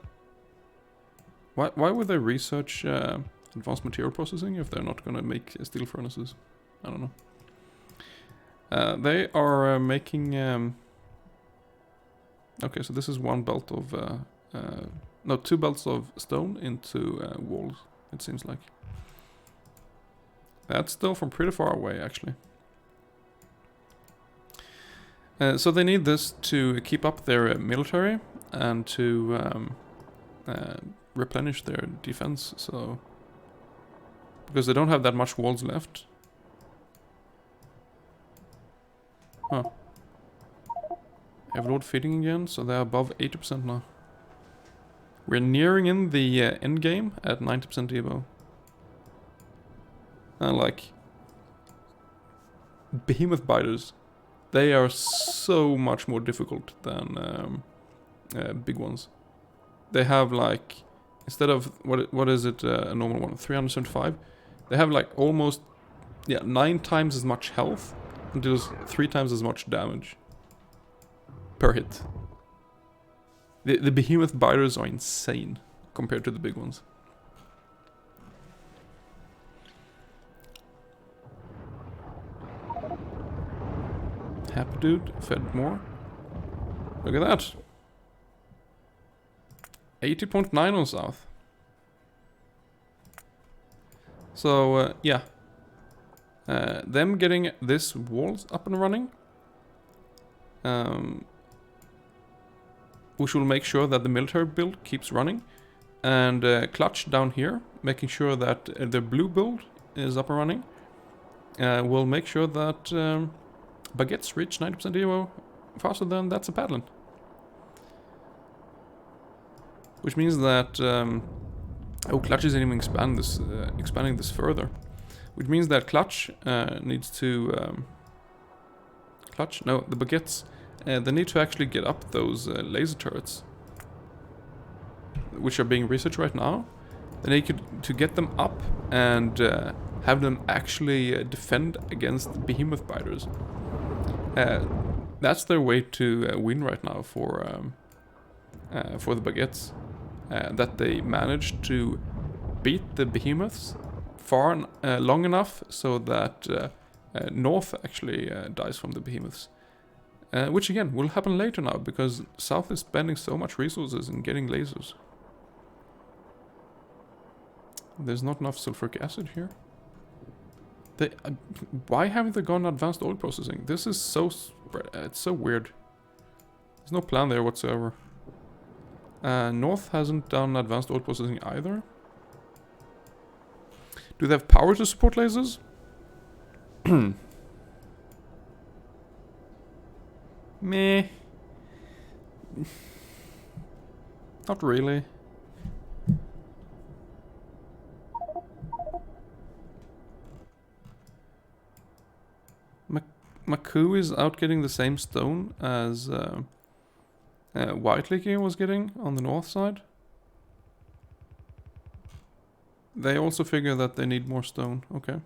would they research advanced material processing if they're not gonna make steel furnaces? I don't know. They are making... okay, so this is one belt of... no, 2 belts of stone into walls, it seems like. That's still from pretty far away, actually. So they need this to keep up their military and to replenish their defense, so... Because they don't have that much walls left. Huh. Everlord feeding again, so they're above 80% now. We're nearing in the end game at 90% Evo. And like... Behemoth biters. They are so much more difficult than big ones. They have like... Instead of... What is it, a normal one? 375? They have like almost... Yeah, 9 times as much health. And deals 3 times as much damage. Per hit. The behemoth biters are insane compared to the big ones. Happy dude, fed more. Look at that. 80.9 on south. So, yeah. Them getting this walls up and running. Which will make sure that the military build keeps running. And Clutch down here, making sure that the blue build is up and running. Will make sure that Baguettes reach 90% Evo faster than that's a Paddlin. Which means that... oh, Clutch isn't even expanding this further. Which means that Clutch needs to... Clutch? No, the Baguettes. They need to actually get up those laser turrets. Which are being researched right now. They need to get them up and have them actually defend against behemoth biters. That's their way to win right now for the Baguettes. That they managed to beat the behemoths far long enough so that North actually dies from the behemoths. Which again will happen later now because South is spending so much resources in getting lasers. There's not enough sulfuric acid here. Why haven't they gone advanced oil processing? This is so it's so weird. There's no plan there whatsoever. North hasn't done advanced oil processing either. Do they have power to support lasers? Meh. Not really. Maku is out getting the same stone as White Lake was getting on the north side. They also figure that they need more stone. Okay.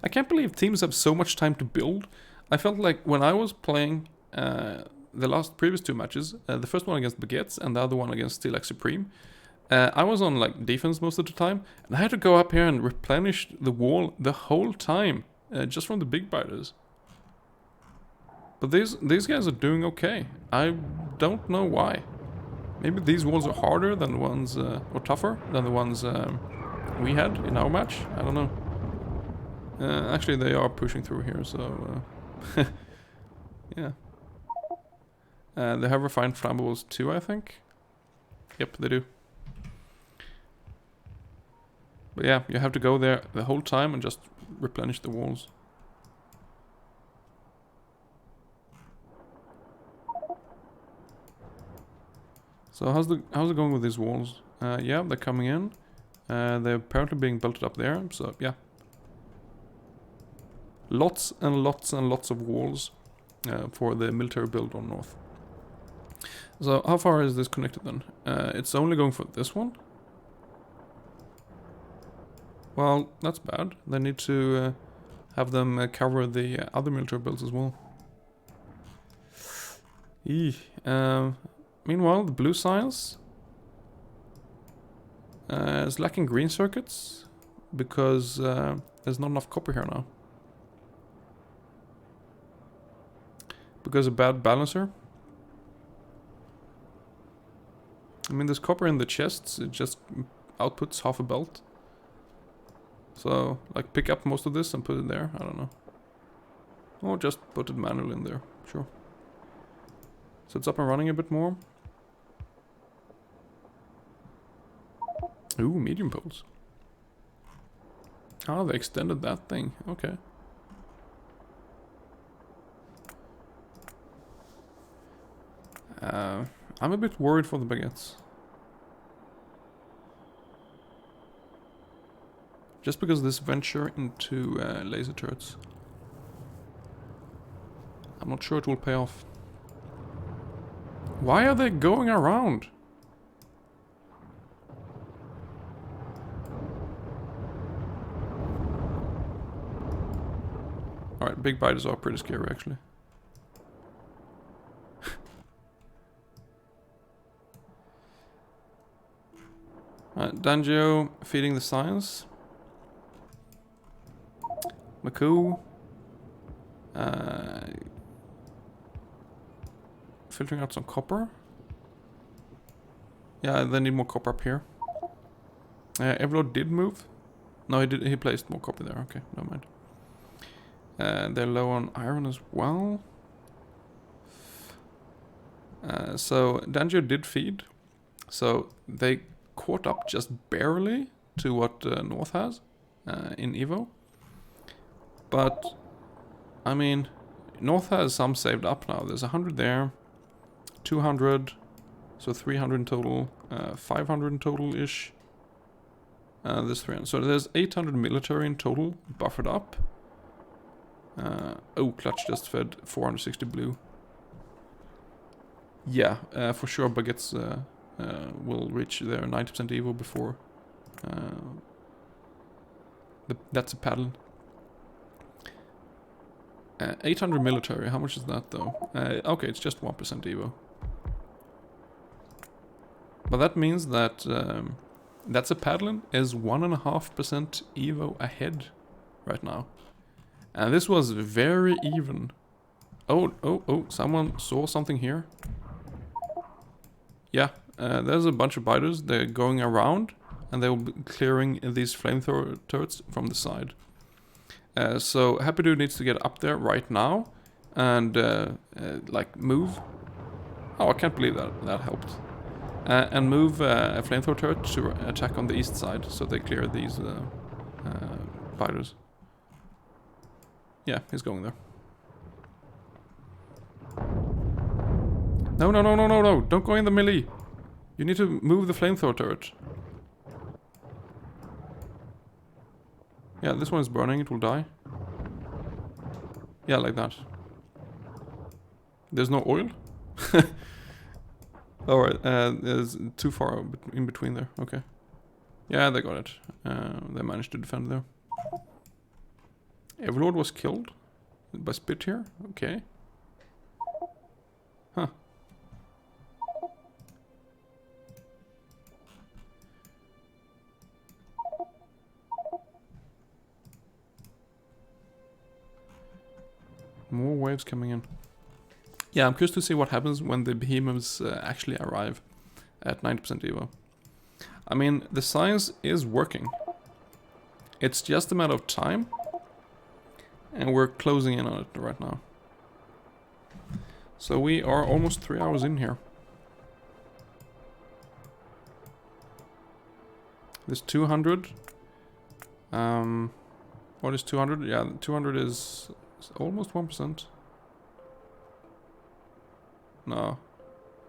I can't believe teams have so much time to build. I felt like when I was playing the previous 2 matches, the first one against Baguettes and the other one against Steel X Supreme, I was on like defense most of the time, and I had to go up here and replenish the wall the whole time, just from the big biters. But these guys are doing okay. I don't know why. Maybe these walls are harder than the ones, or tougher than the ones we had in our match. I don't know. Actually, they are pushing through here, so yeah. They have refined flammables too, I think. Yep, they do. But yeah, you have to go there the whole time and just replenish the walls. So how's it going with these walls? Yeah, they're coming in. They're apparently being built up there, so yeah. Lots and lots and lots of walls for the military build on north. So how far is this connected then? It's only going for this one. Well, that's bad. They need to have them cover the other military builds as well. Meanwhile, the blue science is lacking green circuits because there's not enough copper here now. Because of bad balancer. I mean, there's copper in the chests, it just outputs half a belt. So, like, pick up most of this and put it there, I don't know. Or just put it manually in there, sure. So it's up and running a bit more. Ooh, medium poles. Oh, they extended that thing, okay. I'm a bit worried for the baguettes. Just because of this venture into laser turrets. I'm not sure it will pay off. Why are they going around? Alright, big biters are pretty scary actually. Danjo feeding the science. Maku. Filtering out some copper. Yeah, they need more copper up here. Everlord did move. No, he placed more copper there. Okay, never mind. They're low on iron as well. So Danjo did feed. So they caught up just barely to what North has in Evo. But, I mean, North has some saved up now. There's 100 there, 200, so 300 in total, 500 in total-ish. There's 300. So there's 800 military in total, buffered up. Oh, Clutch just fed 460 blue. Yeah, for sure Baguettes will reach their 90% evo before. That's a Paddlin. 800 military, how much is that though? Okay, it's just 1% evo. But that means that that's a Paddlin is 1.5% evo ahead right now. And this was very even. Oh, someone saw something here. Yeah, there's a bunch of biters. They're going around and they'll be clearing these flamethrower turrets from the side. So Happy Dude needs to get up there right now and like move. Oh, I can't believe that helped. And move a flamethrower turret to attack on the east side so they clear these biters. Yeah, he's going there. No, don't go in the melee. You need to move the flamethrower turret. Yeah, this one is burning, it will die. Yeah, like that. There's no oil? Alright, there's too far in between there, okay. Yeah, they got it. They managed to defend there. Everlord was killed by Spit here, okay. Huh. More waves coming in. Yeah, I'm curious to see what happens when the behemoths actually arrive at 90% evo. I mean, the science is working. It's just a matter of time. And we're closing in on it right now. So we are almost 3 hours in here. There's 200. What is 200? Yeah, 200 is almost 1%. No,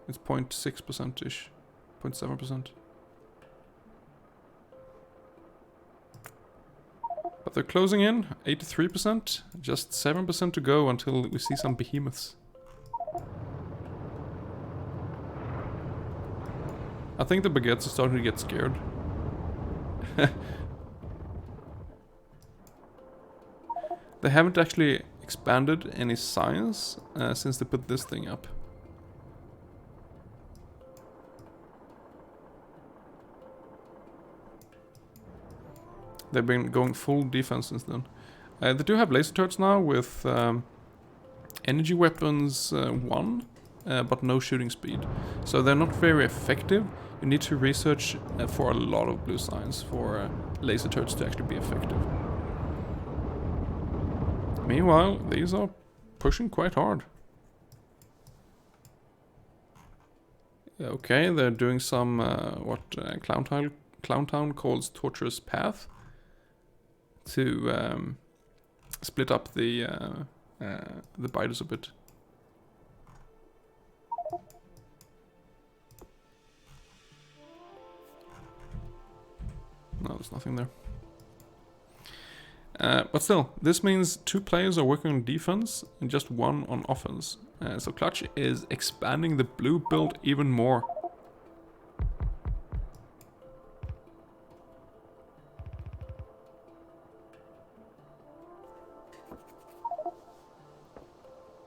it's 0.6%-ish, 0.7%. But they're closing in, 83%, just 7% to go until we see some behemoths. I think the baguettes are starting to get scared. They haven't actually expanded any science since they put this thing up. They've been going full defense since then. They do have laser turrets now with energy weapons 1, but no shooting speed. So they're not very effective. You need to research for a lot of blue science for laser turrets to actually be effective. Meanwhile, these are pushing quite hard. Okay, they're doing some what Clown Town calls torturous path to split up the biters a bit. No, there's nothing there. But still, this means 2 players are working on defense and just 1 on offense. So Clutch is expanding the blue build even more.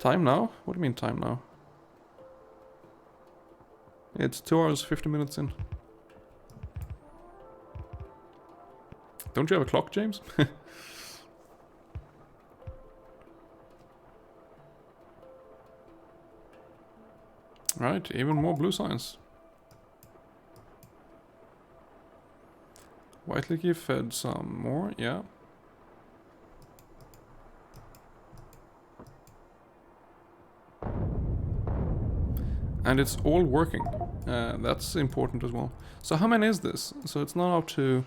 Time now? What do you mean time now? It's 2 hours 50 minutes in. Don't you have a clock, James? Right, even more blue science. White Leaky fed some more, yeah. And it's all working. That's important as well. So how many is this? So it's now up to...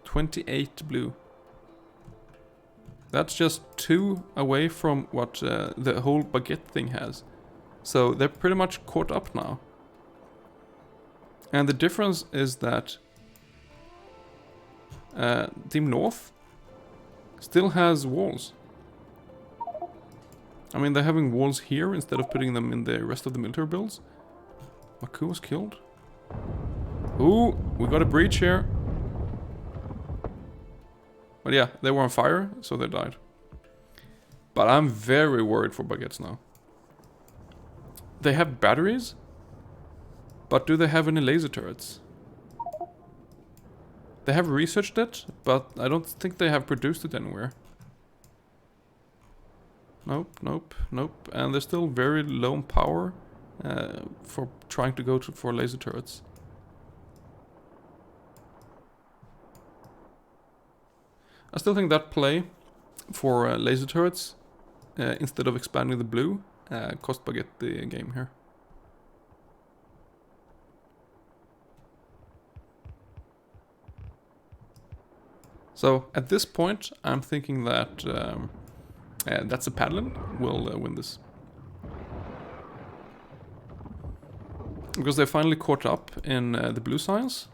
$28 blue. That's just 2 away from what the whole Baguette thing has. So they're pretty much caught up now. And the difference is that Team North still has walls. I mean, they're having walls here instead of putting them in the rest of the military builds. Maku was killed. Ooh, we got a breach here. But yeah, they were on fire, so they died. But I'm very worried for Baguettes now. They have batteries, but do they have any laser turrets? They have researched it, but I don't think they have produced it anywhere. Nope, nope, nope. And they're still very low in power for trying to go for laser turrets. I still think that play for laser turrets, instead of expanding the blue, cost Baguette the game here. So at this point, I'm thinking that that's a Paddlin will win this. Because they finally caught up in the blue science.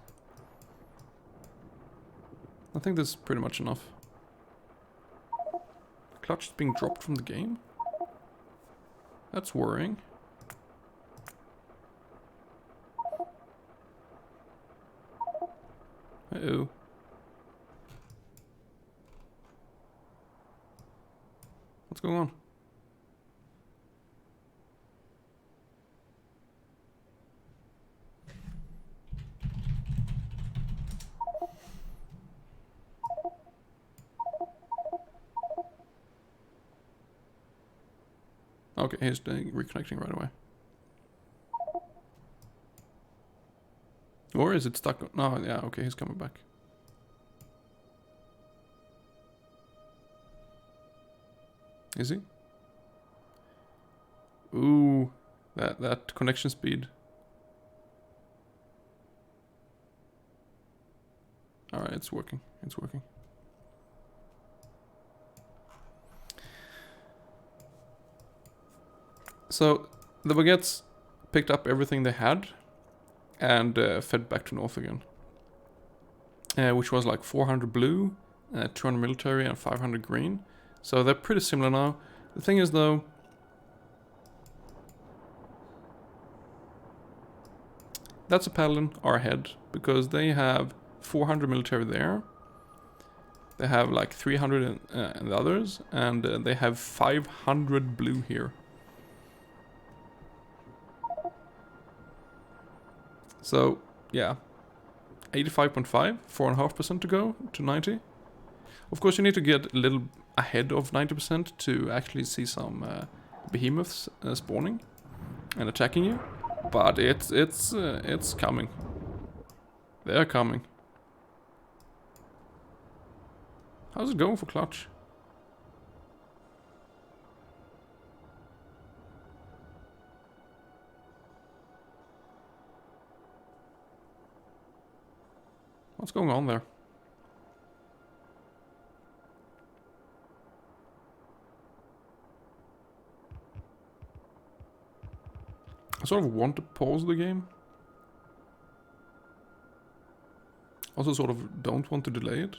I think this is pretty much enough. Clutch is being dropped from the game. That's worrying. Uh-oh. What's going on? Okay, he's reconnecting right away. Or is it stuck? No, yeah, okay, he's coming back. Is he? Ooh, that connection speed. Alright, it's working. It's working. So, the Baguettes picked up everything they had and fed back to North again. Which was like 400 blue, 200 military and 500 green. So they're pretty similar now. The thing is though, that's a Paddlin are ahead, because they have 400 military there. They have like 300 in the others, and they have 500 blue here. So, yeah. 85.5, 4.5% to go to 90. Of course, you need to get a little ahead of 90% to actually see some behemoths spawning and attacking you. But it's coming. They're coming. How's it going for clutch? What's going on there? I sort of want to pause the game. Also sort of don't want to delay it.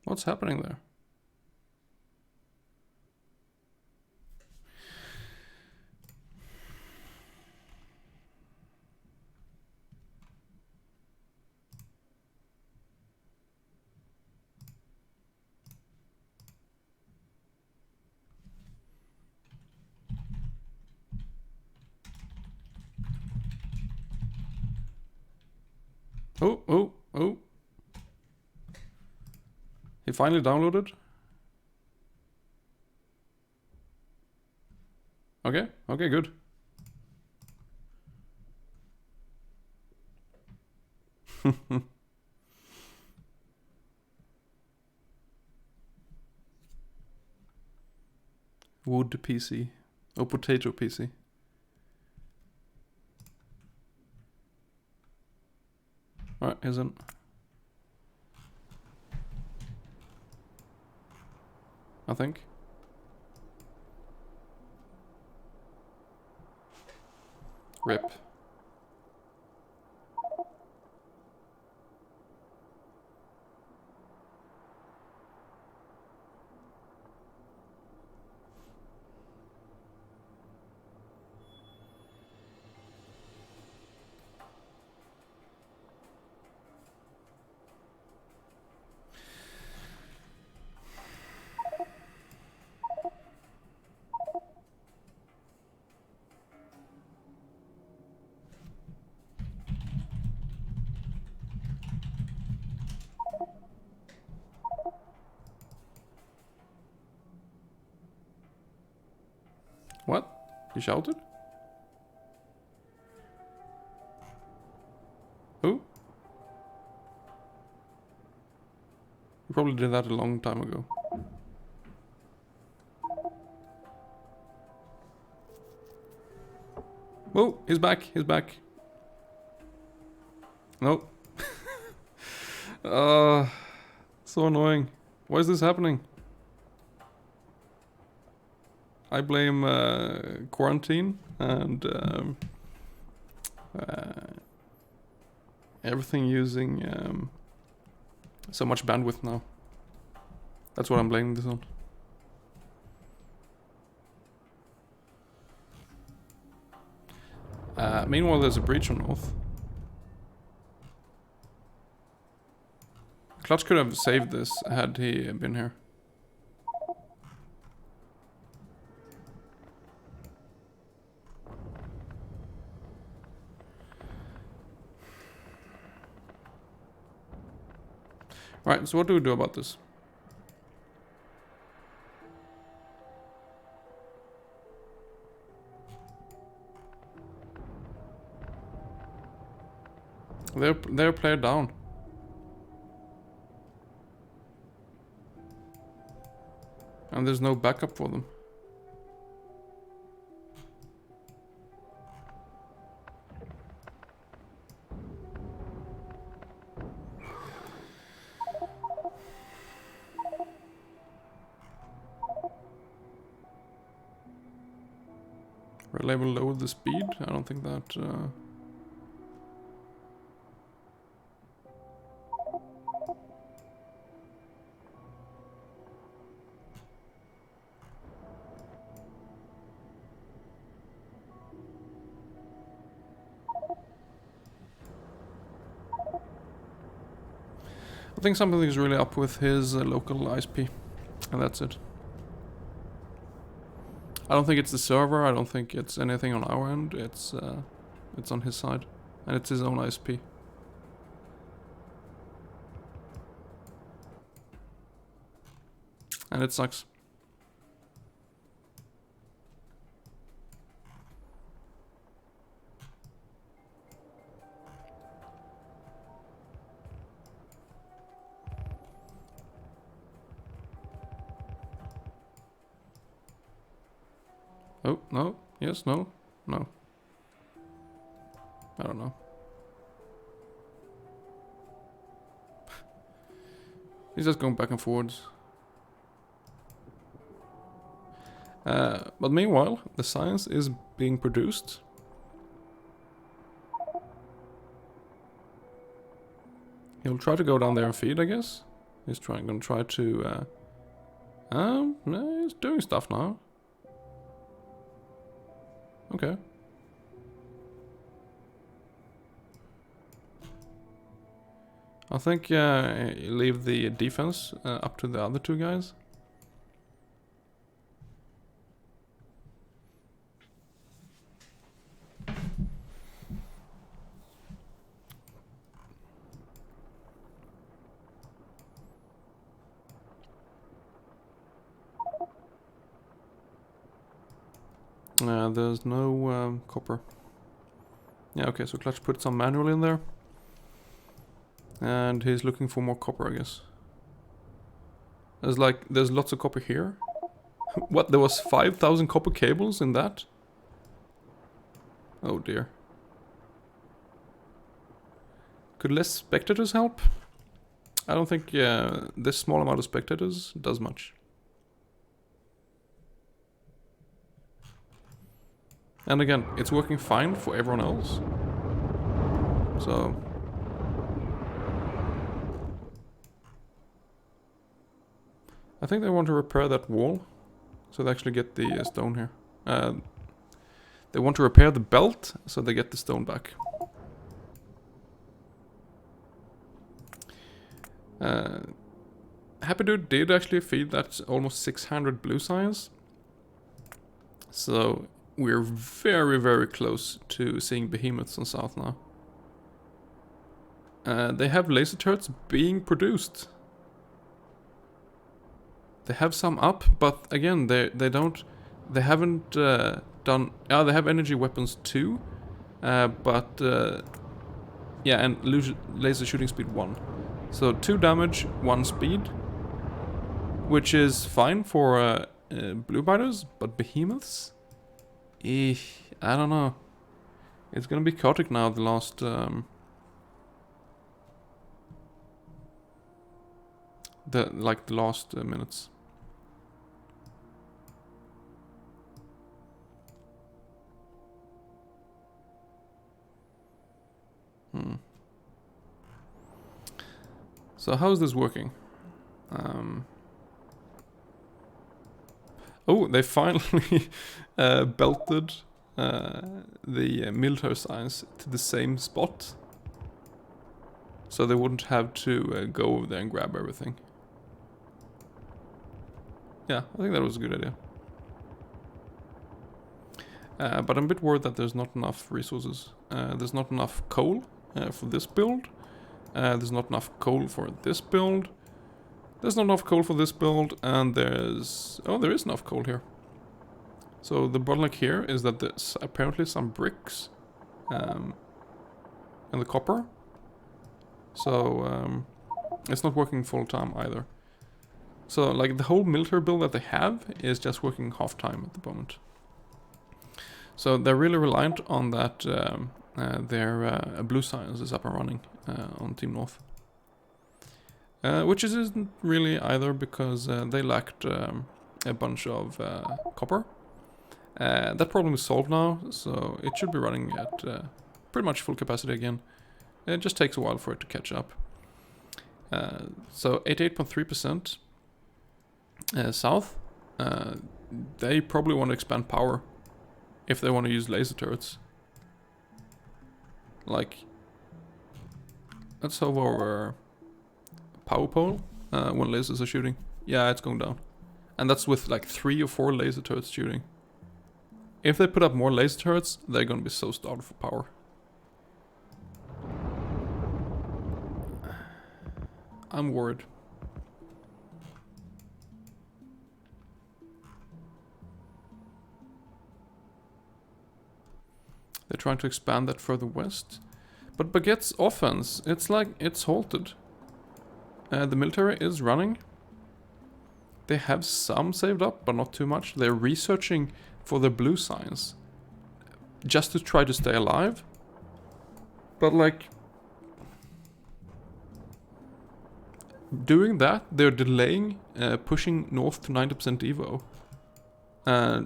What's happening there? Oh. He finally downloaded. Okay, good. Wood PC. Oh, potato PC. Alright, here's in. I think. Rip. What? You shouted? Who? You probably did that a long time ago. Whoa, he's back, No. So annoying. Why is this happening? I blame quarantine and everything using so much bandwidth now. That's what I'm blaming this on. Meanwhile, there's a breach on north. Clutch could have saved this had he been here. Right, so what do we do about this? They're player down. And there's no backup for them. Relay will lower the speed. I don't think that... I think something is really up with his local ISP, and that's it. I don't think it's the server, I don't think it's anything on our end, it's on his side, and it's his own ISP. And it sucks. Oh, no, yes, no, no. I don't know. He's just going back and forwards. But meanwhile, the science is being produced. He'll try to go down there and feed, I guess. He's gonna try to... no, he's doing stuff now. Okay. I think leave the defense up to the other two guys. There's no copper. Yeah, okay, so Clutch put some manual in there. And he's looking for more copper, I guess. There's lots of copper here. What, there was 5,000 copper cables in that? Oh dear. Could less spectators help? I don't think this small amount of spectators does much. And again, it's working fine for everyone else. So... I think they want to repair that wall. So they actually get the stone here. They want to repair the belt, so they get the stone back. Happy Dude did actually feed that almost 600 blue science. So... we're very, very close to seeing behemoths on South now. They have laser turrets being produced. They have some up, but again, they haven't done... Yeah, they have energy weapons too, but yeah, and laser shooting speed 1. So 2 damage, 1 speed, which is fine for blue biters, but behemoths? I don't know. It's gonna be chaotic now the last... the last minutes. So how is this working? Oh, they finally belted the military science to the same spot. So they wouldn't have to go over there and grab everything. Yeah, I think that was a good idea. But I'm a bit worried that there's not enough resources. There's not enough coal for this build. There's not enough coal for this build. There's not enough coal for this build, and there's... Oh, there is enough coal here. So the bottleneck here is that there's apparently some bricks and the copper So it's not working full time either. So like the whole military build that they have is just working half time at the moment. So they're really reliant on that their blue science is up and running on Team North. Which isn't really either, because they lacked a bunch of copper. That problem is solved now, so it should be running at pretty much full capacity again. It just takes a while for it to catch up. So 88.3% south. They probably want to expand power if they want to use laser turrets. Like, let's have our power pole when lasers are shooting. Yeah, it's going down. And that's with like 3 or 4 laser turrets shooting. If they put up more laser turrets, they're gonna be so starved for power. I'm worried. They're trying to expand that further west. But Baguette's offense, it's like it's halted. The military is running. They have some saved up, but not too much. They're researching for the blue science, just to try to stay alive. But like, doing that, they're delaying pushing north to 90% Evo.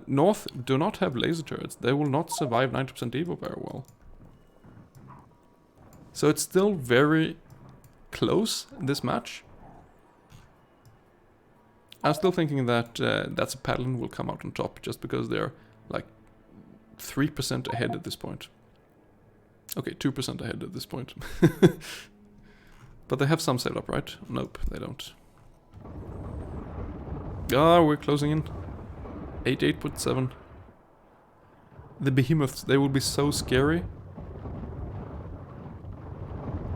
North do not have laser turrets. They will not survive 90% Evo very well. So it's still very close, this match. I'm still thinking that that's a Paddlin will come out on top, just because they're like 3% ahead at this point. Okay, 2% ahead at this point. But they have some saved up, right? Nope, they don't. Ah, we're closing in. 88.7. The behemoths, they will be so scary.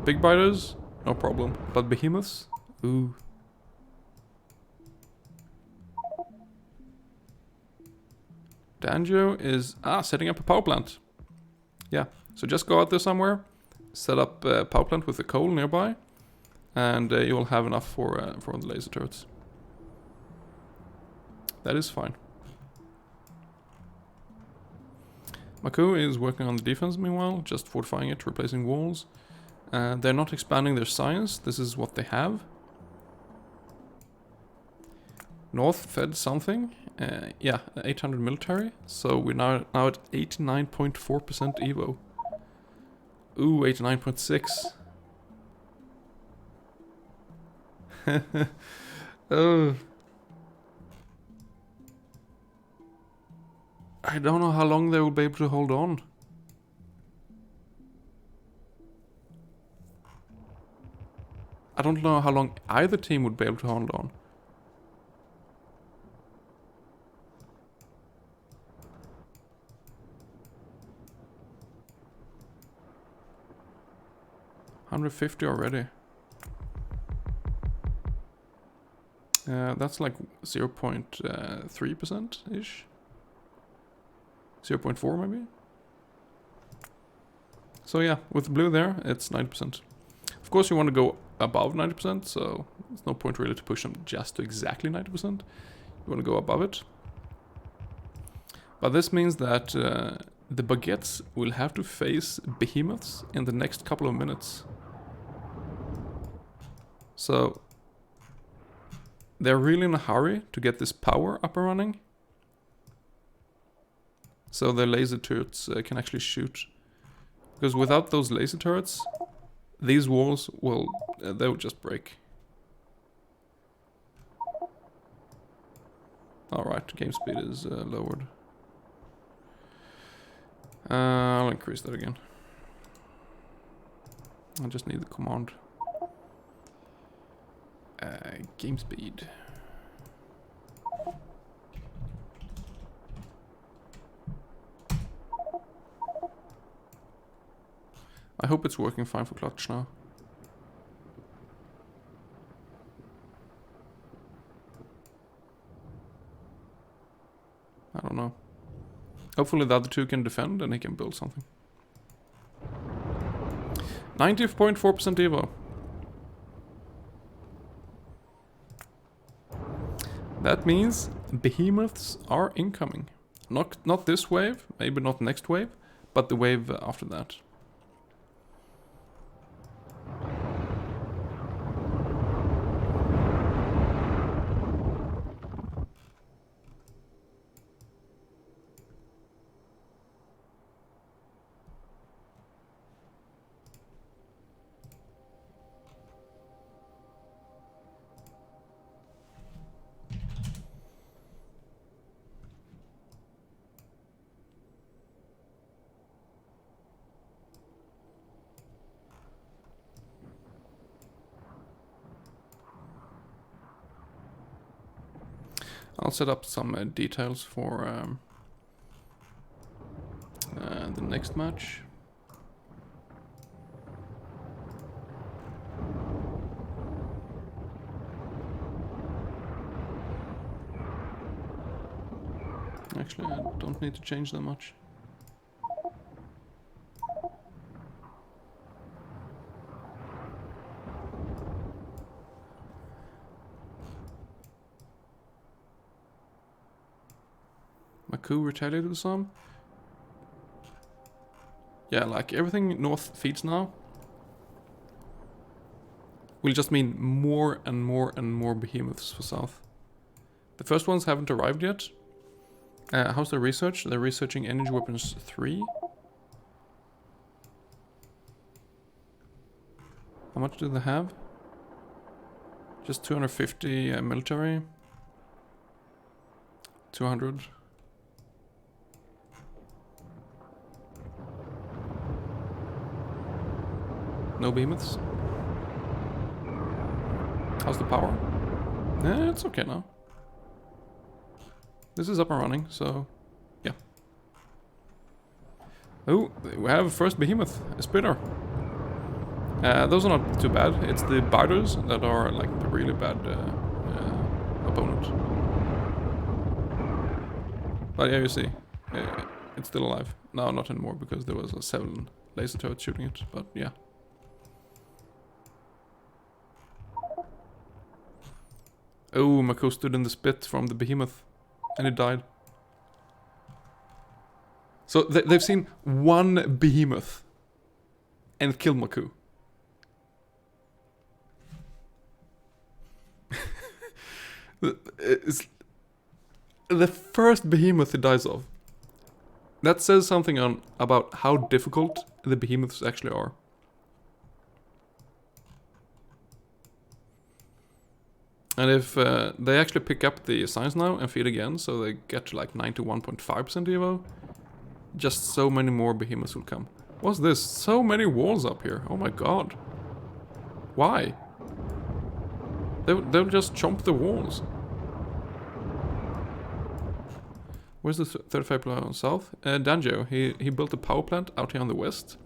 Big biters, no problem. But behemoths? Ooh. Danjo is setting up a power plant. Yeah, so just go out there somewhere, set up a power plant with the coal nearby, and you will have enough for the laser turrets. That is fine. Maku is working on the defense meanwhile, just fortifying it, replacing walls. They're not expanding their science, this is what they have. North fed something, yeah, 800 military, so we're now at 89.4% Evo. Ooh, 89.6. Oh. I don't know how long they will be able to hold on. I don't know how long either team would be able to hold on. $150 already. That's like 0.3%-ish. 0.4 maybe? So yeah, with blue there, it's 90%. Of course you want to go above 90%, so there's no point really to push them just to exactly 90%. You want to go above it. But this means that the Baguettes will have to face behemoths in the next couple of minutes. So they're really in a hurry to get this power up and running, so their laser turrets can actually shoot. Because without those laser turrets, these walls will they'll just break. Alright, game speed is lowered. I'll increase that again. I just need the command. Game speed. I hope it's working fine for clutch now. I don't know. Hopefully the other two can defend and he can build something. 90.4% Evo. That means behemoths are incoming. Not this wave, maybe not next wave, but the wave after that. I'll set up some details for the next match. Actually, I don't need to change that much. My coup retaliated some. Yeah, like everything north feeds now will just mean more and more and more behemoths for south. The first ones haven't arrived yet. How's their research? They're researching energy weapons 3. How much do they have? Just 250 military. 200. No behemoths. How's the power? It's okay now. This is up and running, so yeah. Oh, we have a first behemoth, a spitter. Those are not too bad. It's the biters that are like the really bad opponent. But yeah, you see, it's still alive. No, not anymore because there was a 7 laser turret shooting it. But yeah. Oh, Mako stood in the spit from the behemoth. And it died. So they've seen one behemoth. And it killed Maku. It's the first behemoth it dies of. That says something about how difficult the behemoths actually are. And if they actually pick up the signs now and feed again, so they get to like 91.5% Evo, just so many more behemoths will come. What's this? So many walls up here. Oh my god. Why? They'll just chomp the walls. Where's the 35 player on south? Danjo, he built a power plant out here on the west.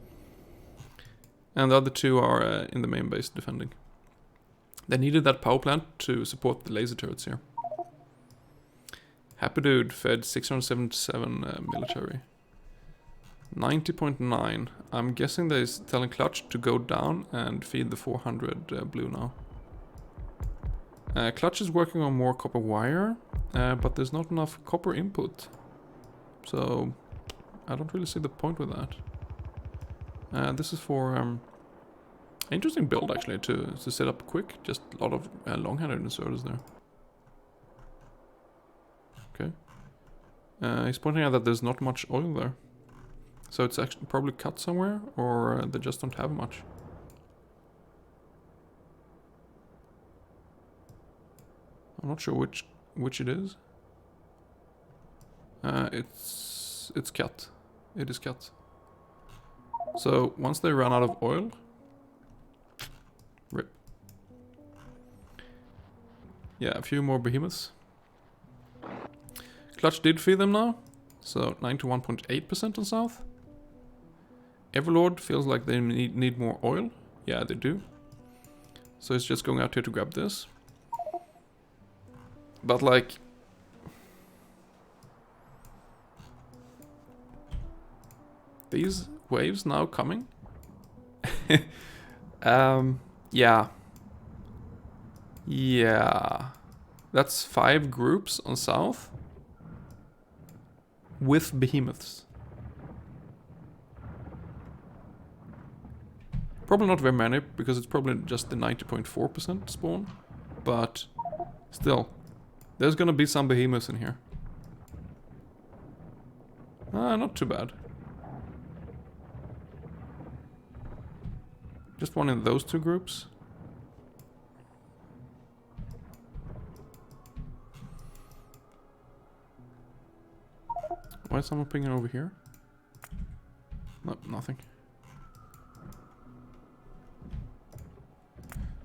And the other 2 are in the main base defending. They needed that power plant to support the laser turrets here. Happy Dude fed 677 military. 90.9. I'm guessing they're telling Clutch to go down and feed the 400 blue now. Clutch is working on more copper wire, but there's not enough copper input. So I don't really see the point with that. This is for interesting build actually to set up quick. Just a lot of long-handed inserters there. Okay. He's pointing out that there's not much oil there. So it's actually probably cut somewhere, or they just don't have much. I'm not sure which it is. It's cut. It is cut. So once they run out of oil, rip. Yeah, a few more behemoths. Clutch did feed them now, so 91.8% on south. Everlord feels like they need more oil. Yeah, they do. So it's just going out here to grab this. But like... these waves now coming? Yeah. Yeah. That's 5 groups on south with behemoths. Probably not very many, because it's probably just the 90.4% spawn. But still, there's gonna be some behemoths in here. Not too bad. Just one in those 2 groups. Why is someone pinging over here? No, nothing.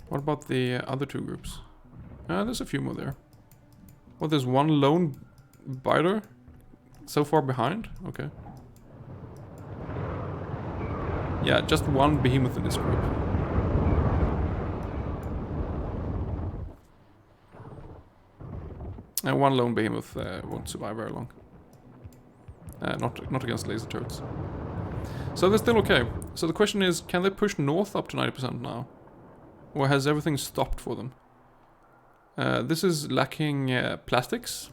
What about the other 2 groups? There's a few more there. Well, there's one lone biter so far behind? Okay. Yeah, just one behemoth in this group. And one lone behemoth won't survive very long. Not against laser turrets. So they're still okay. So the question is, can they push north up to 90% now? Or has everything stopped for them? This is lacking plastics.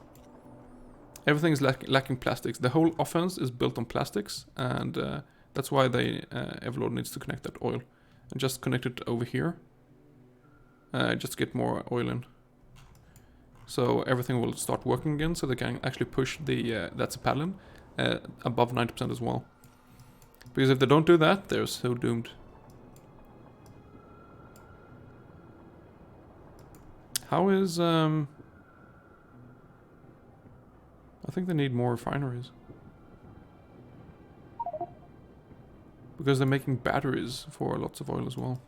Everything is lacking plastics. The whole offense is built on plastics, and that's why they Everlord needs to connect that oil. And just connect it over here. Just to get more oil in. So everything will start working again, so they can actually push the, that's a Paddlin, above 90% as well. Because if they don't do that, they're so doomed. How is, I think they need more refineries. Because they're making batteries for lots of oil as well.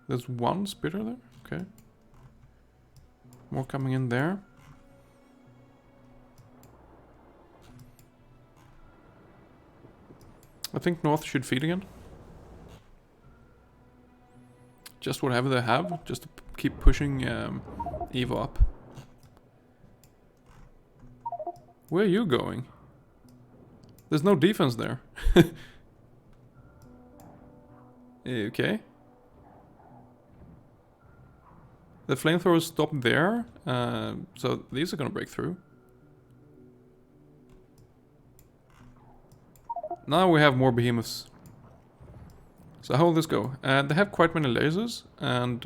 There's one spitter there? Okay. More coming in there. I think north should feed again. Just whatever they have, just to keep pushing Evo up. Where are you going? There's no defense there. Okay. The flamethrowers stopped there, so these are gonna break through. Now we have more behemoths. So how will this go? They have quite many lasers, and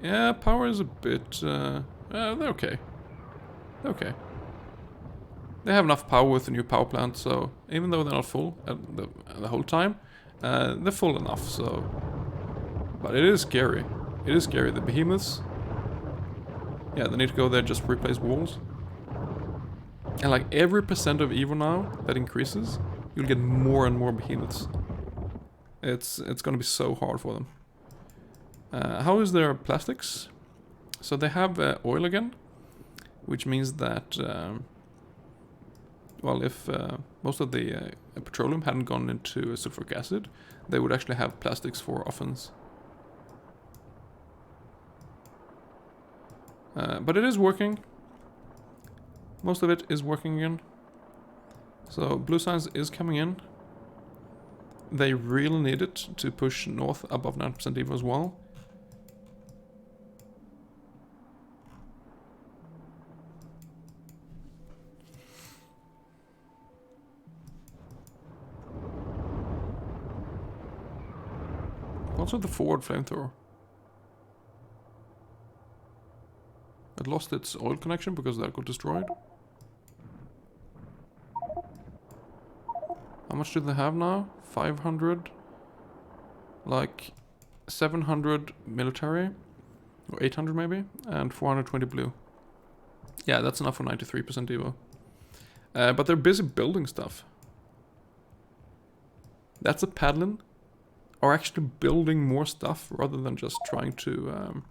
yeah, power is a bit... they're okay. They're okay. They have enough power with the new power plant, so even though they're not full the whole time, they're full enough, so... But it is scary. It is scary. The behemoths... Yeah, they need to go there just replace walls. And like every percent of Evo now that increases, you'll get more and more behemoths. It's gonna be so hard for them. How is their plastics? So they have oil again, which means that... well, if most of the petroleum hadn't gone into sulfuric acid, they would actually have plastics for offense. But it is working. Most of it is working again. So blue science is coming in. They really need it to push north above 9% Evo as well. What's with the forward flamethrower? It lost its oil connection because that got destroyed. How much do they have now? 500? Like 700 military? Or 800 maybe? And 420 blue. Yeah, that's enough for 93% Evo. But they're busy building stuff. That's a Paddlin. Are actually building more stuff rather than just trying to...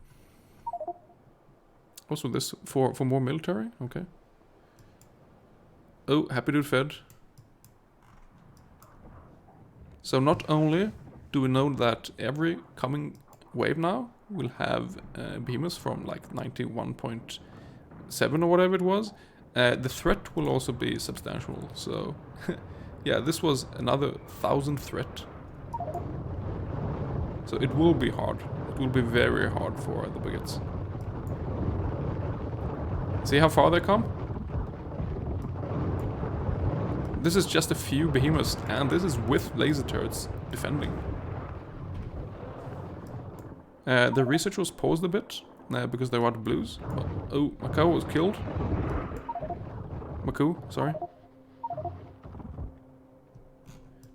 Also this, for more military? Okay. Oh, Happy Dude fed. So not only do we know that every coming wave now will have behemoths from like 91.7 or whatever it was, the threat will also be substantial. So yeah, this was another 1,000 threat. So it will be hard will be very hard for the Baguettes. See how far they come? This is just a few behemoths, and this is with laser turrets defending. The research was paused a bit, because they were out of blues. Oh, Macau was killed. Maku, sorry.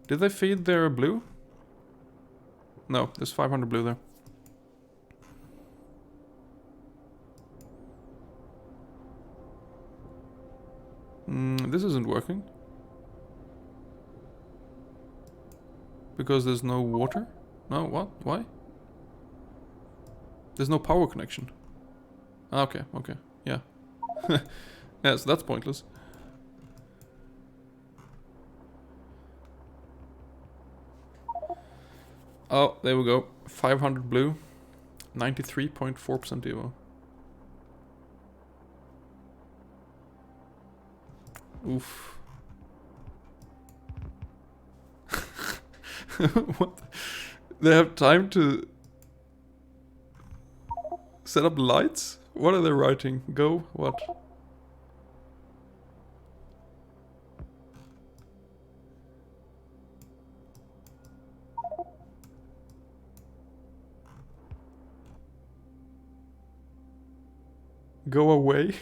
Did they feed their blue? No, there's 500 blue there. This isn't working. Because there's no water? No, what? Why? There's no power connection. Okay, okay, yeah. Yeah, so that's pointless. Oh, there we go. 500 blue. 93.4% Evo. Oof. What? They have time to set up lights? What are they writing? Go? What? Go away?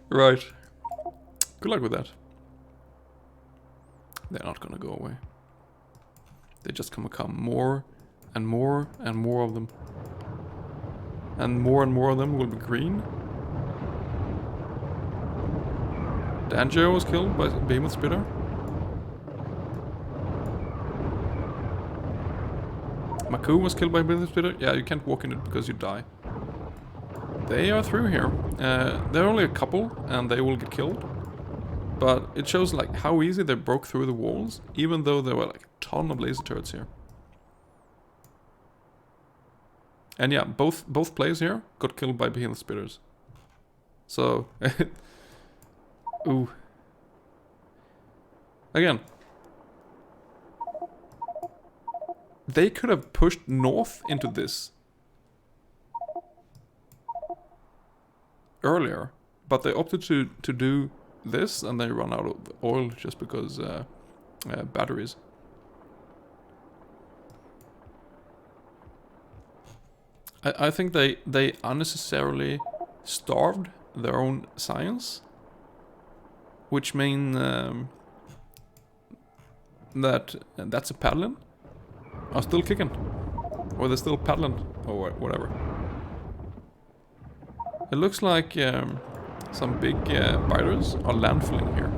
Right. Good luck with that. They're not gonna go away. They're just gonna come more and more and more of them. And more of them will be green. Danjo was killed by Behemoth Spitter. Maku was killed by Behemoth Spitter. Yeah, you can't walk in it because you die. They are through here. There are only a couple and they will get killed. But it shows like how easy they broke through the walls, even though there were like a ton of laser turrets here. And yeah, both players here got killed by Behemoth Spitters. So, ooh. Again, they could have pushed north into this earlier, but they opted to do this, and they run out of oil just because batteries. I think they unnecessarily starved their own science, which mean that's a Paddlin are still kicking, or they're still paddling, or whatever. It looks like some big biters are landfilling here.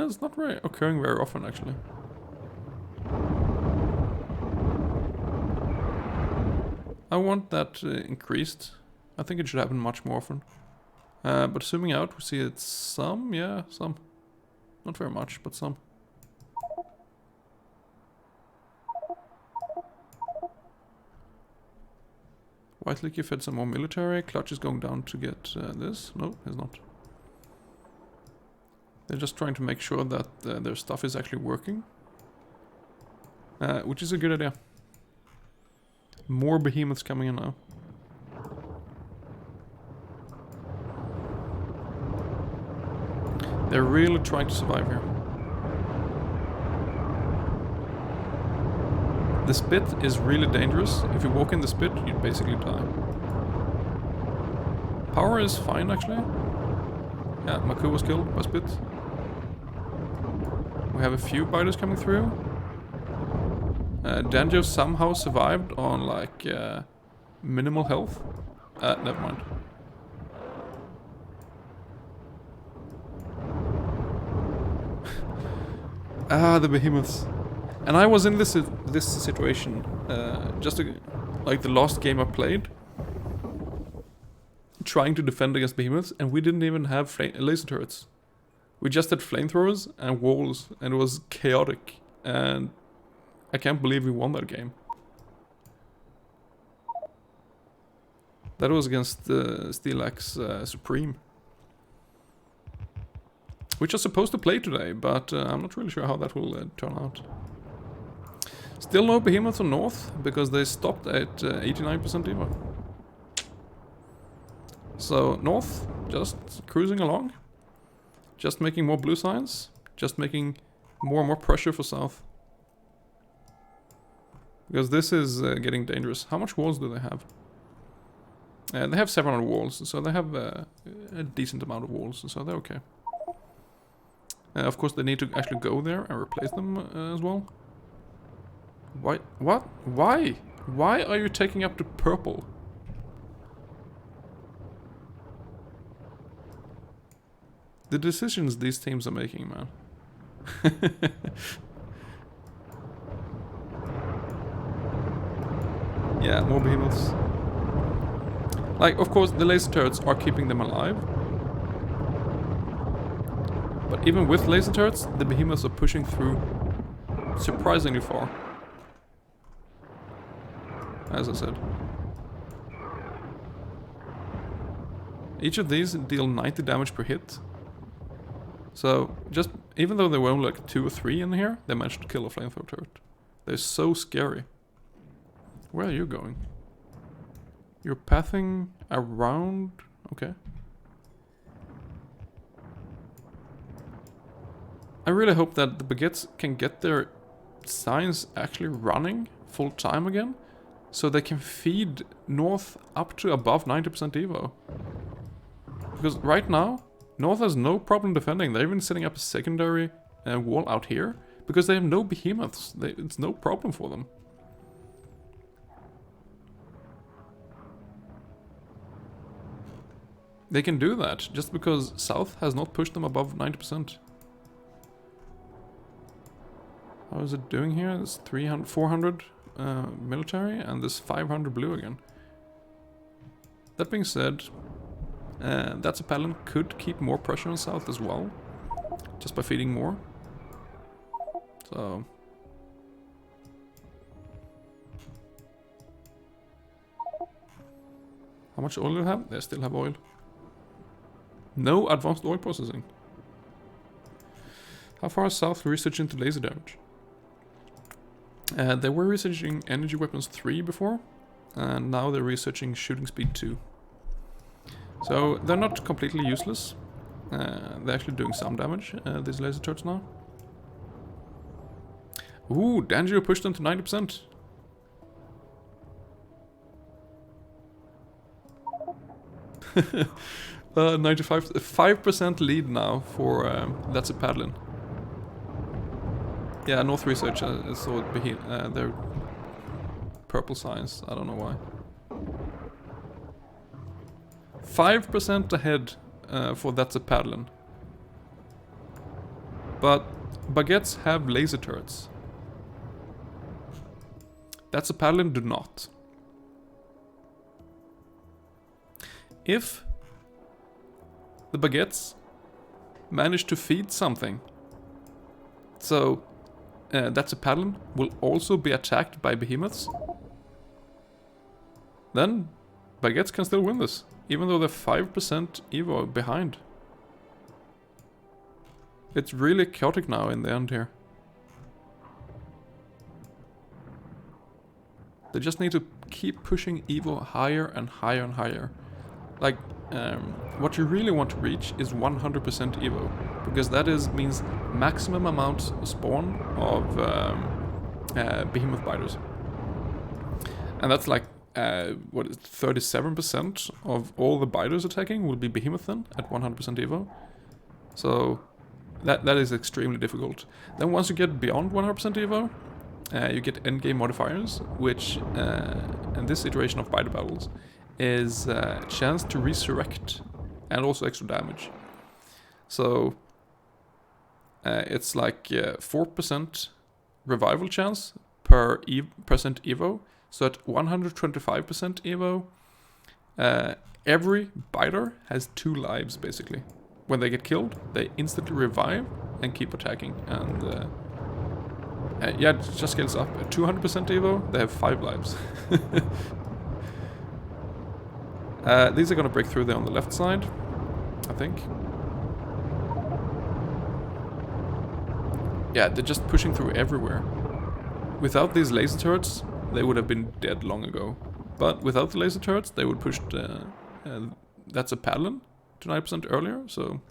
It's not really occurring very often, actually. I want that increased. I think it should happen much more often. But zooming out, we see it's some, yeah, some. Not very much, but some. White Licky fed some more military. Clutch is going down to get this. No, he's not. They're just trying to make sure that their stuff is actually working. Which is a good idea. More behemoths coming in now. They're really trying to survive here. The spit is really dangerous. If you walk in the spit, you'd basically die. Power is fine, actually. Yeah, Maku was killed by spit. We have a few biters coming through. Danjo somehow survived on, like, minimal health. Never mind. The behemoths. And I was in this situation, like the last game I played, trying to defend against behemoths, and we didn't even have laser turrets. We just had flamethrowers and walls, and it was chaotic, and I can't believe we won that game. That was against Steel Axe Supreme. which are supposed to play today, but I'm not really sure how that will turn out. Still no behemoths on North, because they stopped at 89% Evo. So North, just cruising along. Just making more blue signs. Just making more and more pressure for South. Because this is getting dangerous. How much walls do they have? They have 700 walls, so they have a decent amount of walls, so they're okay. Of course, they need to actually go there and replace them as well. Why? What? Why? Why are you taking up the purple? The decisions these teams are making, man. Yeah, more behemoths. Like, of course, the laser turrets are keeping them alive. But even with laser turrets, the behemoths are pushing through surprisingly far. As I said. Each of these deal 90 damage per hit. So, just even though there were only like 2 or 3 in here, they managed to kill a flamethrower turret. They're so scary. Where are you going? You're pathing around... Okay. I really hope that the Baguettes can get their signs actually running full time again, so they can feed North up to above 90% Evo. Because right now, North has no problem defending. They're even setting up a secondary wall out here, because they have no behemoths. It's no problem for them. They can do that, just because South has not pushed them above 90%. How is it doing here? There's 300, 400 military, and there's 500 blue again. That being said, that's a Paddlin could keep more pressure on South as well, just by feeding more. So... How much oil do they have? They still have oil. No advanced oil processing. How far is South research into laser damage? They were researching energy weapons 3 before, and now they're researching shooting speed 2. So they're not completely useless. They're actually doing some damage, these laser turrets now. Ooh, Dangio pushed them to 90%. Uh, 5% lead now for that's a Paddlin. Yeah, North Research saw it be their purple signs. I don't know why. 5% ahead for that's a Paddlin. But Baguettes have laser turrets. That's a Paddlin do not. If the Baguettes manage to feed something, so that's a Paddlin will also be attacked by behemoths, then Baguettes can still win this, even though they're 5% Evo behind. It's really chaotic now in the end here. They just need to keep pushing Evo higher and higher and higher. Like, what you really want to reach is 100% Evo, because that means maximum amount spawn of behemoth biters. And that's like, what is 37% of all the biters attacking will be behemoth then, at 100% Evo. So, that is extremely difficult. Then once you get beyond 100% Evo, you get endgame modifiers, which, in this iteration of biter battles, is a chance to resurrect and also extra damage. So it's like 4% revival chance per percent Evo. So at 125% Evo, every biter has 2 lives basically. When they get killed, they instantly revive and keep attacking. And yeah, it just scales up. At 200% Evo, they have 5 lives. These are gonna break through there on the left side, I think. Yeah, they're just pushing through everywhere. Without these laser turrets, they would have been dead long ago. But without the laser turrets, they would push that's a Paddlin to 9% earlier, so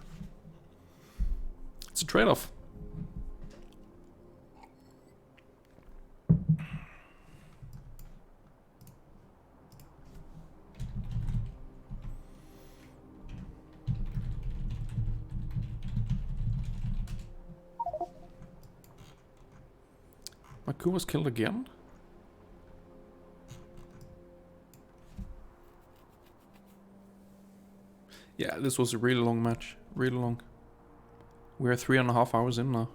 it's a trade-off. My coup was killed again? Yeah, this was a really long match. Really long. We're 3.5 hours in now.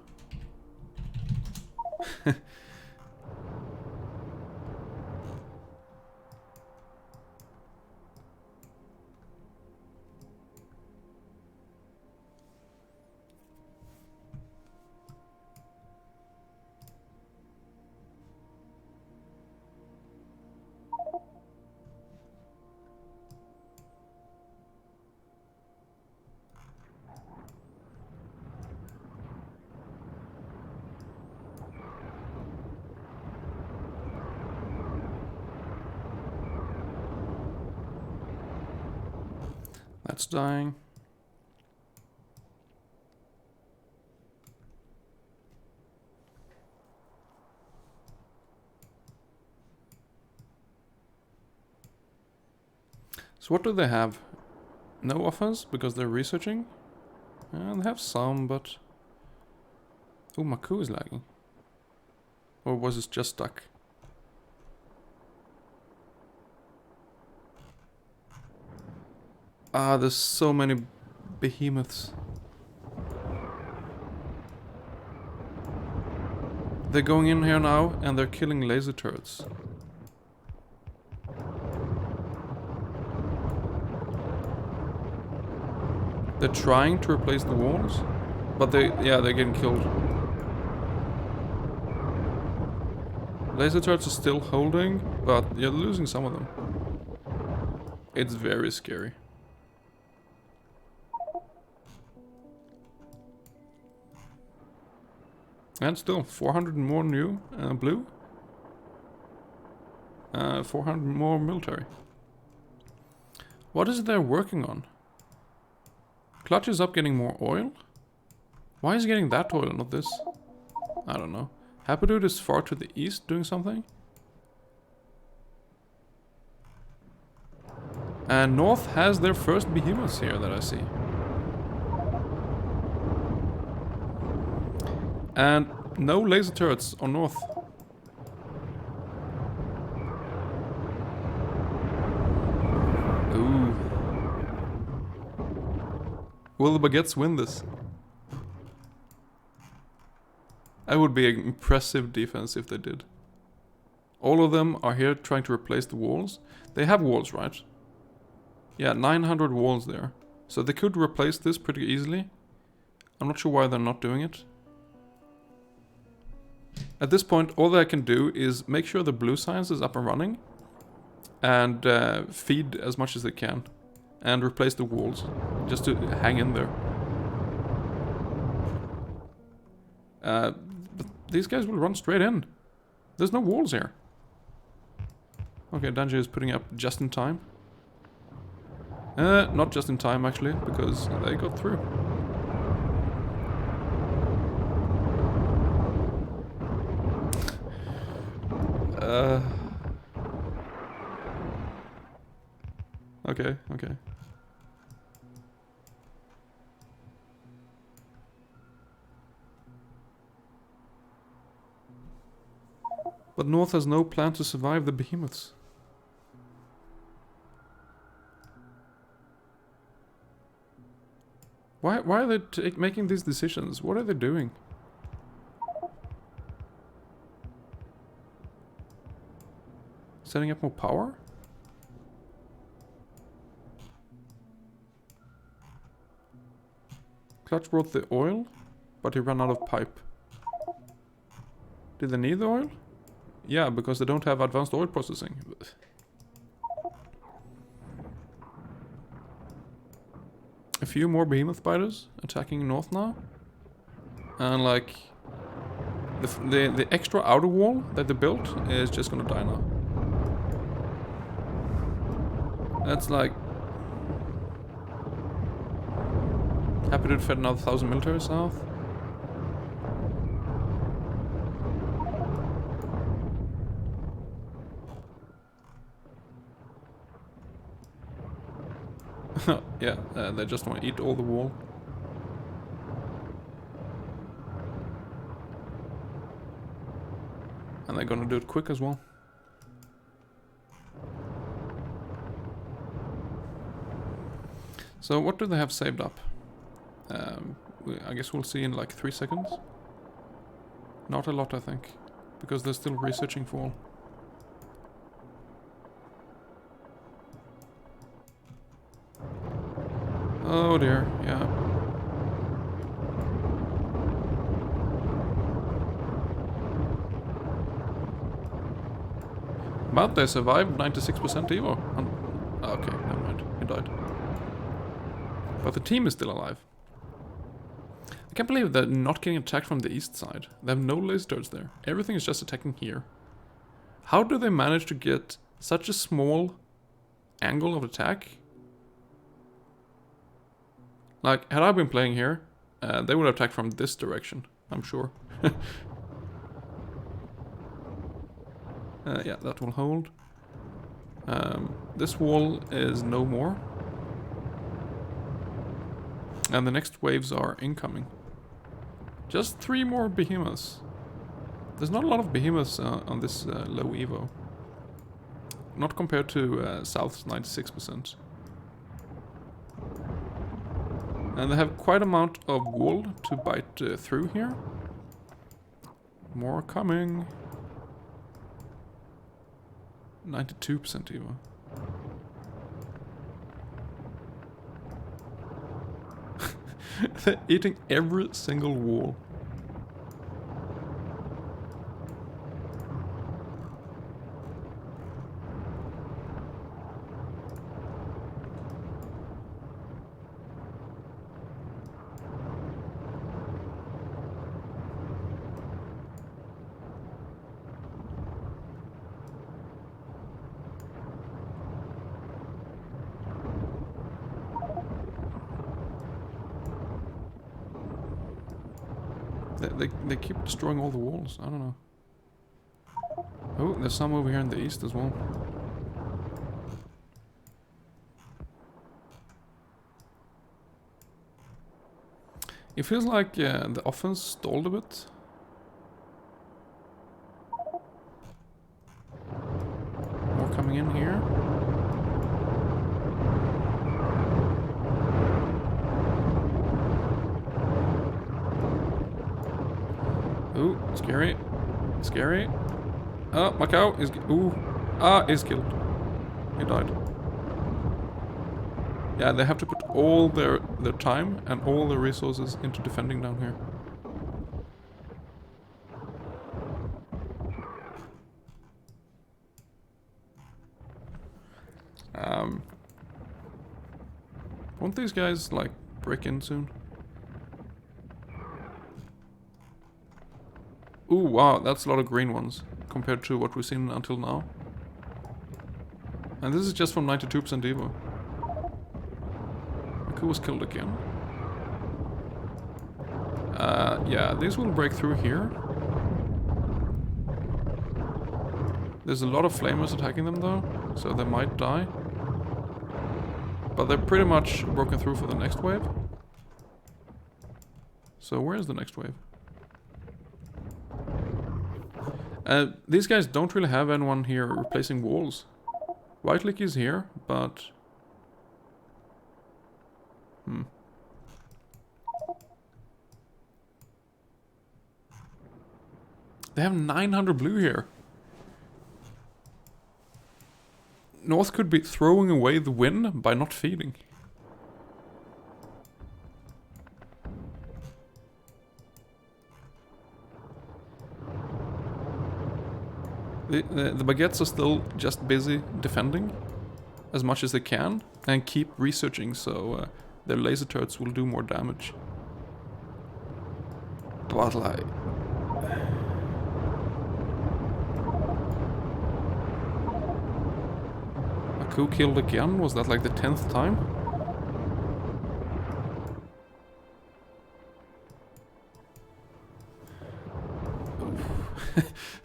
That's dying. So what do they have? No offense, because they're researching? And they have some, but... Oh, my coup is lagging. Or was it just stuck? Ah, there's so many behemoths. They're going in here now, and they're killing laser turrets. They're trying to replace the walls, but they're getting killed. Laser turrets are still holding, but you're losing some of them. It's very scary. And still, 400 more new blue. 400 more military. What is it they're working on? Clutch is up getting more oil? Why is he getting that oil, not this? I don't know. Hapadude is far to the east doing something. And North has their first behemoths here that I see. And no laser turrets on North. Ooh. Will the Baguettes win this? That would be an impressive defense if they did. All of them are here trying to replace the walls. They have walls, right? Yeah, 900 walls there. So they could replace this pretty easily. I'm not sure why they're not doing it. At this point, all that I can do is make sure the blue science is up and running. And feed as much as they can. And replace the walls. Just to hang in there. But these guys will run straight in. There's no walls here. Okay, Danji is putting up just in time. Not just in time actually, because they got through. Okay, okay. But North has no plan to survive the behemoths. Why are they making these decisions? What are they doing? Setting up more power? Clutch brought the oil, but he ran out of pipe. Did they need the oil? Yeah, because they don't have advanced oil processing. A few more behemoth biters attacking north now. And like The extra outer wall that they built is just gonna die now. That's like... Happy to defend another 1,000 military south. Yeah, they just want to eat all the wall. And they're gonna do it quick as well. So what do they have saved up? I guess we'll see in like 3 seconds. Not a lot, I think, because they're still researching for all. Oh dear, yeah. But they survived 96% Evo. Okay, never mind, he died. But the team is still alive. I can't believe they're not getting attacked from the east side. They have no laser turrets there. Everything is just attacking here. How do they manage to get such a small angle of attack? Like, had I been playing here, they would have attacked from this direction, I'm sure. Yeah, that will hold. This wall is no more. And the next waves are incoming. Just 3 more behemoths. There's not a lot of behemoths on this low Evo. Not compared to South's 96%. And they have quite amount of wall to bite through here. More coming. 92% Evo. They're eating every single wall. They keep destroying all the walls. I don't know. Oh, there's some over here in the east as well. It feels like the offense stalled a bit. More coming in here. Ooh, scary. Scary. Oh, my cow is... Ooh. Ah, he's killed. He died. Yeah, they have to put all their time and all their resources into defending down here. Won't these guys, like, break in soon? Ooh, wow, that's a lot of green ones compared to what we've seen until now. And this is just from 92% Evo. Who was killed again? Yeah, these will break through here. There's a lot of flamers attacking them though, so they might die. But they're pretty much broken through for the next wave. So where is the next wave? These guys don't really have anyone here replacing walls. White Lick is here, but... They have 900 blue here. North could be throwing away the win by not feeding. The Baguettes are still just busy defending as much as they can and keep researching, so their laser turrets will do more damage. But like... Who killed again? Was that like the 10th time?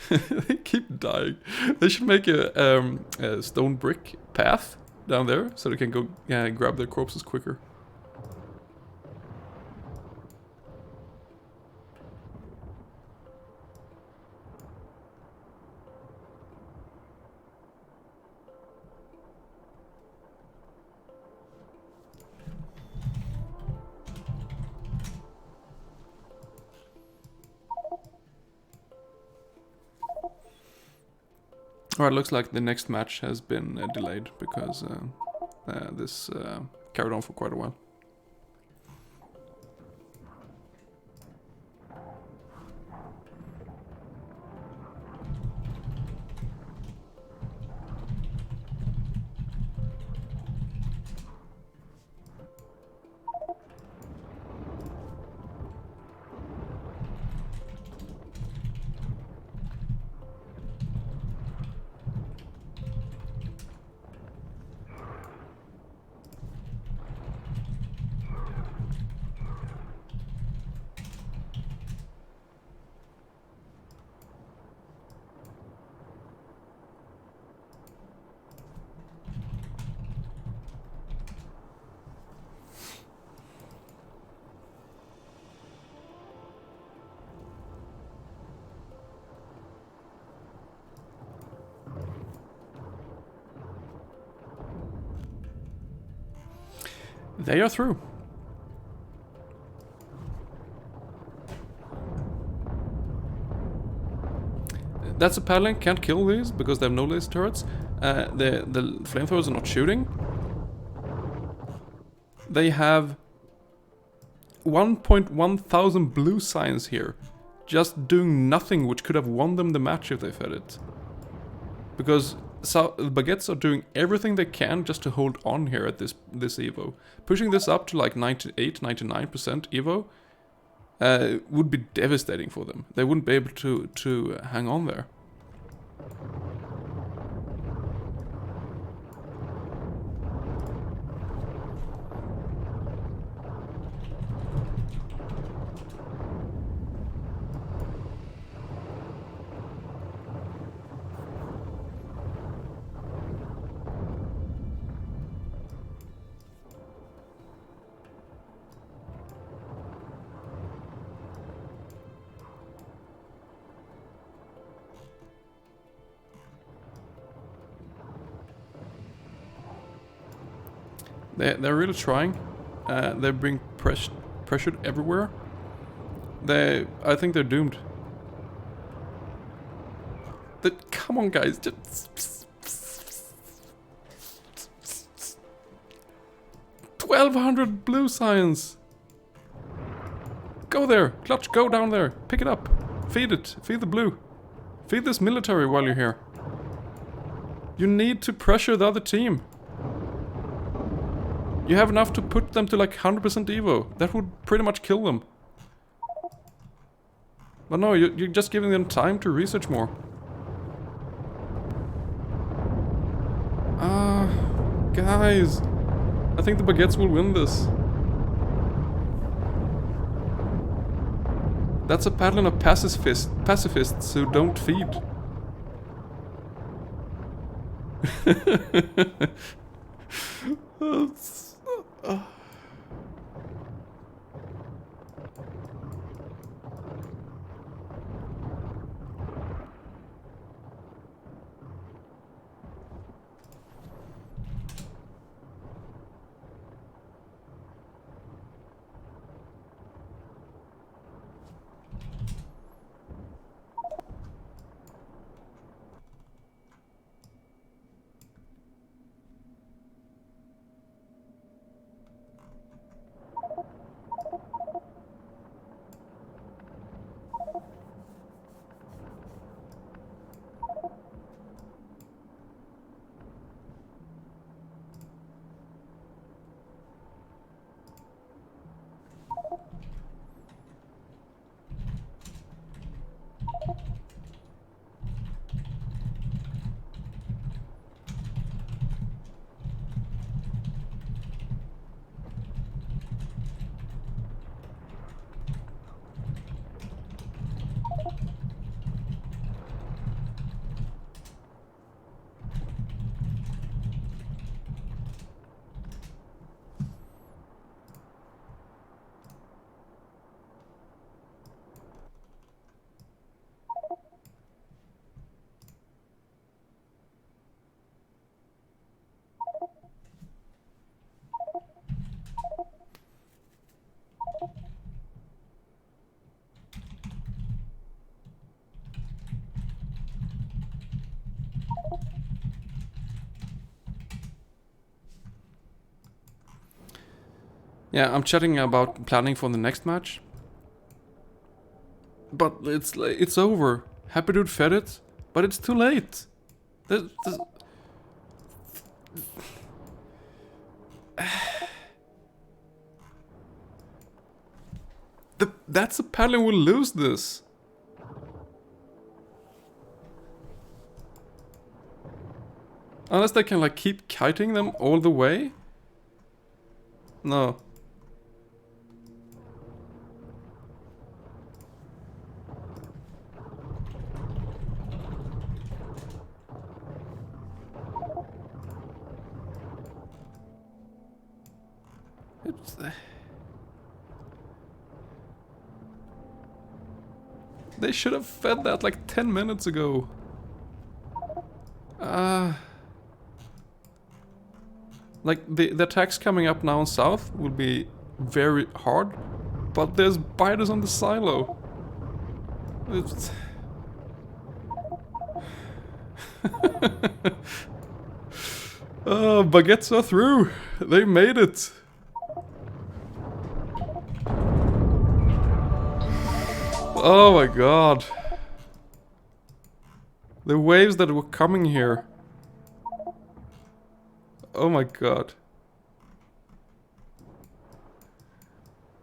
They keep dying. They should make a stone brick path down there so they can go grab their corpses quicker. Alright, looks like the next match has been delayed because this carried on for quite a while. They are through. That's a Paddlin, can't kill these because they have no laser turrets. The flamethrowers are not shooting. They have 1.1 thousand blue signs here, just doing nothing, which could have won them the match if they fed it. Because the Baguettes are doing everything they can just to hold on here at this Evo. Pushing this up to like 98, 99% Evo would be devastating for them. They wouldn't be able to hang on there. They're really trying. They're being pressured everywhere. I think they're doomed. Come on, guys. Just 1,200 blue signs. Go there, Clutch. Go down there. Pick it up. Feed it. Feed the blue. Feed this military while you're here. You need to pressure the other team. You have enough to put them to like 100% Evo. That would pretty much kill them. But no, you're just giving them time to research more. Guys. I think the Baguettes will win this. That's a Paddlin of pacifists who don't feed. Yeah, I'm chatting about planning for the next match. But it's over. Happy Dude fed it, but it's too late. That's a Paddlin will lose this. Unless they can like keep kiting them all the way. No. It's, they should have fed that like 10 minutes ago. Like the attacks coming up now in south will be very hard, but there's biters on the silo. It's oh, Baguettes are through. They made it. Oh my god. The waves that were coming here. Oh my god.